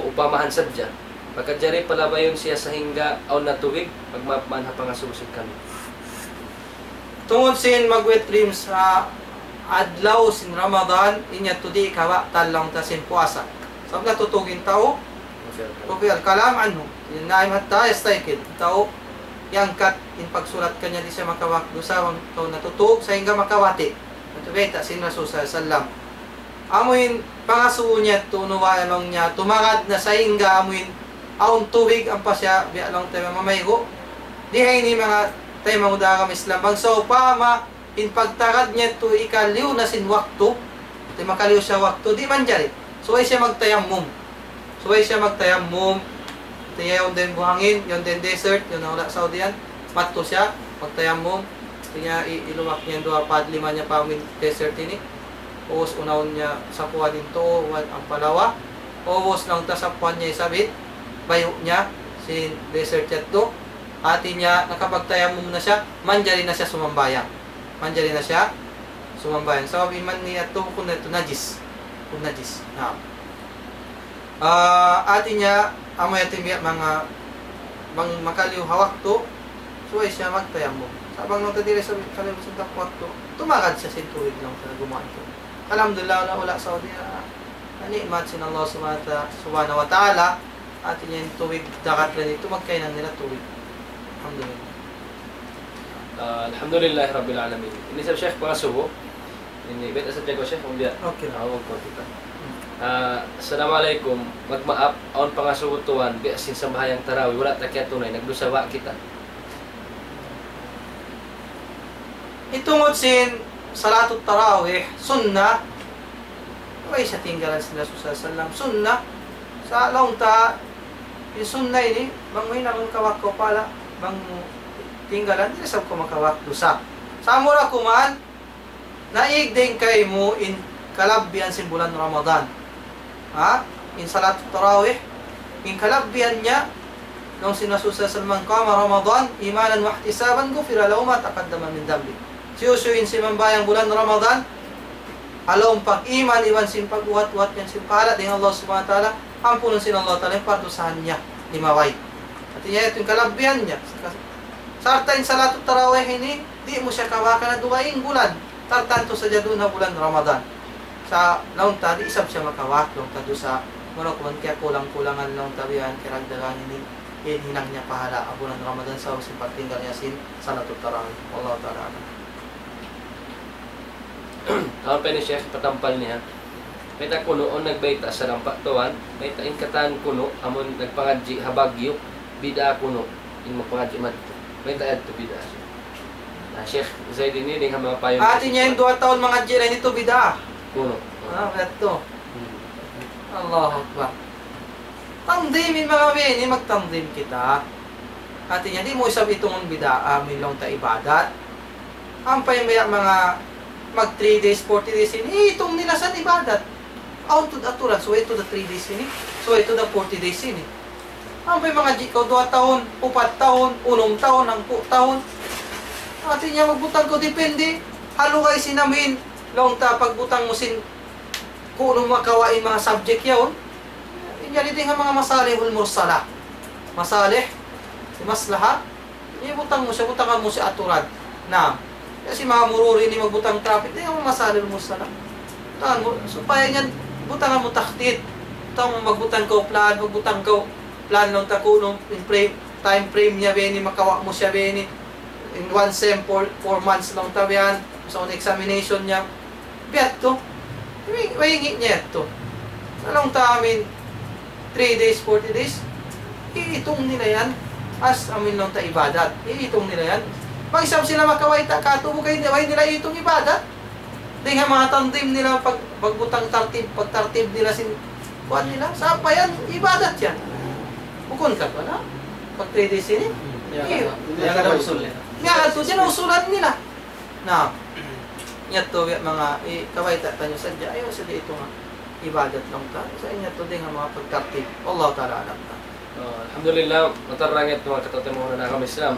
upamahan sadya. Pagkadjari palabayon siya sa hingga aw na tubig, pagmapan hapangasusid kami. Tungod sin mag-wet dreams sa adlaw sin Ramadan, inya tudi kawa talang ta sin puasa. Sab natutugin tao, Rufi al-kalam anhu, naim hatta yastaykid. Tao, yang kat in pagsulat kanya di siya makawak dusawang tao natutug sa hingga makawati. Natubeta sin Rasul sallam. Amuin pangasuo niya tunuwa long niya tumangad na sa hingga amuin aun tubig ang pasya biya long tayo mamaygo. Dihay ni mga tayo mangudakam Islam bangso pama in pagtarad niya to ikaliw na sin waktu, di makaliw siya waktu, di man dyan. So ay siya magtayammum. Tiya yung din buhangin, yung din desert, yung wala Saudi yan. Matto siya, magtayammum. Tiya ilumak niya doon, padlima niya pa yung desert ini. Uwos unawon niya sa puwan nito, ang palawa. Uwos lang ta sa puwan niya isabit. Bayo niya, si desert yan to. Ati niya, nakapagtayammum na siya, manjari na siya sumambayan. So, iman niya ito kung ito najis. Na. Ati niya, amoy ating mga makaliw hawak to, so ay siya magtayammum. Sabang nung tadiri sa kaliw sa takwak to, tumagad siya sin tuwid lang sa gumaan to. Alhamdulillah, wala Saudi na nikmat sin Allah subhanahu wa ta'ala, ati niya yung tuwid dakat rin ito, magkainan nila tuwid. Alhamdulillah. Alhamdulillah Rabbil Alamin. Ini sa Sheikh pangasubo. Ini beta sa Jago Sheikh kung dia. Okay. Awag ko kita. Assalamualaikum. Magmaap aon pangasubo tuwan bi asin sa bahayang tarawih wala ta kaya tunay nagdusawa kita. Itungod sin salatut tarawih sunnah. Way sa tinggalan sila sallam sunnah. Sa laong ta yung sunnah ini bangoy na mong kawak ko pala bang tinggalan, hindi sab ko makawak dusa. Sa mura kuman, naigding kay mo in kalabbian sin bulan Ramadan. In salat tarawih, in kalabbian niya, nung sinasusa sa kama Ramadan, imanan wa ihtisaban, gufira lahu ma taqaddama min dambi. Siyusuin si mambayang bulan Ramadan, alawang pag-iman, iwan sin pag-uhat-uhat yan sin pahala, din Allah subhanahu wa ta'ala, ampunan sin Allah ta'ala, yung pardusahan niya, limaway. At niya ito yung kalabbian niya. Sartain salatut tarawih ini, di mo siya kawakan na duwaing bulan. Tartan to sa jadun na bulan Ramadan. Sa laong tadi, isab siya makawak. Laong tado sa marakuman kaya kulang-kulangan laong tabihan, kiragdagan ini, hinang niya pahala ang bulan Ramadan sa usin pagtinggal niya sin salatut tarawih. Wallahu ta'ala. Kawan pa ni Sheikh patampal niya. May ta kuno on nagbayta sa lampak tuwan, may ta inkatan kuno, amon nagpangadji habagyo, bida kuno, in mapangadji madto. May taad to bida siya. Sheikh Zaid ini dengan mga payo. Ati niya yung 2 taon mga jira nito bida. Kuno. Ito. Allahu Akbar. Tamdimin mga bini, magtamdim kita. Ati niya, di mo isab itong bida, milong ta ibadat. Ampay may mga mag 3 days, 40 days ini, itong nilasan ibadat. Aun to aturan, so ito the 3 days ini, so ito the 40 days ini. Ang may mga jikaw 2 taon, 4 taon, 1 taon, 10 taon. Ati niya magbutang ko, depende. Halo kayo sinamin. Long ta, pagbutang mo sin kung anong makawain mga subject yun. Inyali din ang mga masalihul mursala. Masalih, si maslaha. Ibutang mo siya, butangan mo si aturan. Na, kasi mga mururi ni magbutang traffic, di ang masalihul mursala. Butangan mo, supaya niyan, butangan mo taktit. Butangan mo magbutang ko plan, magbutang ko plan lang ta kuno in time frame niya beni makawa mo siya beni in 1 sem 4 months lang ta yan so on examination niya biat to. Mahingi niya to. Anong amin 3 days, 40 days, iitong nila yan. As amin lang ta ibadat. Iitong nila yan. Mag-isap sila makawaita, katubo kayo nila itong ibadat. Di nga mga tantim nila pagbutang pagtartib nila kuan nila. Saan pa yan? Ibadat yan. Bukon ka pa na? Pag 3 days ini? Yang ada usulnya. Nga, ito dyan usulan nila. Na, yan to mga kawaita tanyo sadya. Ayaw sa dito nga. Ibadat lang ta. Sa inyo to din nga mga pagtartib. Allah ta'ala alam ta. Alhamdulillah, matarangit mga katatamunan na kami Islam.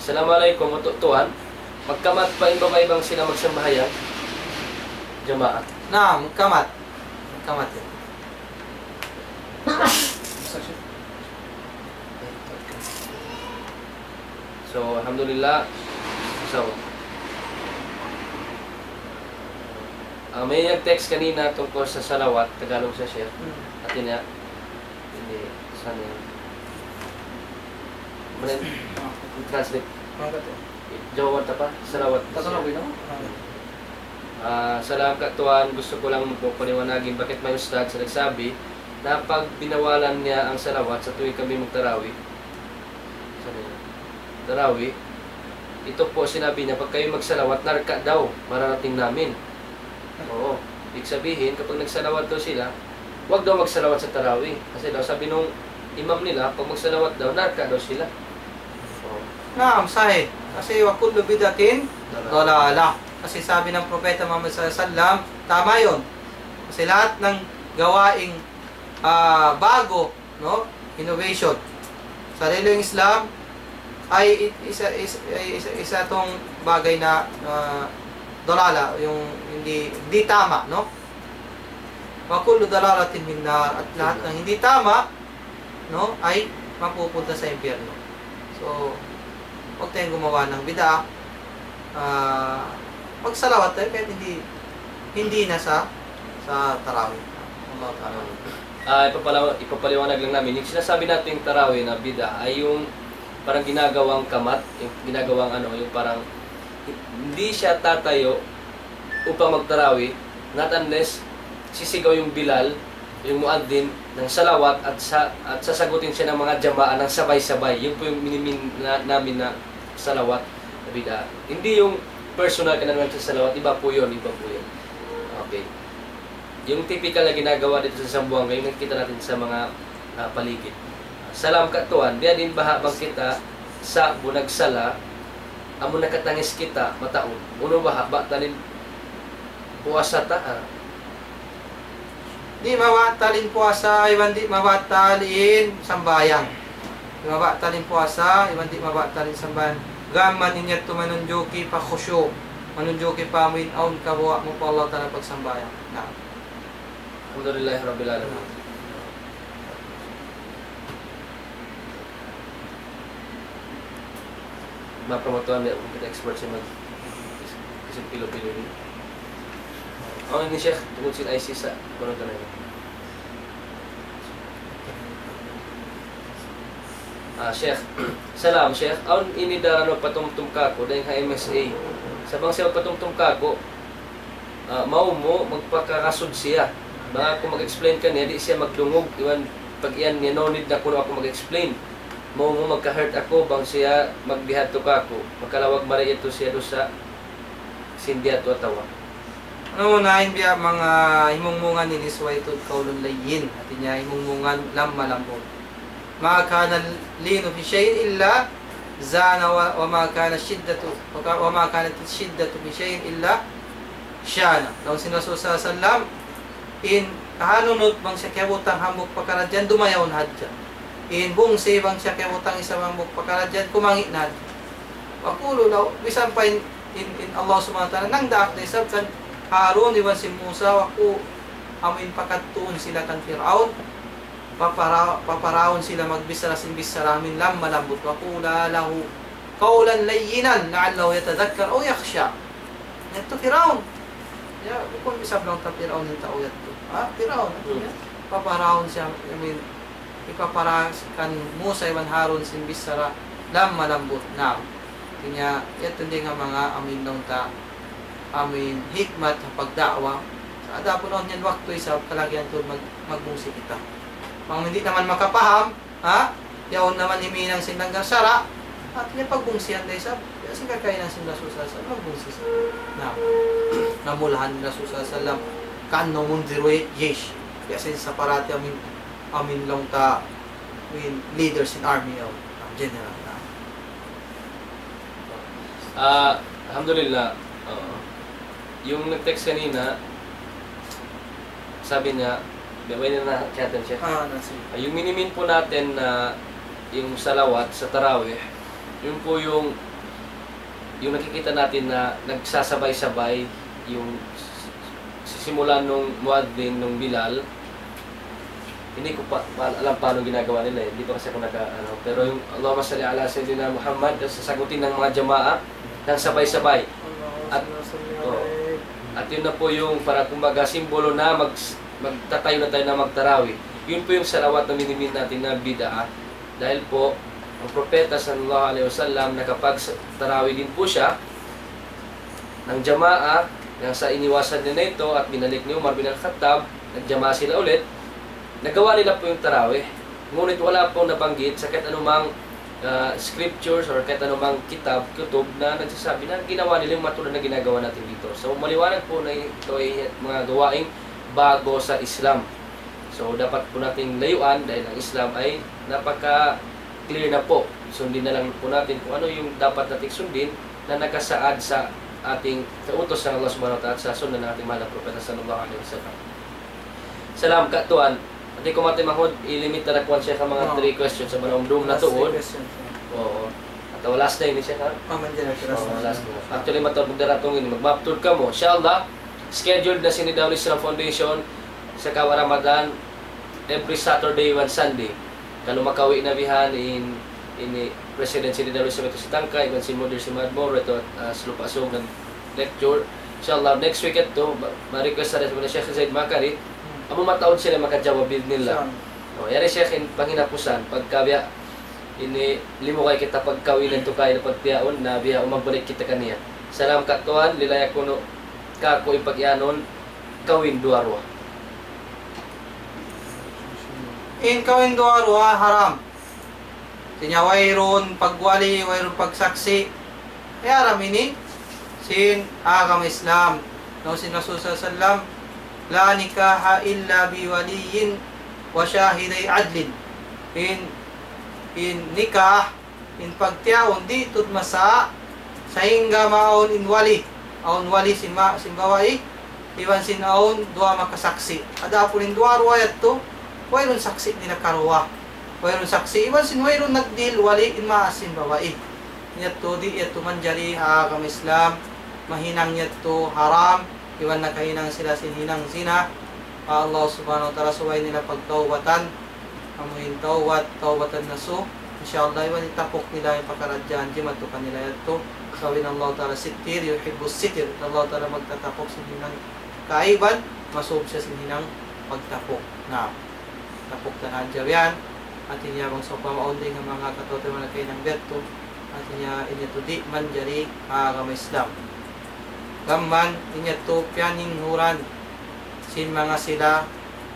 Assalamualaikum Tuhan. Magkamat pa iba-ibang sila magsambahayan. Jamaat. Na, magkamat. Magkamat yan. So, alhamdulillah. So, may nag-text kanina tungkol sa salawat, Tagalog sa Sheikh. At yun hindi, saan yun? Translate. Jawat apa? Salawat. Tatanawin ako? Salam katuan, gusto ko lang paliwanagin bakit may ustad sa nagsabi na pag binawalan niya ang salawat sa tuwing kami magtarawi. Tarawi, ito po sinabi niya, pag kayo magsalawat, narka daw, mararating namin. Oo. Ibig sabihin, kapag nagsalawat daw sila, huwag daw magsalawat sa tarawi. Kasi daw, sabi nung imam nila, pag magsalawat daw, narka daw sila. Naam, sahih. Kasi wa kullu bidatin dalala. Kasi sabi ng propeta Muhammad sallallahu alaihi wasallam, tama 'yon. Kasi lahat ng gawaing bago, no? Innovation sa reliyong Islam ay isa tong bagay na dalala, yung hindi tama, no? Wa kullu dalalatin min nar, at lahat ng hindi tama, no, ay mapupunta sa impyerno. So, huwag tayong gumawa ng bid'a. Magsalawat tayo kahit hindi na sa tarawih. Allah Ta'ala. Ipapaliwanag lang namin, yung sinasabi natin yung tarawih na bid'a ay yung parang ginagawang kamat, yung ginagawang yung parang hindi siya tatayo upang magtarawih, not unless sisigaw yung Bilal, yung muaddin ng salawat at sasagutin siya ng mga jamaa ng sabay-sabay. Yun po yung minimin namin na salawat na bid'a. Hindi yung personal ka na naman sa salawat, iba po yun. Okay. Yung typical na ginagawa dito sa Zamboanga, yung nakikita natin sa mga paligid. Salam katuan, diya din bahabang kita sa bunagsala, amo nakatangis kita mataon. Uno bahaba talin puasa ta. Di mawatalin puasa, iwan di mawatalin sambayang. Di mawatalin puasa, iwan di mawatalin sambayang. Gaman niya tumanunjuki pa khusyu. Manunjuki pa min aun kabuwa mo pa Allah Ta'ala pagsambayang. Na. Alhamdulillah Rabbil Alamin. Mapromotuhan niya kung kita expert siya isang pilo-pilo rin. Ang ni Sheikh, tungkol sila IC sa kurang ka na yun. Sheikh, salam Sheikh. Aun ini darano patumtum kako dahil ha MSA. Sabang siya patumtum kako, mao mo magpakakasud siya. Baka kung mag-explain ka niya, di siya magdungog. Iwan, pag iyan niya, no need na kuno ako mag-explain. Mao mo magka-hurt ako bang siya magbihat to kako. Magkalawag maray ito siya do sa sindiat o atawa. Ano na biya mga himungmungan ni Niswaytud kaulun layyin. At niya himungmungan malambot. Ma kana linu fi shay'in illa zana wa ma kana shiddatu wa ma kanat shiddatu fi shay'in illa syana. Daw sinaso sa sallam in hanunod bang siya kebutang hambok pakaradyan dumayaw na hadya. In bung say bang siya kebutang isa hambok pakaradyan kumangi na hadya. Wakulo law bisan pa in Allah Subhanahu wa ta'ala nang daak day sab kan Harun iwan si Musa waku amin pakatuon sila kan Firaun. Paparaon sila magbisara simbisaramin lam malambot wakula lahu qawlan layyinan la'allahu yatadhakkar o yakhsha. Ito Firaun. Ya, kung bisab lang ta Firaun yung tao yato. Firaun. Paparaon siya, ipaparakan Musa iwan Harun simbisara lam malambot na. Kanya ito din nga mga amin nung ta amin hikmat sa pagdakwa. Sa ada po noon yan waktu isa kalagyan to magbungsi kita. Mga hindi naman makapaham, ha? Yaon naman himinang sindang sara at niya pagbungsihan dahil sa kasi kakain ng sinda susasa magbungsi sa namulahan nila susasa lang kan no mundirwe yesh kasi sa parati amin lang ta leaders in army o general na. Alhamdulillah. Yung nag-text kanina, sabi niya, may na chatin siya. Nasi. Yung minimin po natin na yung salawat sa tarawih, yun po yung nakikita natin na nagsasabay-sabay yung sisimulan nung muadzin nung Bilal. Hindi ko pa alam paano ginagawa nila eh. Hindi pa kasi ako pero yung Allahumma salli ala sayyidina Muhammad, sasagutin ng mga jamaa ng sabay-sabay. At yun na po yung para kumbaga simbolo na magtatayo na tayo na magtarawih. Yun po yung salawat na minimin natin na bid'ah. Dahil po, ang propeta sallallahu alaihi wasallam na kapag tarawih din po siya ng jamaa, nang sa iniwasan nila ito at binalik ni Umar bin al-Khattab, nagjamaa sila ulit, nagawa nila po yung tarawih. Ngunit wala pong nabanggit sa kahit anumang scriptures or kahit anumang kutub na nagsasabi na ginawa nila yung matulad na ginagawa natin dito. So maliwanag po na ito ay mga gawaing bago sa Islam. So dapat po nating layuan dahil ang Islam ay napaka-clear na po. Sundin na lang po natin kung ano yung dapat nating sundin na nakasaad sa ating utos ng Allah subhanahu wa ta'ala sa sunna ng ating mahal na propeta sallallahu alaihi wasallam. Salam katuan. Hindi ko matimahod, ilimit na nakuha siya ka mga 3 questions sa manong na tuod. Oo. At last na yun siya ka? Last na. Actually, matawag daratong yun. Mag-map tour ka mo. Inshallah, scheduled na si Nidawul Islam Foundation sa Kawa Ramadan every Saturday and Sunday. Kalau makawi na bihan in President si Nidawul Islam ito si Tangka, iban si Modir si Madmore, ito at Slupasong ng lecture. Inshallah, next week ito, ma-request na rin sa Sheikh Zaid Makari. Amo mataon sila makajawab nila. Yari siya panginapusan pagkabiya ini limo kay kita pagkawinan to kay na pagtiaon na biya umagbalik kita kaniya. Salam katuan lilaya kuno kako ipagyanon kawin duarwa. In kawin duarwa haram. Tinya wayron pagwali, wayron pagsaksi. Kaya aram ini sin agama Islam. No sin Rasul sallallahu la nikaha illa biwaliyin wa shahiday adlin. In nikah, in pagtiaon di tud masa sehingga maon in wali. Aon wali simbawai, iwan sin aon dua makasaksi. Ada pun in dua ruwayat to, wayron saksi nila karwa. Wayron saksi, iwan sin wayron nagdil wali in maasin bawai. Niyat to di ito manjari agama Islam, mahinang niyat to haram. Iwan na kahinang sila sinhinang sina Allah subhanahu wa ta'ala suway nila pagtawbatan amuhin tawbatan nasu insyaAllah iwan itapok nila yung pakaradyan jimatukan nila ito sawin Allah ta'ala sitir yuhibbus sitir Allah ta'ala magtatapok sinhinang kaiban masub siya sinhinang pagtapok na tapok na nadyaw at inya bang sa pamaunding ng mga katote mga kahinang berto at inya inyatudi manjari agama Islam gamman inya to pianing huran sin mga sila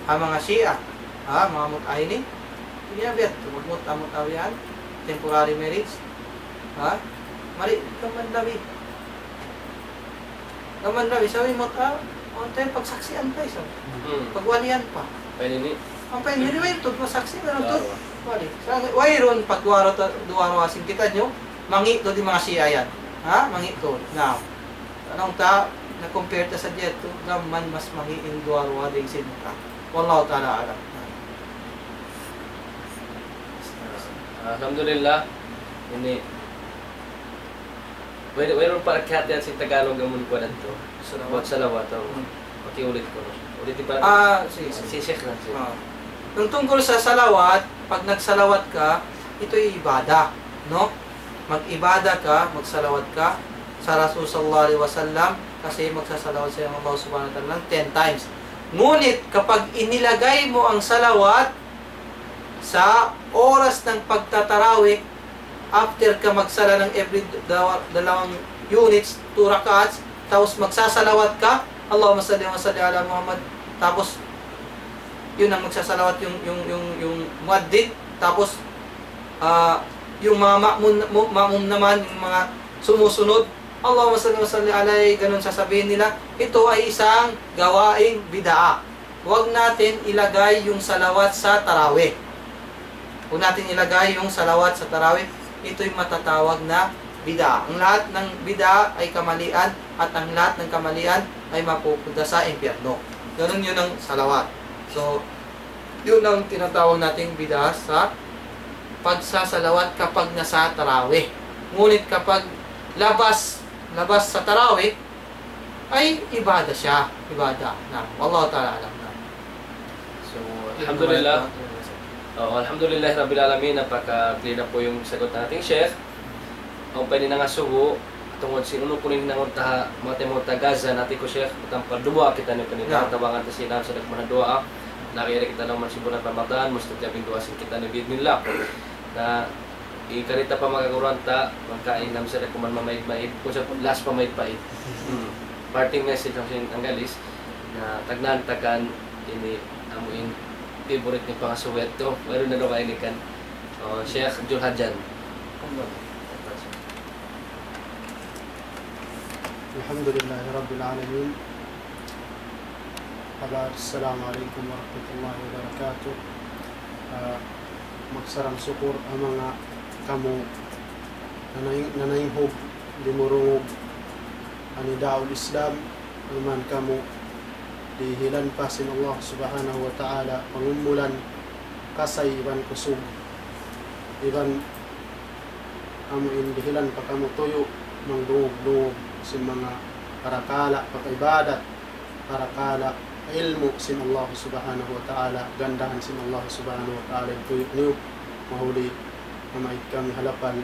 mga Shia mga mutay ni inya bet mut awian temporary marriage mari gamman dawi sabi muta on time pagsaksian pa isa pagwalian pa Pwede ni ang pa ni way to pasaksi pero to wali wayron pagwaro duwaro asin kita nyo mangi to di mga Shia yan mangi to now anong ta na-compare ta sa dito gamman mas mangiin duwarwa ding sinta wallahu ta'ala alam. Alhamdulillah ini mayroon para kaya si Tagalog gamon ko dito salawat pakiulit ko ulitin pa si Sheikh na Nung tungkol sa salawat pag nagsalawat ka ito'y ibada no mag-ibada ka magsalawat ka sa Rasul sallallahu alaihi wasallam kasi magsasalawat sa Allah subhanahu wa ta'ala 10 times. Ngunit kapag inilagay mo ang salawat sa oras ng pagtatarawih after ka magsala ng every dalawang units, 2 rakats, tapos magsasalawat ka, Allahumma salli wa salli ala Muhammad, tapos yun ang magsasalawat yung muaddin, tapos yung mga ma'mum naman, yung mga sumusunod, Allahumma salli wa salli alay, ganun sasabihin nila. Ito ay isang gawaing bid'a. Huwag natin ilagay yung salawat sa tarawih. Huwag natin ilagay yung salawat sa tarawih. Ito'y matatawag na bid'a. Ang lahat ng bid'a ay kamalian, at ang lahat ng kamalian ay mapupunta sa impyerno. Ganun yun ang salawat. So, yun ang tinatawag nating bid'a sa pagsasalawat kapag nasa tarawih. Ngunit kapag labas sa tarawih, ay ibada siya. Ibada. Wallahu ta'ala alam na. So, alhamdulillah. Alhamdulillah Rabbil Alamin, napaka-clear na po yung sagot nating Sheikh. Ang pwede na nga sugo, tungod sinuno po rin nangon ta mga Gaza natin ko Sheikh, itang padua kita ni panita, tabangan ta sila sa nagmana dua. Nakiyari kita naman si bulan Ramadan, musto jabing duasin kita ni bidnillah. Na ikarita pa magaguranta, magkain namin sa kuman mamaid-maid, kung sa last pa maid-paid. Parting message ang galis, na tagnan-tagan, ini amuin favorite ni pangasuwet to. Meron na daw kayo kan Sheikh Jul Hadjan. Alhamdulillah Rabbil Alamin. Assalamualaikum warahmatullahi wabarakatuh. Magsarang sukur ang mga kamu nanayhog dimurungog ani daul Islam naman kamu dihilan pa sin Allah subhanahu wa ta'ala pangumulan kasay iban kusog iban amuin dihilan pa kamu tuyo mangdungog-dungog sin mga parakala pag-ibadat parakala ilmu sin Allah subhanahu wa ta'ala gandahan sin Allah subhanahu wa ta'ala tuyo niyo mahuli na mait kami halapan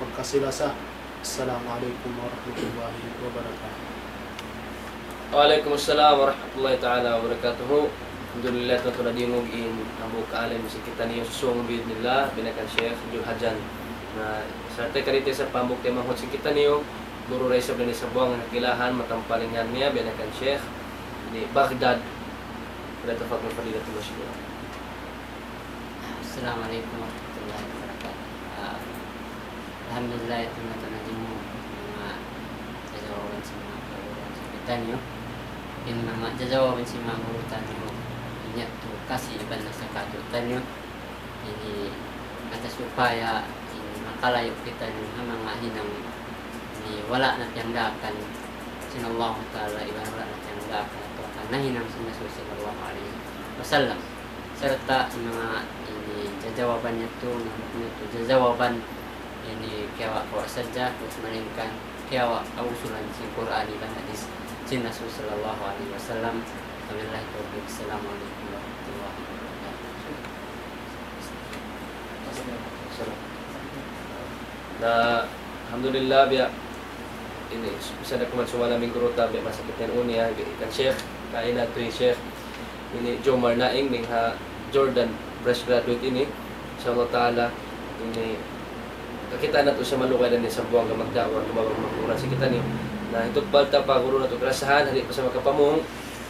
pagkasilasa. Assalamualaikum warahmatullahi wabarakatuh. Waalaikumsalam warahmatullahi ta'ala wabarakatuh. Alhamdulillah na tunadimog in amuk alim si kita niyo susung bidnillah binakan Sheikh Jul Hadjan na sarte karite sa pambuk temang si kita niyo guru raisa ni sa buang nakilahan matampalingan niya binakan Sheikh ni Baghdad. Pada tafadhal fadilatul masjid. Assalamualaikum warahmatullahi wabarakatuh. Alhamdulillah ito na tunadimog mga jawaban sa mga kaluran sa kita niyo. Yung mga jajawabin si mga urutan nyo inya to kasi iban na sa katutan nyo ini atas upaya ini makalayo kita nyo ang mga hinang ni wala na tiyangdakan sin Allah Ta'ala iban wala na tiyangdakan ito ang nahinang sinasul sallallahu alaihi wasallam serta mga ini jajawaban niya to jajawaban ini kiawa ko sadya terus malingkan kiawa kausulan si Quran iban hadis Sin Rasul sallallahu alaihi wasallam. Wabillahi taufiq. Assalamualaikum warahmatullahi wabarakatuh. Na alhamdulillah biya ini bisa na kuman sumala ming guruta biya masakit yan unya kan Sheikh kain na to yung Sheikh ini Jomar Naing ning ha Jordan fresh graduate ini insyaallah taala ini kakita na to sa malukay na sa buwang magdawa tumawag magkuran si kita ni na itukbal ta pa guru na to klasahan hali pa sa makapamong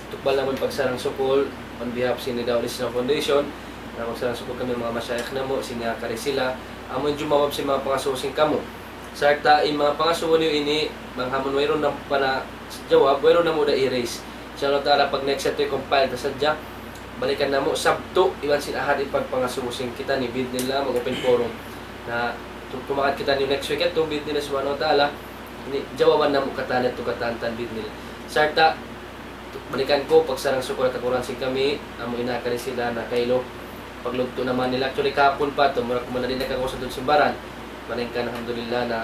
tukbal naman pagsarang sukol on behalf si Daul Islam Foundation na magsarang sukol kami mga masyayikh na mo sinya kari sila amon jumawab si mga pangasusing kamo sarta in mga pangasuon niyo ini manghamon mayroon na para jawab mayroon na mo da erase inshallah taala pag next set compile ta sadya balikan na mo sabto iwan sin ahad ipagpangasusing kita ni bid nila mag open forum na tumakat kita ni next week ito bid nila subhanahu wa taala ini jawaban na mo katanan to katantan bid nila sarta balikan ko pagsarang sukol at akuran si kami amo inakari sila na kaylo paglugto naman nila actually kapon pa to mura kumana din nakakausap doon simbaran maningkan alhamdulillah na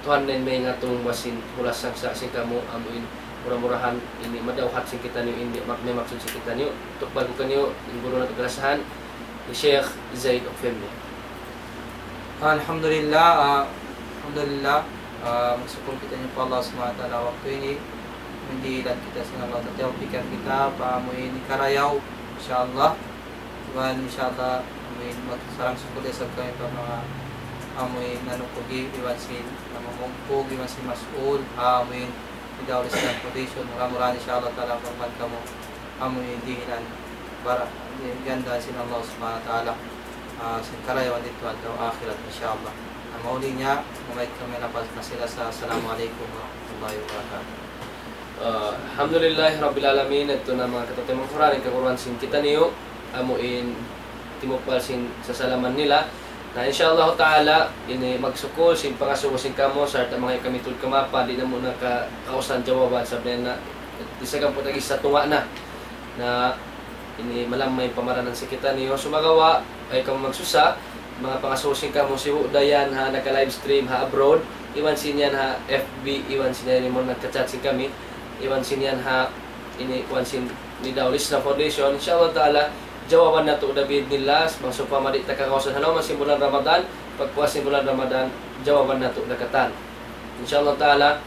tuhan nen may nga itong wasin hulasang sa sing kamo amuin mura-murahan ini madawhat sing kita niyo hindi may maksud sing kita niyo tukbal ko kanyo yung guru na tagalasahan ni Sheikh Zaid Ofemni. Alhamdulillah magsukol kita niyo po Allah subhanahu wa ta'ala waktu ini mendilat kita sa Allah tataw pikir kita paamuin karayaw insyaallah dan insyaallah amuin magsarang sukol sa kami pa mga amuin nanukugi iwasin namamungkog iwasin mas'ul amuin Nidawul Islam Foundation. Murah-murahan insyaAllah ta'ala pagman kamu amoy dihinan para ganda sin Allah subhanahu wa ta'ala sin karayawan dito at akhirat insyaAllah. Ang mauli niya, mamait kami napas na sila sa Assalamualaikum warahmatullahi wabarakatuh. Alhamdulillah Rabbil Alamin. Ito na mga katatimang Quran kakuruan sin kita niyo amuin timupal sin sa salaman nila na insyaallah ta'ala ini magsukol sin pangasuwa sin kamo sa mga kami tud kamapa di na mo na kausan jawaban sabi na isagan po tagi sa tunga na ini malamay pamaranan si kita niyo sumagawa ay kamo magsusa mga pangasuwa sin kamo si Dayan ha naka live stream ha abroad iwan sin yan ha FB iwan sin yan mo nagka-chat sin kami iwan sin yan ha ini iwan sin Nidawul Islam Foundation insyaallah ta'ala jawaban na to David nila bangso pamadi ta kakausan halaw man bulan Ramadan pagpuas sin bulan Ramadan jawaban na to dakatan insyaallah ta'ala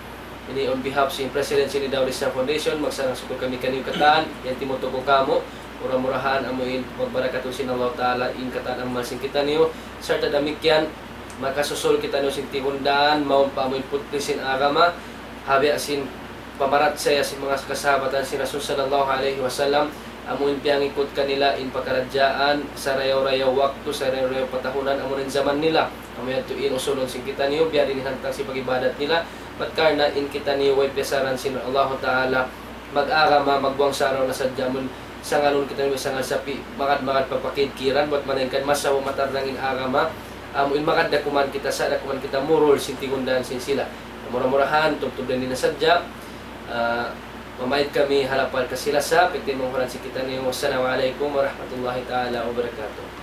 ini on behalf sin President sin Nidawul Islam Foundation magsarang sukul kami kaniyo katan yan timoto ko kamo murah-murahan amuin pagbarakato sin Allah ta'ala in katan ang malsing kita niyo sarta damikyan makasusul kita niyo sin tihundan mao pa amuin putli sin agama habi sin pamarat saya sin mga kasabatan sin Rasul sallallahu alaihi wasallam amuin piyang ikot kanila in pagkaradyaan sa rayaw-rayaw waktu sa rayaw-rayaw patahunan amunin zaman nila amuin tuin usulon sin kita niyo biya din hantang si pagibadat nila patkarna in kita niyo way pesaran sin Allah ta'ala mag-agama magbuang saraw na sadya mun sangalon kita niyo sangal sapi makad papakidkiran buat manengkan masaw matarnangin agama amuin makadakuman kita sa dakuman kita murul sin tigundan sin sila murah-murahan tubtub din na sadya mamait kami halapal kasila sa pitin mong si kita niyo. Wassalamualaikum warahmatullahi ta'ala wabarakatuh.